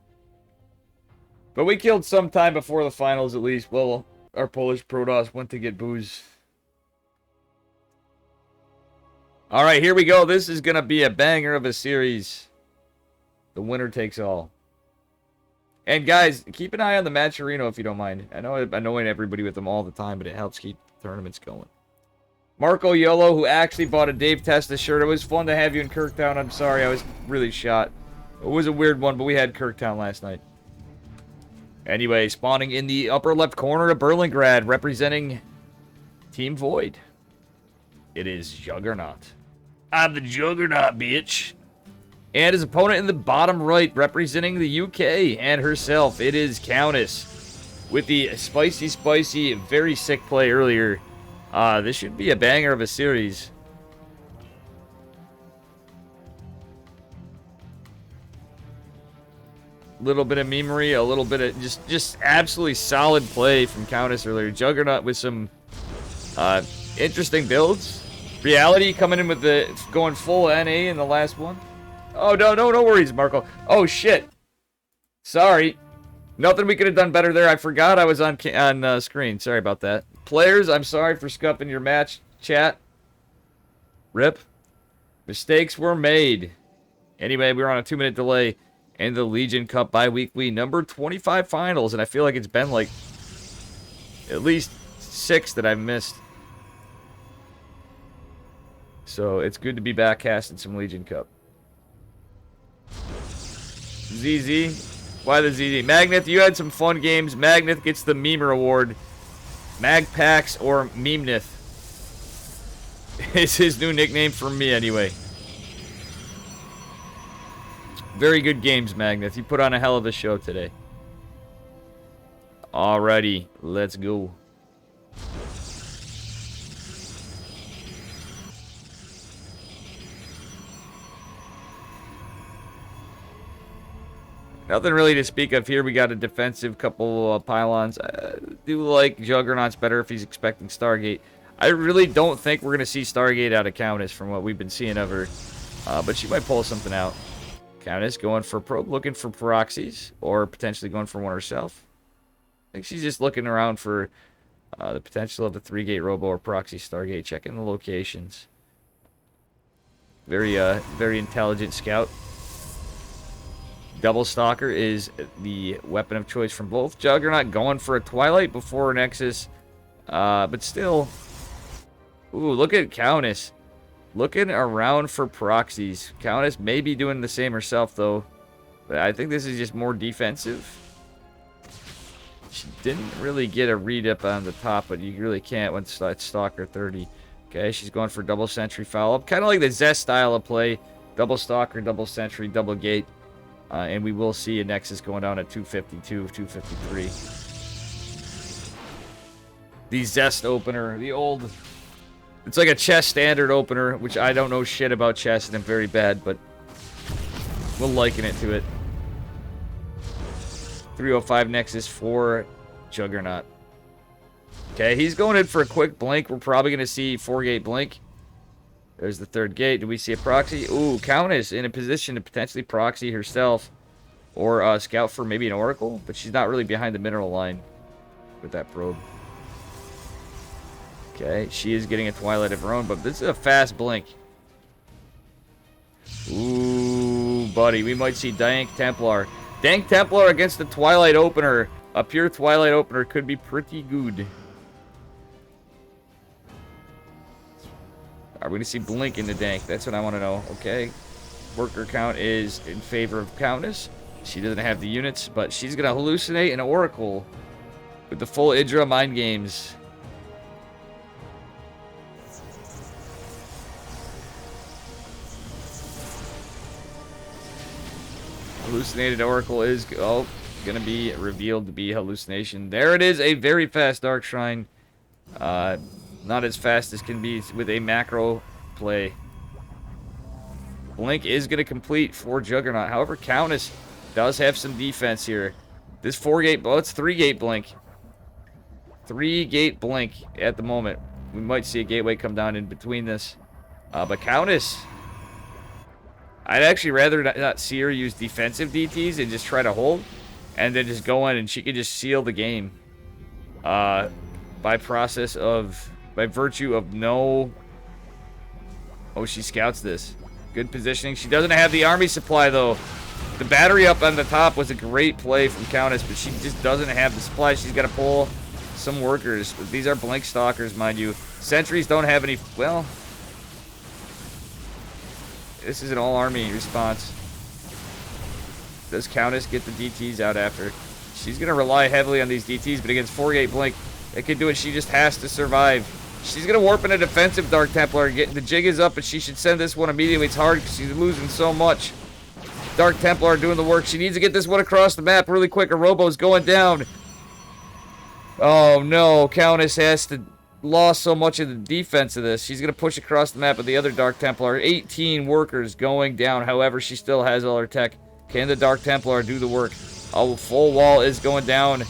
But we killed some time before the finals, at least. Well, our Polish Protoss went to get booze. Alright, here we go. This is going to be a banger of a series. The winner takes all. And guys, keep an eye on the Matcherino if you don't mind. I know I'm annoying everybody with them all the time, but it helps keep the tournaments going. Marco Yolo, who actually bought a Dave Testa shirt. It was fun to have you in Kirktown. I'm sorry, I was really shot. It was a weird one, but we had Kirktown last night. Anyway, spawning in the upper left corner of Berlingrad, representing Team Void. It is Juggernaut. I'm the Juggernaut, bitch. And his opponent in the bottom right, representing the UK and herself, it is Countess. With the spicy, very sick play earlier. This should be a banger of a series. Little bit of memery, a little bit of just absolutely solid play from Countess earlier. Juggernaut with some interesting builds. Reality coming in with the going full NA in the last one. Oh no worries, Marco. Oh shit. Sorry. Nothing we could have done better there. I forgot I was on screen. Sorry about that. Players, I'm sorry for scuffing your match chat. Rip. Mistakes were made. Anyway, we were on a 2-minute delay in the Legion Cup Bi-Weekly number 25 finals, and I feel like it's been like at least 6 that I've missed. So it's good to be back casting some Legion Cup. ZZ. Why the ZZ? Magneth, you had some fun games. Magneth gets the Memer Award. Magpax or Memenith is his new nickname for me anyway. Very good games, Magneth. You put on a hell of a show today. Alrighty, let's go. Nothing really to speak of here. We got a defensive couple pylons. I do like Juggernaut's better if he's expecting Stargate. I really don't think we're going to see Stargate out of Countess from what we've been seeing of her. But she might pull something out. Countess going for probe, looking for proxies, or potentially going for one herself. I think she's just looking around for the potential of a 3-gate robo or proxy Stargate. Checking the locations. Very intelligent scout. Double Stalker is the weapon of choice from both. Juggernaut going for a Twilight before Nexus. But still. Ooh, look at Countess. Looking around for proxies. Countess may be doing the same herself, though. But I think this is just more defensive. She didn't really get a read up on the top, but you really can't when it's Stalker 30. Okay, she's going for double sentry follow-up. Kind of like the Zest style of play. Double Stalker, double sentry, double gate. And we will see a Nexus going down at 252, 253. The Zest opener, the old... It's like a chess standard opener, which I don't know shit about chess, and I'm very bad, but we'll liken it to it. 305 Nexus for Juggernaut. Okay, he's going in for a quick blink. We're probably going to see 4-gate blink. There's the 3rd gate. Do we see a proxy? Ooh, Countess in a position to potentially proxy herself. Or scout for maybe an Oracle. But she's not really behind the mineral line with that probe. Okay, she is getting a Twilight of her own. But this is a fast blink. Ooh, buddy. We might see Dank Templar. Dank Templar against the Twilight opener. A pure Twilight opener could be pretty good. Are we going to see blink in the Dank? That's what I want to know. Okay. Worker count is in favor of Countess. She doesn't have the units, but she's going to hallucinate an Oracle with the full Idra mind games. Hallucinated Oracle is going to be revealed to be hallucination. There it is, a very fast Dark Shrine. Not as fast as can be with a macro play. Blink is going to complete for Juggernaut. However, Countess does have some defense here. This 4-gate, well, it's 3-gate blink. 3-gate blink at the moment. We might see a gateway come down in between this. But Countess, I'd actually rather not see her use defensive DTs and just try to hold, and then just go in and she could just seal the game. By virtue of no... Oh, she scouts this. Good positioning. She doesn't have the army supply, though. The battery up on the top was a great play from Countess, but she just doesn't have the supply. She's got to pull some workers. But these are Blink Stalkers, mind you. Sentries don't have any... Well... This is an all-army response. Does Countess get the DTs out after? She's going to rely heavily on these DTs, but against 4-gate Blink, it can do it. She just has to survive. She's going to warp in a defensive Dark Templar. The jig is up, but she should send this one immediately. It's hard because she's losing so much. Dark Templar doing the work. She needs to get this one across the map really quick. Her Robo's going down. Oh, no. Countess has to... Lost so much of the defense of this. She's going to push across the map with the other Dark Templar. 18 workers going down. However, she still has all her tech. Can the Dark Templar do the work? Oh, full wall is going down.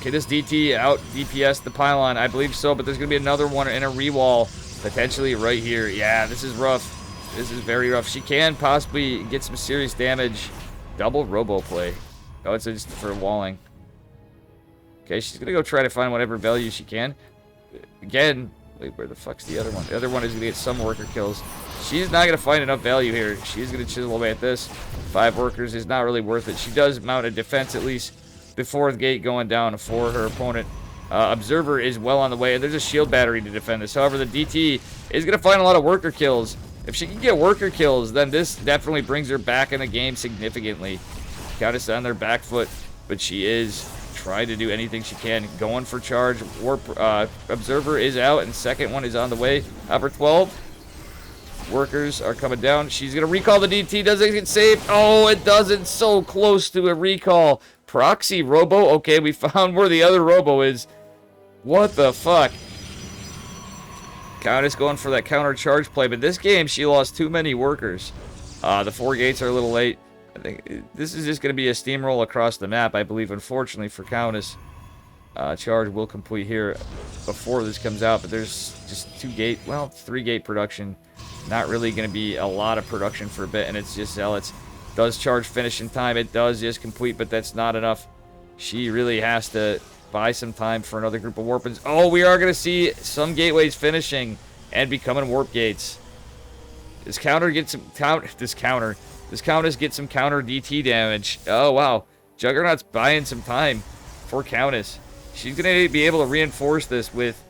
Can this DT out DPS the pylon? I believe so, but there's going to be another one in a rewall. Potentially right here. Yeah, this is rough. This is very rough. She can possibly get some serious damage. Double robo play. Oh, it's just for walling. Okay, she's going to go try to find whatever value she can. Again, wait, where the fuck's the other one? The other one is going to get some worker kills. She's not going to find enough value here. She's going to chisel away at this. 5 workers is not really worth it. She does mount a defense at least before the gate going down for her opponent. Observer is well on the way. There's a shield battery to defend this. However, the DT is going to find a lot of worker kills. If she can get worker kills, then this definitely brings her back in the game significantly. Countess on their back foot, but she is trying to do anything she can. Going for charge. Warp Observer is out, and second one is on the way. Upper 12. Workers are coming down. She's going to recall the DT. Does it get saved? Oh, it doesn't. So close to a recall. Proxy Robo. Okay, we found where the other Robo is. What the fuck? Countess going for that counter charge play, but this game she lost too many workers. The 4 gates are a little late. I think this is just going to be a steamroll across the map, I believe, unfortunately for Countess. Charge will complete here before this comes out, but there's just 3 gate production. Not really going to be a lot of production for a bit, and it's just Zealots. Does charge finish in time? It does just complete, but that's not enough. She really has to buy some time for another group of warpins. Oh, we are going to see some gateways finishing and becoming warp gates. Does Countess get some counter DT damage? Oh, wow. Juggernaut's buying some time for Countess. She's going to be able to reinforce this with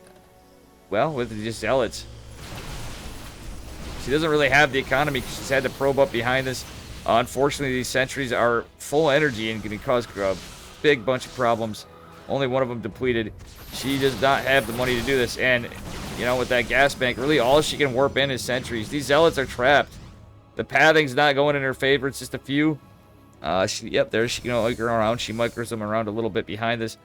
just Zealots. She doesn't really have the economy. She's had to probe up behind this. Unfortunately, these sentries are full energy and going to cause a big bunch of problems. Only one of them depleted. She does not have the money to do this. And, you know, with that gas bank, really all she can warp in is sentries. These Zealots are trapped. The pathing's not going in her favor. It's just a few. There she go around. She micros them around a little bit behind this.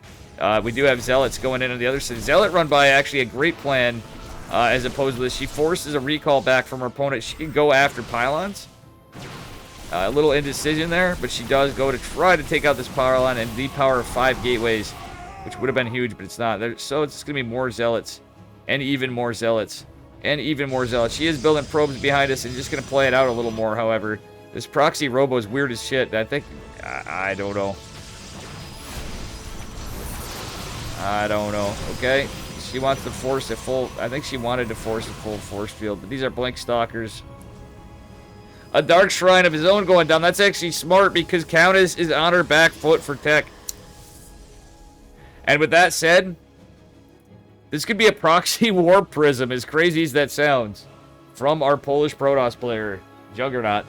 We do have Zealots going in on the other side. Zealot run by actually a great plan as opposed to this. She forces a recall back from her opponent. She can go after pylons. A little indecision there, but she does go to try to take out this pylon and depower 5 gateways, which would have been huge, but it's not. So it's going to be more Zealots and even more Zealots. And even more Zealots. She is building probes behind us and just going to play it out a little more, however. This proxy robo is weird as shit. I think... I don't know. I don't know. Okay. She wants to force a full... I think she wanted to force a full force field. But these are Blink Stalkers. A Dark Shrine of his own going down. That's actually smart because Countess is on her back foot for tech. And with that said... This could be a proxy warp prism, as crazy as that sounds. From our Polish Protoss player, Juggernaut.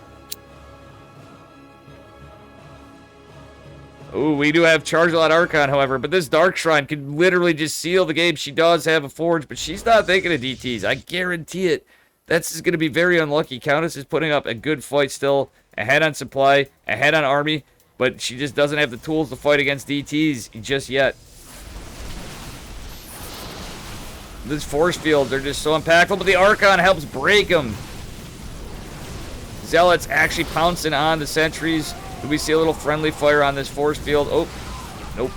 Ooh, we do have Charge-a-Lot Archon, however, but this Dark Shrine could literally just seal the game. She does have a Forge, but she's not thinking of DTs. I guarantee it. That's going to be very unlucky. Countess is putting up a good fight still. Ahead on supply, ahead on army, but she just doesn't have the tools to fight against DTs just yet. These force fields are just so impactful, but the Archon helps break them. Zealots actually pouncing on the sentries. Do we see a little friendly fire on this force field? Oh, nope.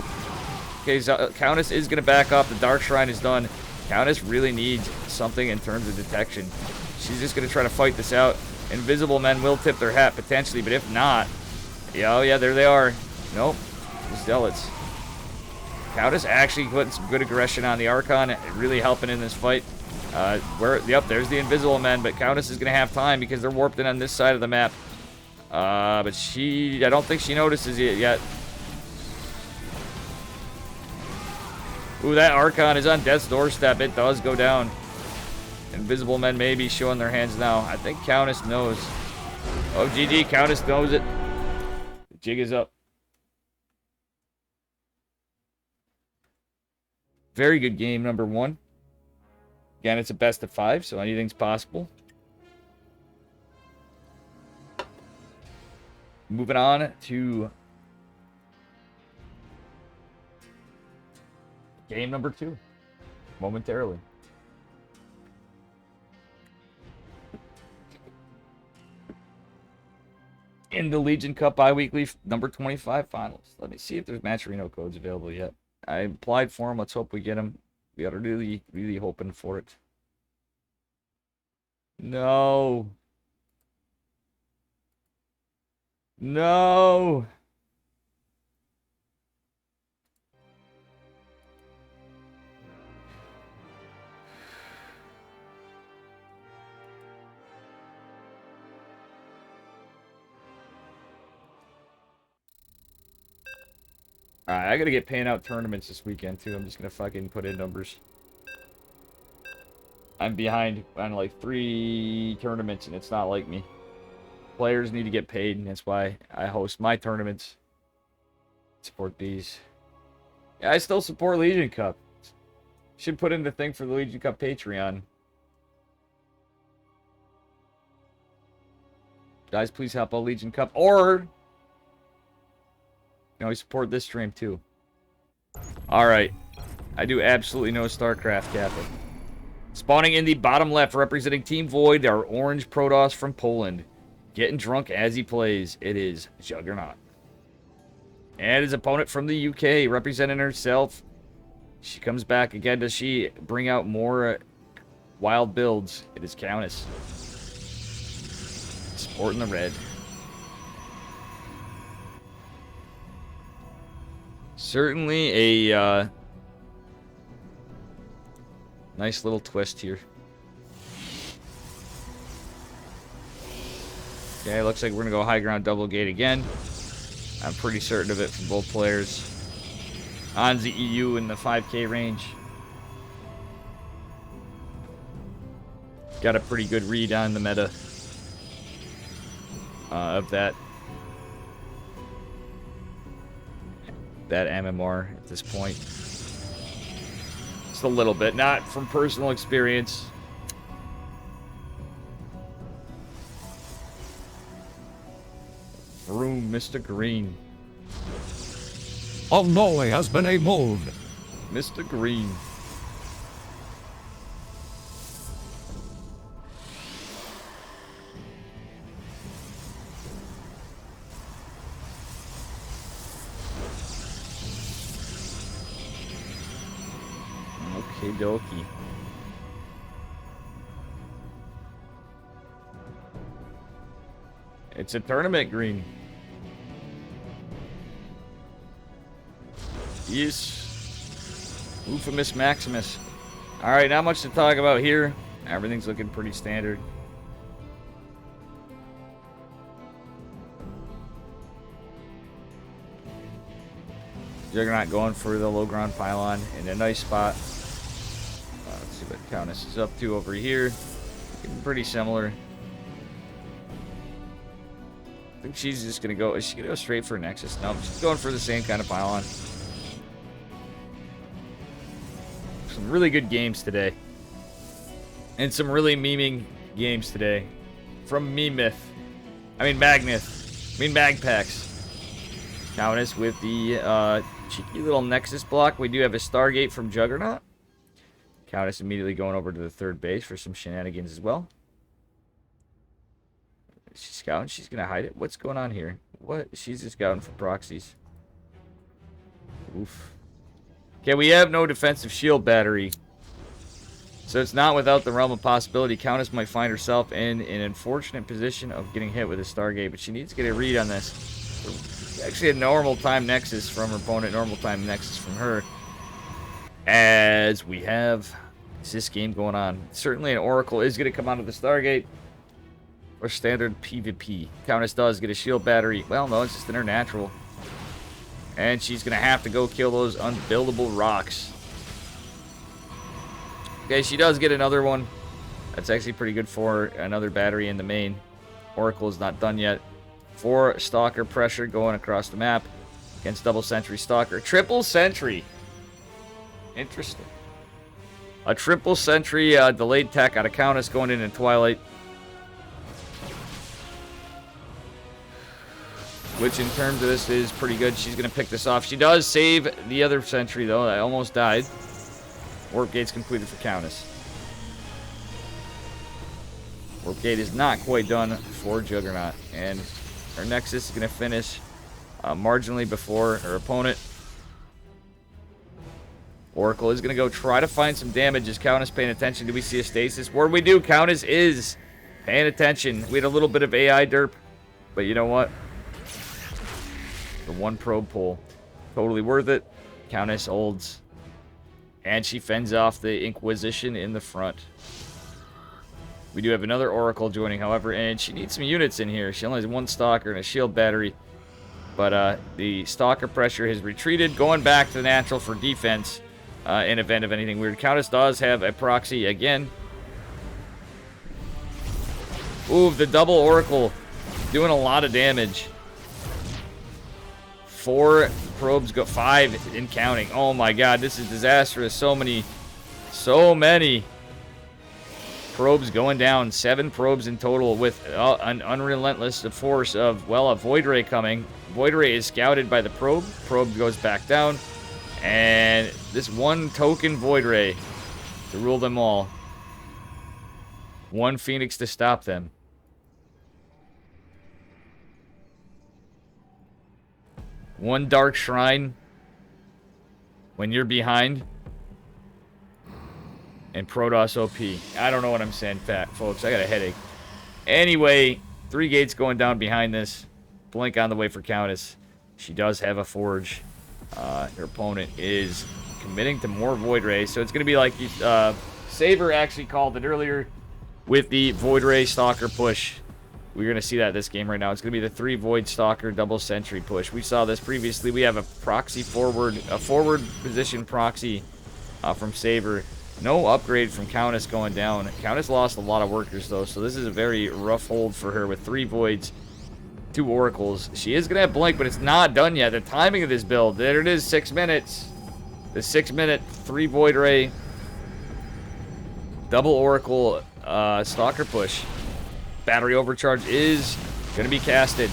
Okay, Countess is going to back up. The Dark Shrine is done. Countess really needs something in terms of detection. She's just going to try to fight this out. Invisible men will tip their hat potentially, but if not... Yeah, oh yeah, there they are. Nope. The Zealots. Countess actually putting some good aggression on the Archon, really helping in this fight. Yep, there's the Invisible men, but Countess is going to have time because they're warped in on this side of the map. But I don't think she notices it yet. Ooh, that Archon is on death's doorstep. It does go down. Invisible men may be showing their hands now. I think Countess knows. Oh, GG, Countess knows it. The jig is up. Very good game, number 1. Again, it's a best of 5, so anything's possible. Moving on to game number 2, momentarily. In the Legion Cup Bi-Weekly number 25 finals. Let me see if there's Matcherino codes available yet. I applied for them. Let's hope we get them. We are really, really hoping for it. No. No. Alright, I gotta get paying out tournaments this weekend too. I'm just gonna fucking put in numbers. I'm behind on like 3 tournaments and it's not like me. Players need to get paid and that's why I host my tournaments. Support these. Yeah, I still support Legion Cup. Should put in the thing for the Legion Cup Patreon. Guys, please help out Legion Cup. Or... you know, we support this stream too. Alright. I do absolutely no StarCraft, Captain. Spawning in the bottom left, representing Team Void, our orange Protoss from Poland. Getting drunk as he plays. It is Juggernaut. And his opponent from the UK, representing herself. She comes back again. Does she bring out more wild builds? It is Countess. Sporting the red. Certainly a nice little twist here. Okay, looks like we're going to go high ground double gate again. I'm pretty certain of it from both players. On the EU in the 5k range. Got a pretty good read on the meta of that MMR at this point. Just a little bit, not from personal experience. Vroom, Mr. Green. All Norway has been moved. Mr. Green. Okie dokie. It's a tournament green. Yes. Euphemus Maximus. Alright, not much to talk about here. Everything's looking pretty standard. Juggernaut going for the low ground pylon in a nice spot. Let's see what Countess is up to over here. Looking pretty similar. I think she's just gonna go. Is she gonna go straight for Nexus? No, she's going for the same kind of pylon. Some really good games today. And some really memeing games today. From Magneth. Magpacks. Countess with the cheeky little Nexus block. We do have a Stargate from Juggernaut. Countess immediately going over to the third base for some shenanigans as well. She's scouting. She's going to hide it. What's going on here? What? She's just scouting for proxies. Oof. Okay, we have no defensive shield battery. So it's not without the realm of possibility. Countess might find herself in an unfortunate position of getting hit with a Stargate, but she needs to get a read on this. Actually, a normal time nexus from her opponent, normal time nexus from her. As we have this game going on. Certainly an Oracle is going to come out of the Stargate. Or standard PvP. Countess does get a shield battery. Well, no, it's just in her natural. And she's going to have to go kill those unbuildable rocks. Okay, she does get another one. That's actually pretty good for another battery in the main. Oracle is not done yet. 4 Stalker pressure going across the map against double sentry Stalker. Triple sentry. Interesting. A triple sentry delayed tech out of Countess going into Twilight. Which in terms of this is pretty good. She's going to pick this off. She does save the other sentry though. I almost died. Warp gate's completed for Countess. Warp gate is not quite done for Juggernaut. And her Nexus is going to finish marginally before her opponent. Oracle is going to go try to find some damage. Is Countess paying attention? Do we see a stasis? What do we do? Countess is paying attention. We had a little bit of AI derp. But you know what? The 1 probe pull. Totally worth it. Countess holds. And she fends off the Inquisition in the front. We do have another Oracle joining, however, and she needs some units in here. She only has 1 Stalker and a shield battery. But the Stalker pressure has retreated, going back to the natural for defense in event of anything weird. Countess does have a proxy again. Ooh, the double Oracle doing a lot of damage. 4 probes go, 5 in counting. Oh my god, this is disastrous. So many probes going down. 7 probes in total with an unrelentless force of, well, a Void Ray coming. Void Ray is scouted by the probe. Probe goes back down. And this 1 token Void Ray to rule them all. 1 Phoenix to stop them. One Dark Shrine when you're behind. And Protoss OP. I don't know what I'm saying, folks. I got a headache. Anyway, 3 gates going down behind this. Blink on the way for Countess. She does have a Forge. Her opponent is committing to more Void Ray. So it's going to be like Saber actually called it earlier with the Void Ray Stalker push. We're going to see that this game right now. It's going to be the 3 Void Stalker double sentry push. We saw this previously. We have a proxy forward, a forward position proxy from Saber. No upgrade from Countess going down. Countess lost a lot of workers, though, so this is a very rough hold for her with 3 Voids, 2 Oracles. She is going to have Blink, but it's not done yet. The timing of this build, there it is, 6 minutes. The 6-minute 3 Void Ray, double Oracle Stalker push. Battery overcharge is going to be casted.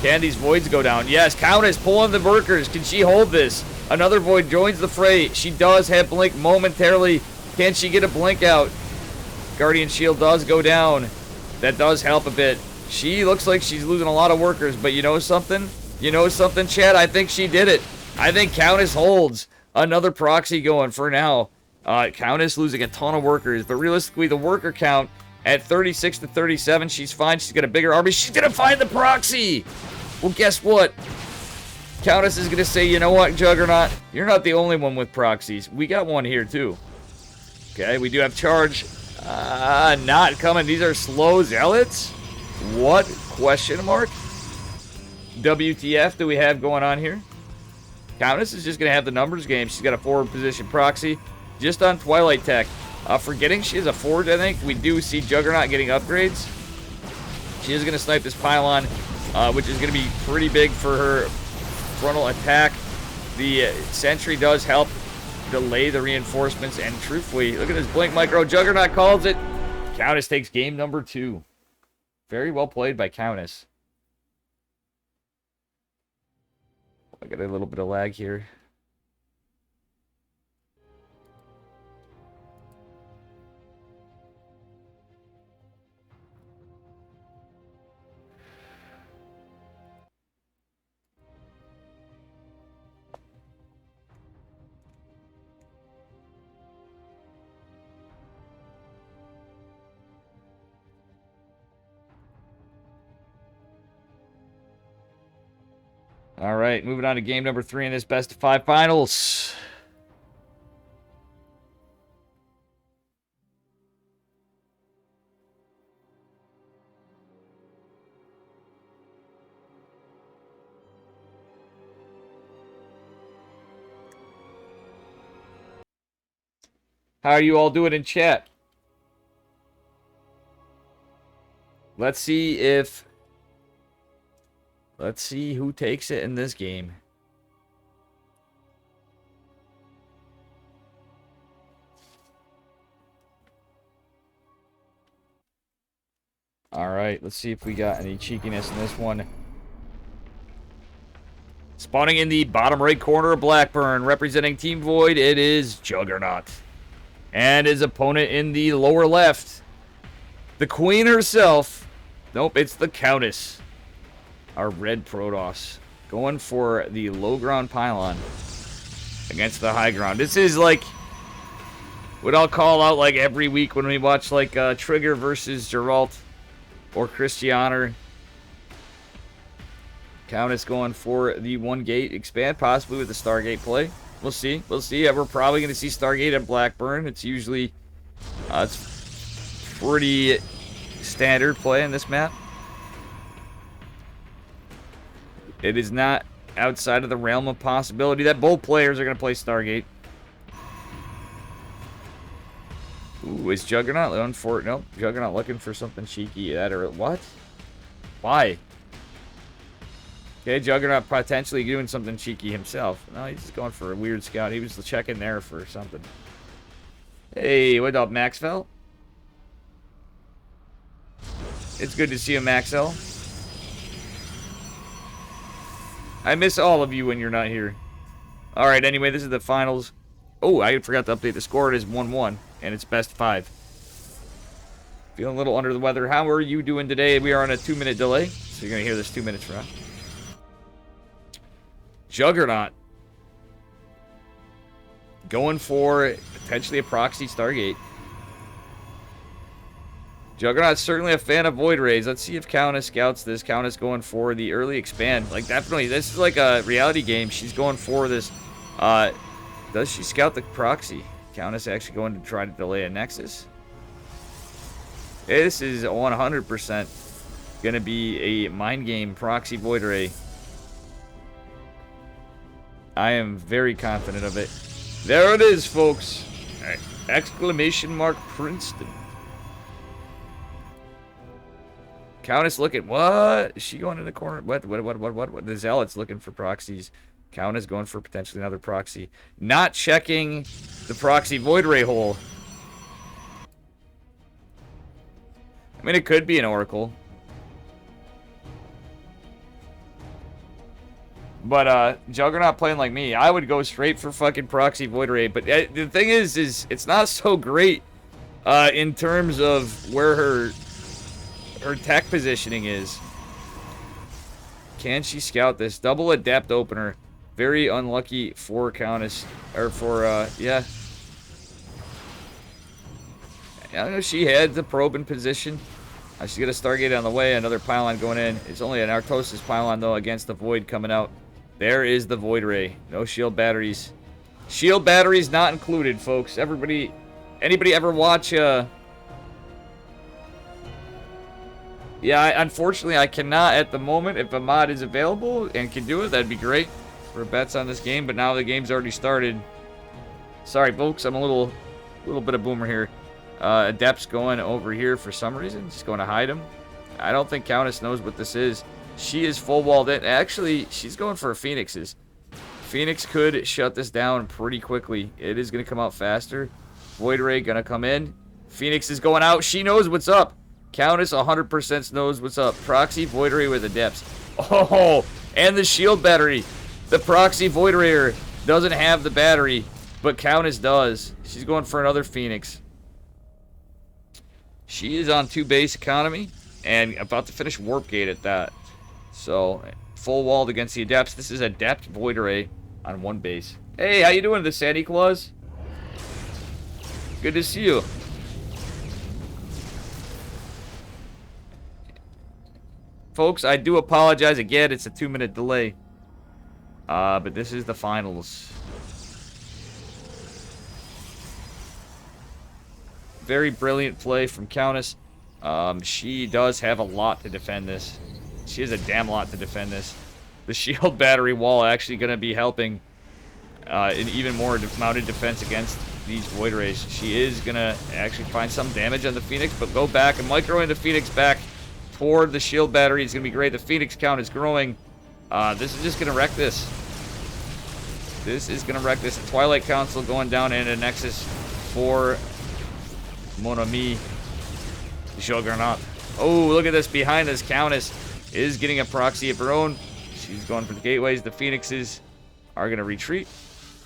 Can these Voids go down? Yes, Countess pulling the workers. Can she hold this? Another Void joins the fray. She does have Blink momentarily. Can she get a Blink out? Guardian Shield does go down. That does help a bit. She looks like she's losing a lot of workers, but you know something? You know something, Chad? I think she did it. I think Countess holds. Another proxy going for now. Countess losing a ton of workers, but realistically, the worker count at 36 to 37, she's fine. She's got a bigger army. She's going to find the proxy. Well, guess what? Countess is going to say, you know what, Juggernaut? You're not the only one with proxies. We got one here, too. Okay, we do have charge. Not coming. These are slow zealots? What? Question mark? WTF do we have going on here? Countess is just going to have the numbers game. She's got a forward position proxy just on Twilight Tech. Forgetting she has a Forge, I think. We do see Juggernaut getting upgrades. She is going to snipe this pylon, which is going to be pretty big for her frontal attack. The Sentry does help delay the reinforcements, and truthfully, look at this Blink Micro. Juggernaut calls it. Countess takes game number 2. Very well played by Countess. I got a little bit of lag here. All right, moving on to game number 3 in this best of 5 finals. How are you all doing in chat? Let's see who takes it in this game. All right, let's see if we got any cheekiness in this one. Spawning in the bottom right corner of Blackburn, representing Team Void, it is Juggernaut. And his opponent in the lower left, the queen herself. Nope, it's the Countess. Our red Protoss. Going for the low ground pylon against the high ground. This is like what I'll call out like every week when we watch like Trigger versus Geralt or Christianer. Countess going for the 1 gate expand, possibly with the Stargate play. We'll see. We'll see. We're probably going to see Stargate at Blackburn. It's usually it's pretty standard play in this map. It is not outside of the realm of possibility that both players are going to play Stargate. Ooh, is Juggernaut looking for it? Nope. Juggernaut looking for something cheeky. That or what? Why? Okay, Juggernaut potentially doing something cheeky himself. No, he's just going for a weird scout. He was checking there for something. Hey, what up, Maxwell? It's good to see you, Maxwell. I miss all of you when you're not here. Alright, anyway, this is the finals. Oh, I forgot to update the score. It is 1-1, and it's best 5. Feeling a little under the weather. How are you doing today? We are on a 2-minute delay, so you're going to hear this 2 minutes from now. Juggernaut. Going for potentially a proxy Stargate. Juggernaut's certainly a fan of Void Rays. Let's see if Countess scouts this. Countess going for the early expand. Like, definitely, this is like a reality game. She's going for this. Does she scout the proxy? Countess actually going to try to delay a Nexus. This is 100% going to be a mind game proxy Void Ray. I am very confident of it. There it is, folks. Exclamation mark Princeton. Countess looking. What? Is she going in the corner? What? The Zealot's looking for proxies. Countess going for potentially another proxy. Not checking the proxy Void Ray hole. I mean, it could be an Oracle. But Juggernaut playing like me, I would go straight for fucking proxy Void Ray. But the thing is it's not so great in terms of where her tech positioning is. Can she scout this? Double Adept opener. Very unlucky for Countess. Or for, yeah. I don't know, she had the probe in position. She's got a Stargate on the way. Another pylon going in. It's only an Artosis pylon, though, against the Void coming out. There is the Void Ray. No shield batteries. Shield batteries not included, folks. Anybody ever watch, Yeah, unfortunately, I cannot at the moment. If a mod is available and can do it, that'd be great for bets on this game. But now the game's already started. Sorry, folks. I'm a little bit of boomer here. Adept's going over here for some reason. Just going to hide him. I don't think Countess knows what this is. She is full walled in. Actually, she's going for Phoenixes. Phoenix could shut this down pretty quickly. It is going to come out faster. Void Ray going to come in. Phoenix is going out. She knows what's up. Countess 100% knows what's up. Proxy Void Ray with Adepts. Oh, and the shield battery. The Proxy Void Rayer doesn't have the battery, but Countess does. She's going for another Phoenix. She is on 2 base economy and about to finish Warp Gate at that. So, full walled against the Adepts. This is Adept Void Ray on 1 base. Hey, how you doing, the Santa Claus? Good to see you. Folks, I do apologize again. It's a 2-minute delay. But this is the finals. Very brilliant play from Countess. She does have a lot to defend this. She has a damn lot to defend this. The shield battery wall actually going to be helping in even more mounted defense against these Void Rays. She is going to actually find some damage on the Phoenix, but go back and micro the Phoenix back toward the shield battery. It's going to be great. The Phoenix count is growing. This is just going to wreck this. This is going to wreck this. Twilight Council going down and a Nexus for Mon Ami Juggernaut. Oh, look at this. Behind this, Countess is getting a proxy of her own. She's going for the gateways. The Phoenixes are going to retreat.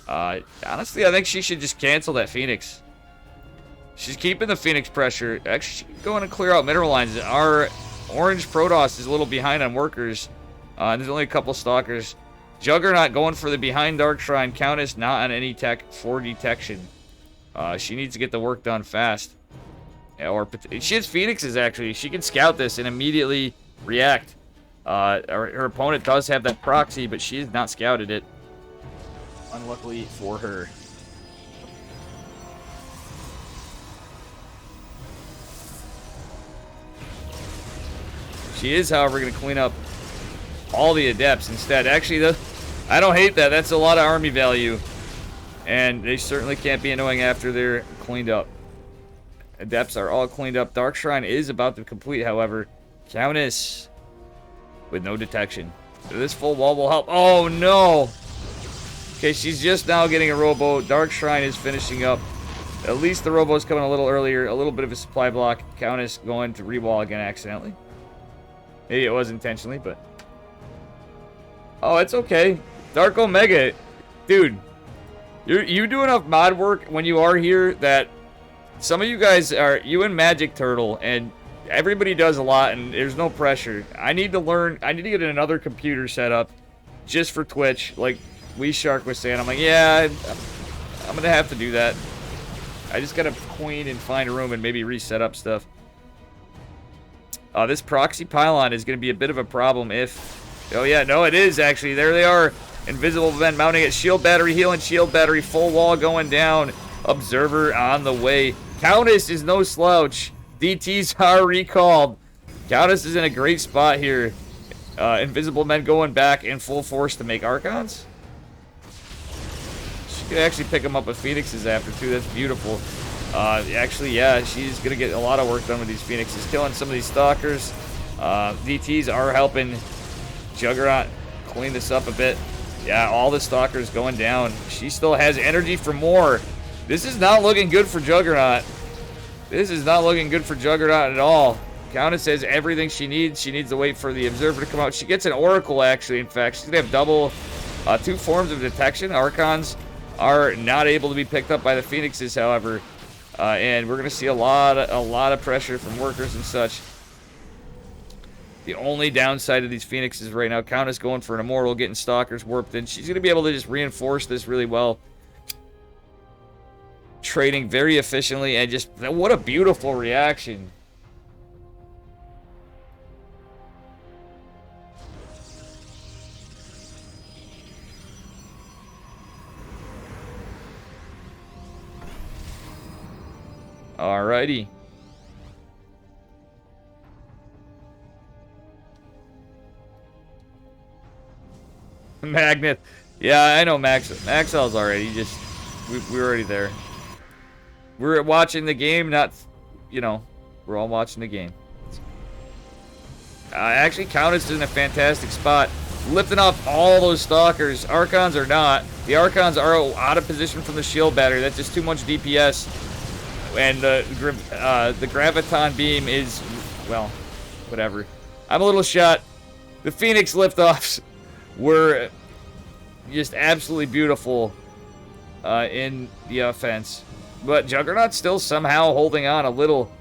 Honestly, I think she should just cancel that Phoenix. She's keeping the Phoenix pressure. Actually, she can go in and clear out mineral lines. Our orange Protoss is a little behind on workers. There's only a couple stalkers. Juggernaut going for the behind Dark Shrine. Countess not on any tech for detection. She needs to get the work done fast. Or she has Phoenixes, actually. She can scout this and immediately react. Her opponent does have that proxy, but she has not scouted it. Unluckily for her. She is, however, going to clean up all the adepts instead. Actually, I don't hate that. That's a lot of army value. And they certainly can't be annoying after they're cleaned up. Adepts are all cleaned up. Dark Shrine is about to complete, however. Countess with no detection. So this full wall will help. Oh, no. Okay, she's just now getting a robo. Dark Shrine is finishing up. At least the robo's coming a little earlier. A little bit of a supply block. Countess going to rewall again accidentally. Maybe it was intentionally, but... Oh, it's okay. Dark Omega. Dude, you do enough mod work when you are here that some of you guys are... You and Magic Turtle, and everybody does a lot, and there's no pressure. I need to learn... I need to get another computer set up just for Twitch, like Wee Shark was saying. I'm like, yeah, I'm going to have to do that. I just got to queen and find a room and maybe reset up stuff. This proxy pylon is going to be a bit of a problem if... Oh, yeah, no, it is, actually. There they are. Invisible men mounting it. Shield battery, healing shield battery. Full wall going down. Observer on the way. Countess is no slouch. DTs are recalled. Countess is in a great spot here. Invisible men going back in full force to make Archons. She could actually pick them up with Phoenixes after, too. That's beautiful. Actually, yeah, she's going to get a lot of work done with these Phoenixes. Killing some of these Stalkers. DTs are helping Juggernaut clean this up a bit. Yeah, all the Stalkers going down. She still has energy for more. This is not looking good for Juggernaut. This is not looking good for Juggernaut at all. Countess has everything she needs. She needs to wait for the Observer to come out. She gets an Oracle, actually, in fact. She's going to have double, 2 forms of detection. Archons are not able to be picked up by the Phoenixes, however. And we're going to see a lot of pressure from workers and such. The only downside of these Phoenixes right now, Countess going for an Immortal, getting Stalkers warped in. She's going to be able to just reinforce this really well. Trading very efficiently, and just, what a beautiful reaction. Alrighty. Magnet. Yeah, I know Maxwell's already. We're already there. We're watching the game, not, you know, we're all watching the game. Actually, Countess is in a fantastic spot. Lifting off all those Stalkers. Archons are not. The Archons are out of position from the shield battery. That's just too much DPS. And the Graviton Beam is, well, whatever. I'm a little shot. The Phoenix liftoffs were just absolutely beautiful in the offense. But Juggernaut's still somehow holding on a little.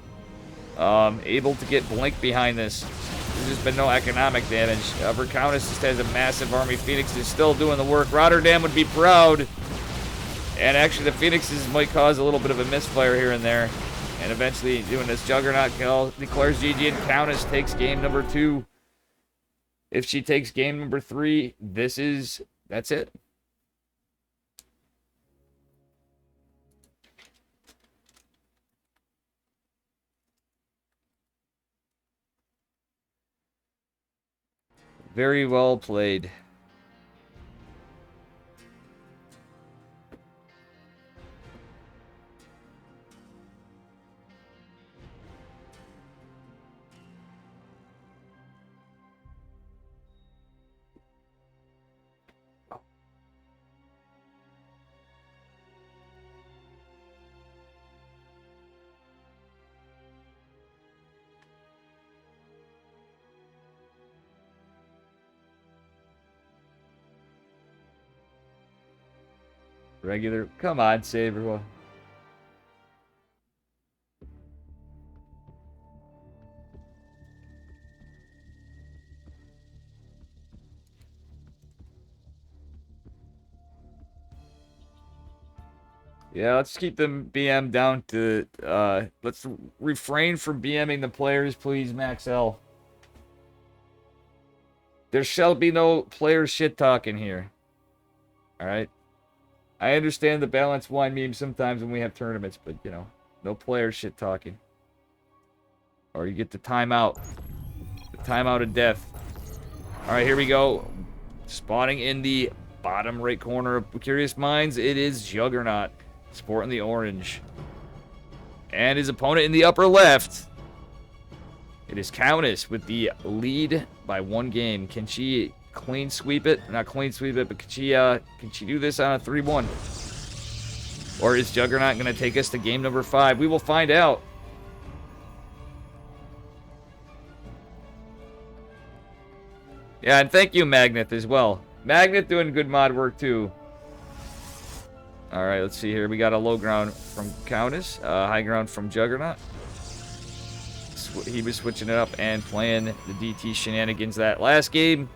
Able to get Blink behind this. There's just been no economic damage. However, Countess just has a massive army. Phoenix is still doing the work. Rotterdam would be proud. And actually, the Phoenixes might cause a little bit of a misfire here and there. And eventually, doing this Juggernaut kill, declares GG, and Countess takes game number 2. If she takes game number 3, this is that's it. Very well played. Regular. Come on, Saber. Yeah, let's keep them BM down to, let's refrain from BMing the players, please, Max L. There shall be no player shit talking here. Alright? I understand the balanced wine meme sometimes when we have tournaments, but, you know, no player shit talking. Or you get the timeout. The timeout of death. Alright, here we go. Spawning in the bottom right corner of Curious Minds, it is Juggernaut. Sporting the orange. And his opponent in the upper left. It is Countess with the lead by 1 game. Can she clean sweep it? Not clean sweep it, but can she do this on a 3-1? Or is Juggernaut going to take us to game number 5? We will find out. Yeah, and thank you, Magnet, as well. Magnet doing good mod work, too. Alright, let's see here. We got a low ground from Countess. High ground from Juggernaut. He was switching it up and playing the DT shenanigans that last game.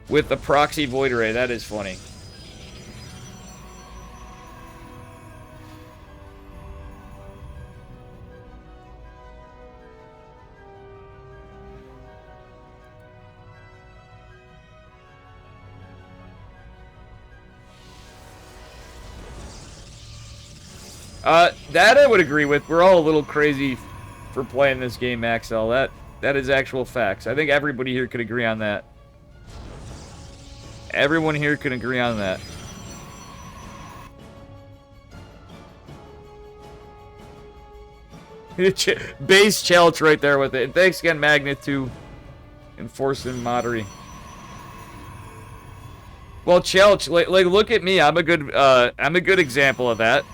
With the proxy Void Ray. That is funny. That I would agree with. We're all a little crazy for playing this game, Maxwell. That is actual facts. I think everybody here could agree on that. Everyone here can agree on that. Base Chelch right there with it. And thanks again, Magnet, to enforcing modery. Well, Chelch, like look at me. I'm a good example of that.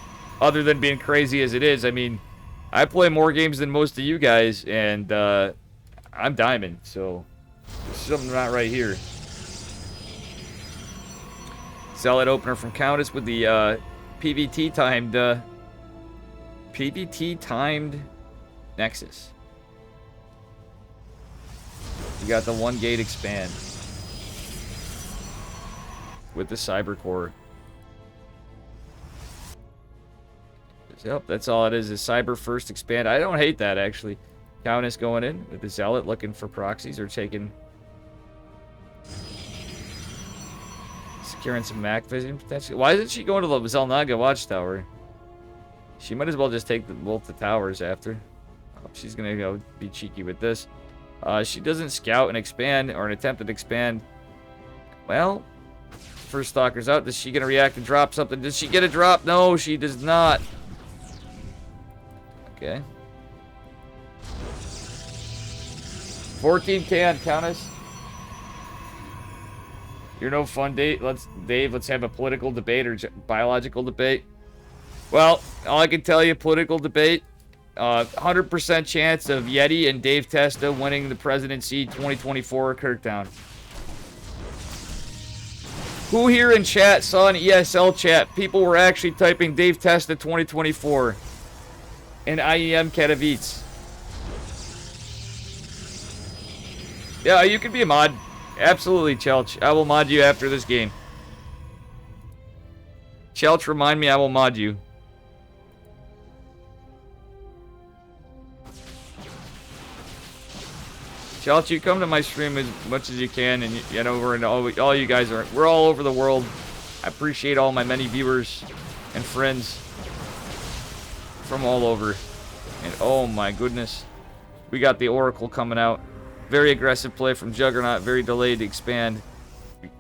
Other than being crazy as it is, I mean, I play more games than most of you guys, and I'm diamond, so there's something not right here. Solid opener from Countess with the PVT timed Nexus. You got the 1 gate expand with the Cyber Core. Yep, that's all it is Cyber first expand. I don't hate that, actually. Countess going in with the Zealot looking for proxies or taking... Securing some Mac vision, potentially. Why isn't she going to the Zelnaga Watchtower? She might as well just take both the towers after. Oh, she's going to go be cheeky with this. She doesn't scout and expand, or an attempted expand. Well, first Stalker's out. Is she going to react and drop something? Does she get a drop? No, she does not. Okay. 14K on Countess. You're no fun, Dave. Let's have a political debate or biological debate. Well, all I can tell you, political debate. 100% chance of Yeti and Dave Testa winning the presidency 2024 Kirktown. Who here in chat saw an ESL chat? People were actually typing Dave Testa 2024 in IEM Katowice. Yeah, you can be a mod. Absolutely, Chelch. I will mod you after this game. Chelch, remind me, I will mod you. Chalchu, come to my stream as much as you can, and you know, all you guys are. We're all over the world. I appreciate all my many viewers and friends from all over. And oh my goodness, we got the Oracle coming out. Very aggressive play from Juggernaut. Very delayed to expand.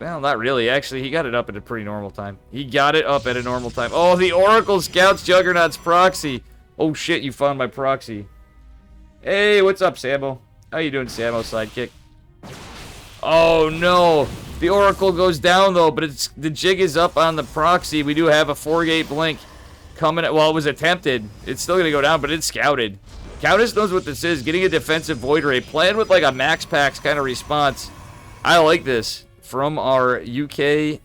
Well, not really. Actually, he got it up at a pretty normal time. He got it up at a normal time. Oh, the Oracle scouts Juggernaut's proxy. Oh shit, you found my proxy. Hey, what's up, Sammo? How you doing, Sammo sidekick? Oh no, the Oracle goes down though, but the jig is up on the proxy. We do have a 4-gate blink coming. Well, it was attempted. It's still gonna go down, but it's scouted. Countess knows what this is. Getting a defensive Void Ray, playing with like a Max Packs kind of response. I like this from our UK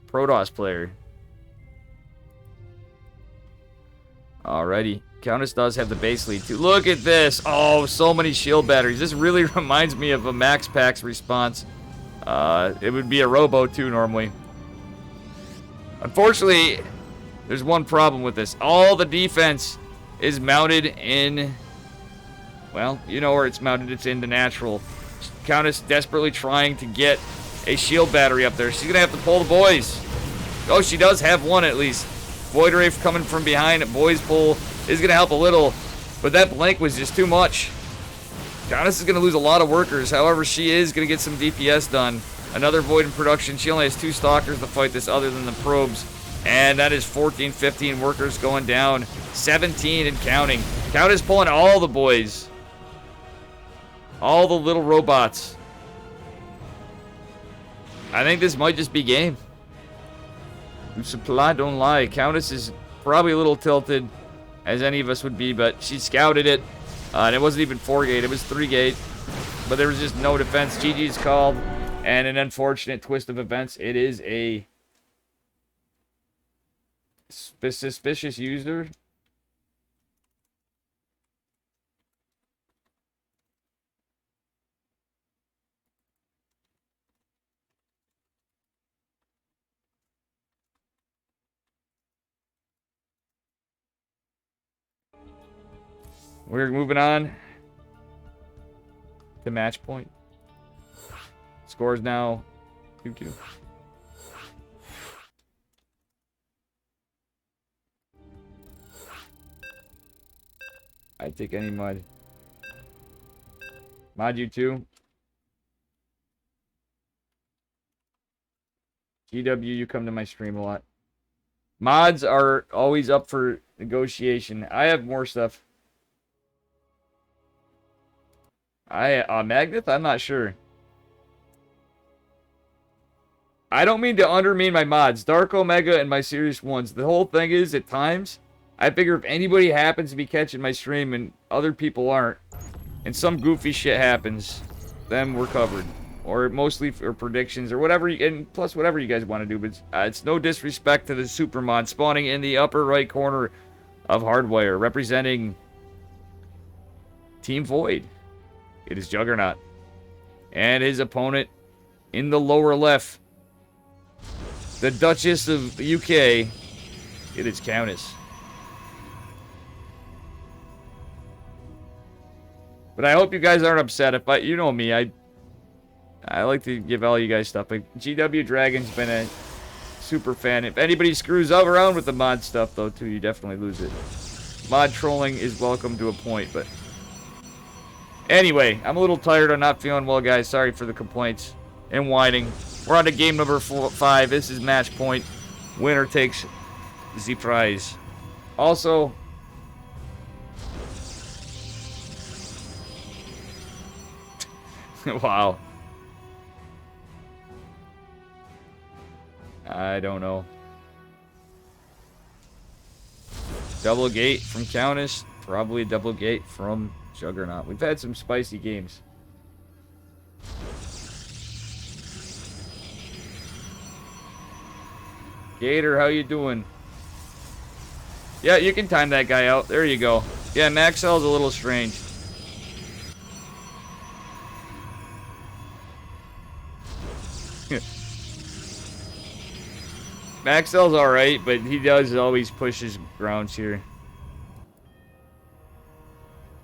Protoss player. Alrighty. Countess does have the base lead too. Look at this. Oh, so many shield batteries. This really reminds me of a Max Packs response. It would be a Robo too normally. Unfortunately, there's one problem with this. All the defense is mounted in... Well, you know where it's mounted. It's in the natural. Countess desperately trying to get a shield battery up there. She's going to have to pull the boys. Oh, she does have one at least. Void Ray coming from behind. Boys pull is going to help a little. But that blank was just too much. Countess is going to lose a lot of workers. However, she is going to get some DPS done. Another Void in production. She only has 2 Stalkers to fight this other than the probes. And that is 14, 15 workers going down. 17 and counting. Countess pulling all the boys. All the little robots. I think this might just be game. Supply don't lie. Countess is probably a little tilted, as any of us would be, but she scouted it. And it wasn't even 4-gate, it was 3-gate. But there was just no defense. GG's called. And an unfortunate twist of events. It is a suspicious user. We're moving on to match point. Scores now 2-2. I'd take any mod. Mod you too. GW, you come to my stream a lot. Mods are always up for negotiation. I have more stuff. Magneth? I'm not sure. I don't mean to undermine my mods. Dark Omega and my Serious Ones. The whole thing is, at times, I figure if anybody happens to be catching my stream and other people aren't, and some goofy shit happens, then we're covered. Or mostly for predictions, or whatever, and plus whatever you guys want to do. But it's no disrespect to the Supermon spawning in the upper right corner of Hardwire, representing Team Void. It is Juggernaut. And his opponent in the lower left, the Duchess of the UK, it is Countess. But I hope you guys aren't upset. If you know me, I like to give all you guys stuff. But GW Dragon's been a super fan. If anybody screws up around with the mod stuff, though, too, you definitely lose it. Mod trolling is welcome to a point, but... Anyway, I'm a little tired. I'm not feeling well, guys. Sorry for the complaints and whining. We're on to game number 5. This is match point. Winner takes the prize. Also... Wow. I don't know. Double gate from Countess. Probably a double gate from Juggernaut. We've had some spicy games. Gator, how you doing? Yeah, you can time that guy out. There you go. Yeah, Maxell's a little strange. Maxell's alright, but he does always push his grounds here.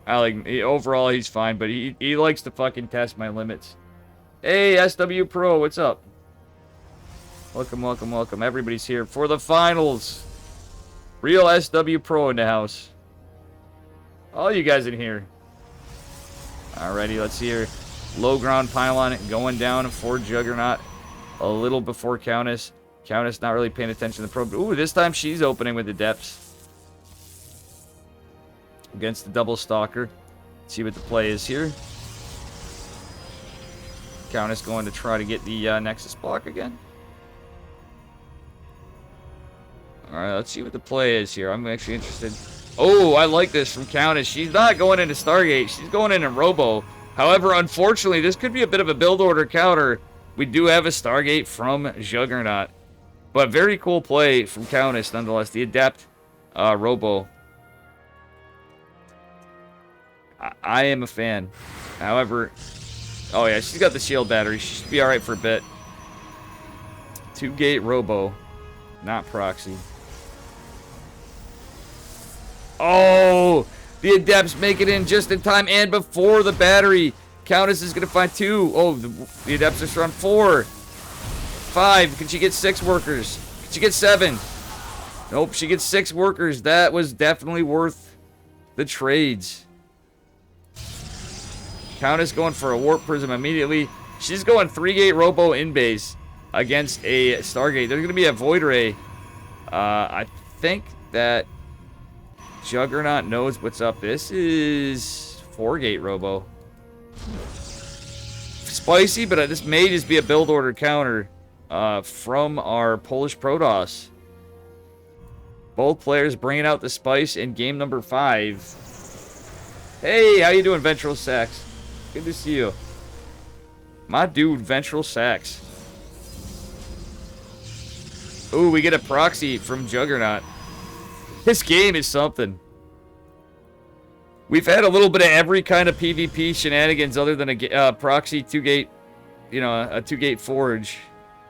Overall, he's fine, but he likes to fucking test my limits. Hey, SW Pro, what's up? Welcome, welcome, welcome. Everybody's here for the finals. Real SW Pro in the house. All you guys in here. Alrighty, let's see here. Low ground pylon going down for Juggernaut. A little before Countess. Countess not really paying attention to the probe. Ooh, this time she's opening with the depths. Against the double stalker. See what the play is here. Countess going to try to get the Nexus block again. Alright, let's see what the play is here. I'm actually interested. Oh, I like this from Countess. She's not going into Stargate. She's going into Robo. However, unfortunately, this could be a bit of a build order counter. We do have a Stargate from Juggernaut. But very cool play from Countess, nonetheless. The Adept Robo. I am a fan. However, oh yeah, she's got the shield battery. She should be alright for a bit. 2-gate Robo. Not proxy. Oh! The Adepts make it in just in time and before the battery. Countess is going to find 2. Oh, the Adepts are strong. 4. 5. Can she get 6 workers? Can she get 7? Nope, she gets 6 workers. That was definitely worth the trades. Countess going for a Warp Prism immediately. She's going 3-gate Robo in base against a Stargate. There's going to be a Void Ray. I think that Juggernaut knows what's up. This is 4-gate Robo. Spicy, but this may just be a build order counter from our Polish Protoss. Both players bringing out the spice in game number 5. Hey, how you doing, Ventral Sax? Good to see you. My dude, Ventral Sax. Ooh, we get a proxy from Juggernaut. This game is something. We've had a little bit of every kind of PvP shenanigans other than a proxy 2-gate, you know, a 2-gate forge.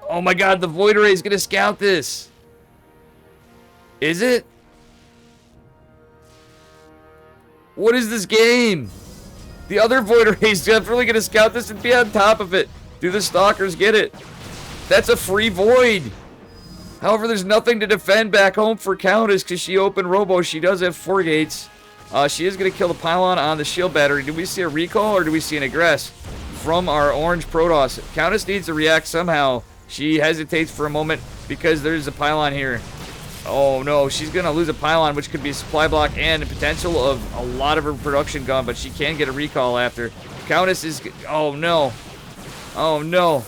Oh my god, the Void Ray is going to scout this. Is it? What is this game? The other Void Ray is definitely going to scout this and be on top of it. Do the Stalkers get it? That's a free Void. However, there's nothing to defend back home for Countess because she opened Robo. She does have 4 gates. She is going to kill the pylon on the shield battery. Do we see a recall or do we see an aggress from our orange Protoss? Countess needs to react somehow. She hesitates for a moment because there's a pylon here. Oh no, she's going to lose a pylon, which could be a supply block and the potential of a lot of her production gone, but she can get a recall after. Countess is... Oh no. Oh no.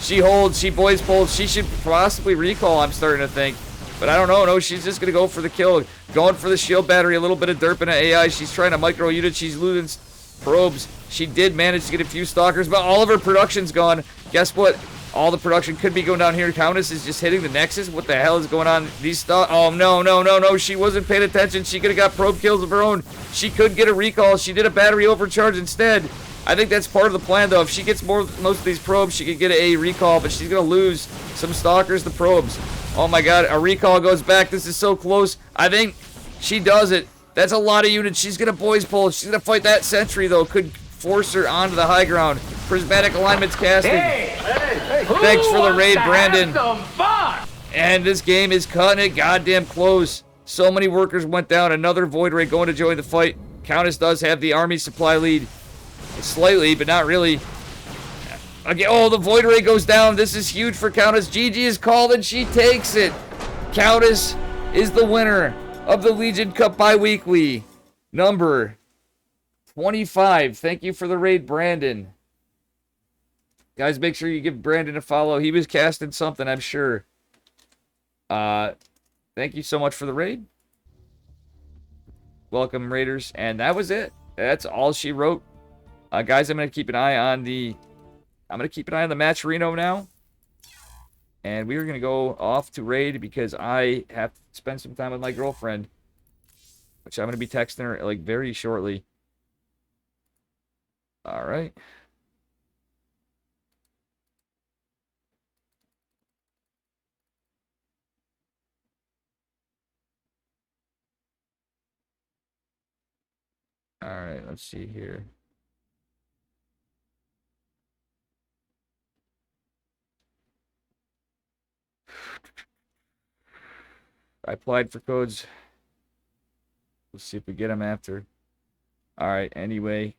She holds, she boys pulls. She should possibly recall, I'm starting to think. But I don't know. No, she's just going to go for the kill. Going for the shield battery. A little bit of derp in her AI. She's trying to micro unit. She's losing probes. She did manage to get a few stalkers, but all of her production's gone. Guess what? All the production could be going down here. Countess is just hitting the Nexus. What the hell is going on? These Oh, no, no, no, no. She wasn't paying attention. She could have got probe kills of her own. She could get a recall. She did a battery overcharge instead. I think that's part of the plan, though. If she gets most of these probes, she could get a recall, but she's going to lose some stalkers to probes. Oh, my God. A recall goes back. This is so close. I think she does it. That's a lot of units. She's going to boys pull. She's going to fight that sentry, though. Could force her onto the high ground. Prismatic alignments casting. Hey, thanks for the raid, Brandon. Have some fun. And this game is cutting it goddamn close. So many workers went down. Another Void Ray going to join the fight. Countess does have the army supply lead. Slightly, but not really. Again, oh, the Void Ray goes down. This is huge for Countess. GG is called and she takes it. Countess is the winner of the Legion Cup Bi-Weekly. Number 25. Thank you for the raid, Brandon. Guys, make sure you give Brandon a follow. He was casting something, I'm sure. Thank you so much for the raid. Welcome, Raiders. And that was it. That's all she wrote. Guys, I'm gonna keep an eye on the match Reno now. And we are gonna go off to raid because I have to spend some time with my girlfriend. Which I'm gonna be texting her like very shortly. Alright. All right, let's see here. I applied for codes. Let's see if we get them after. All right, anyway.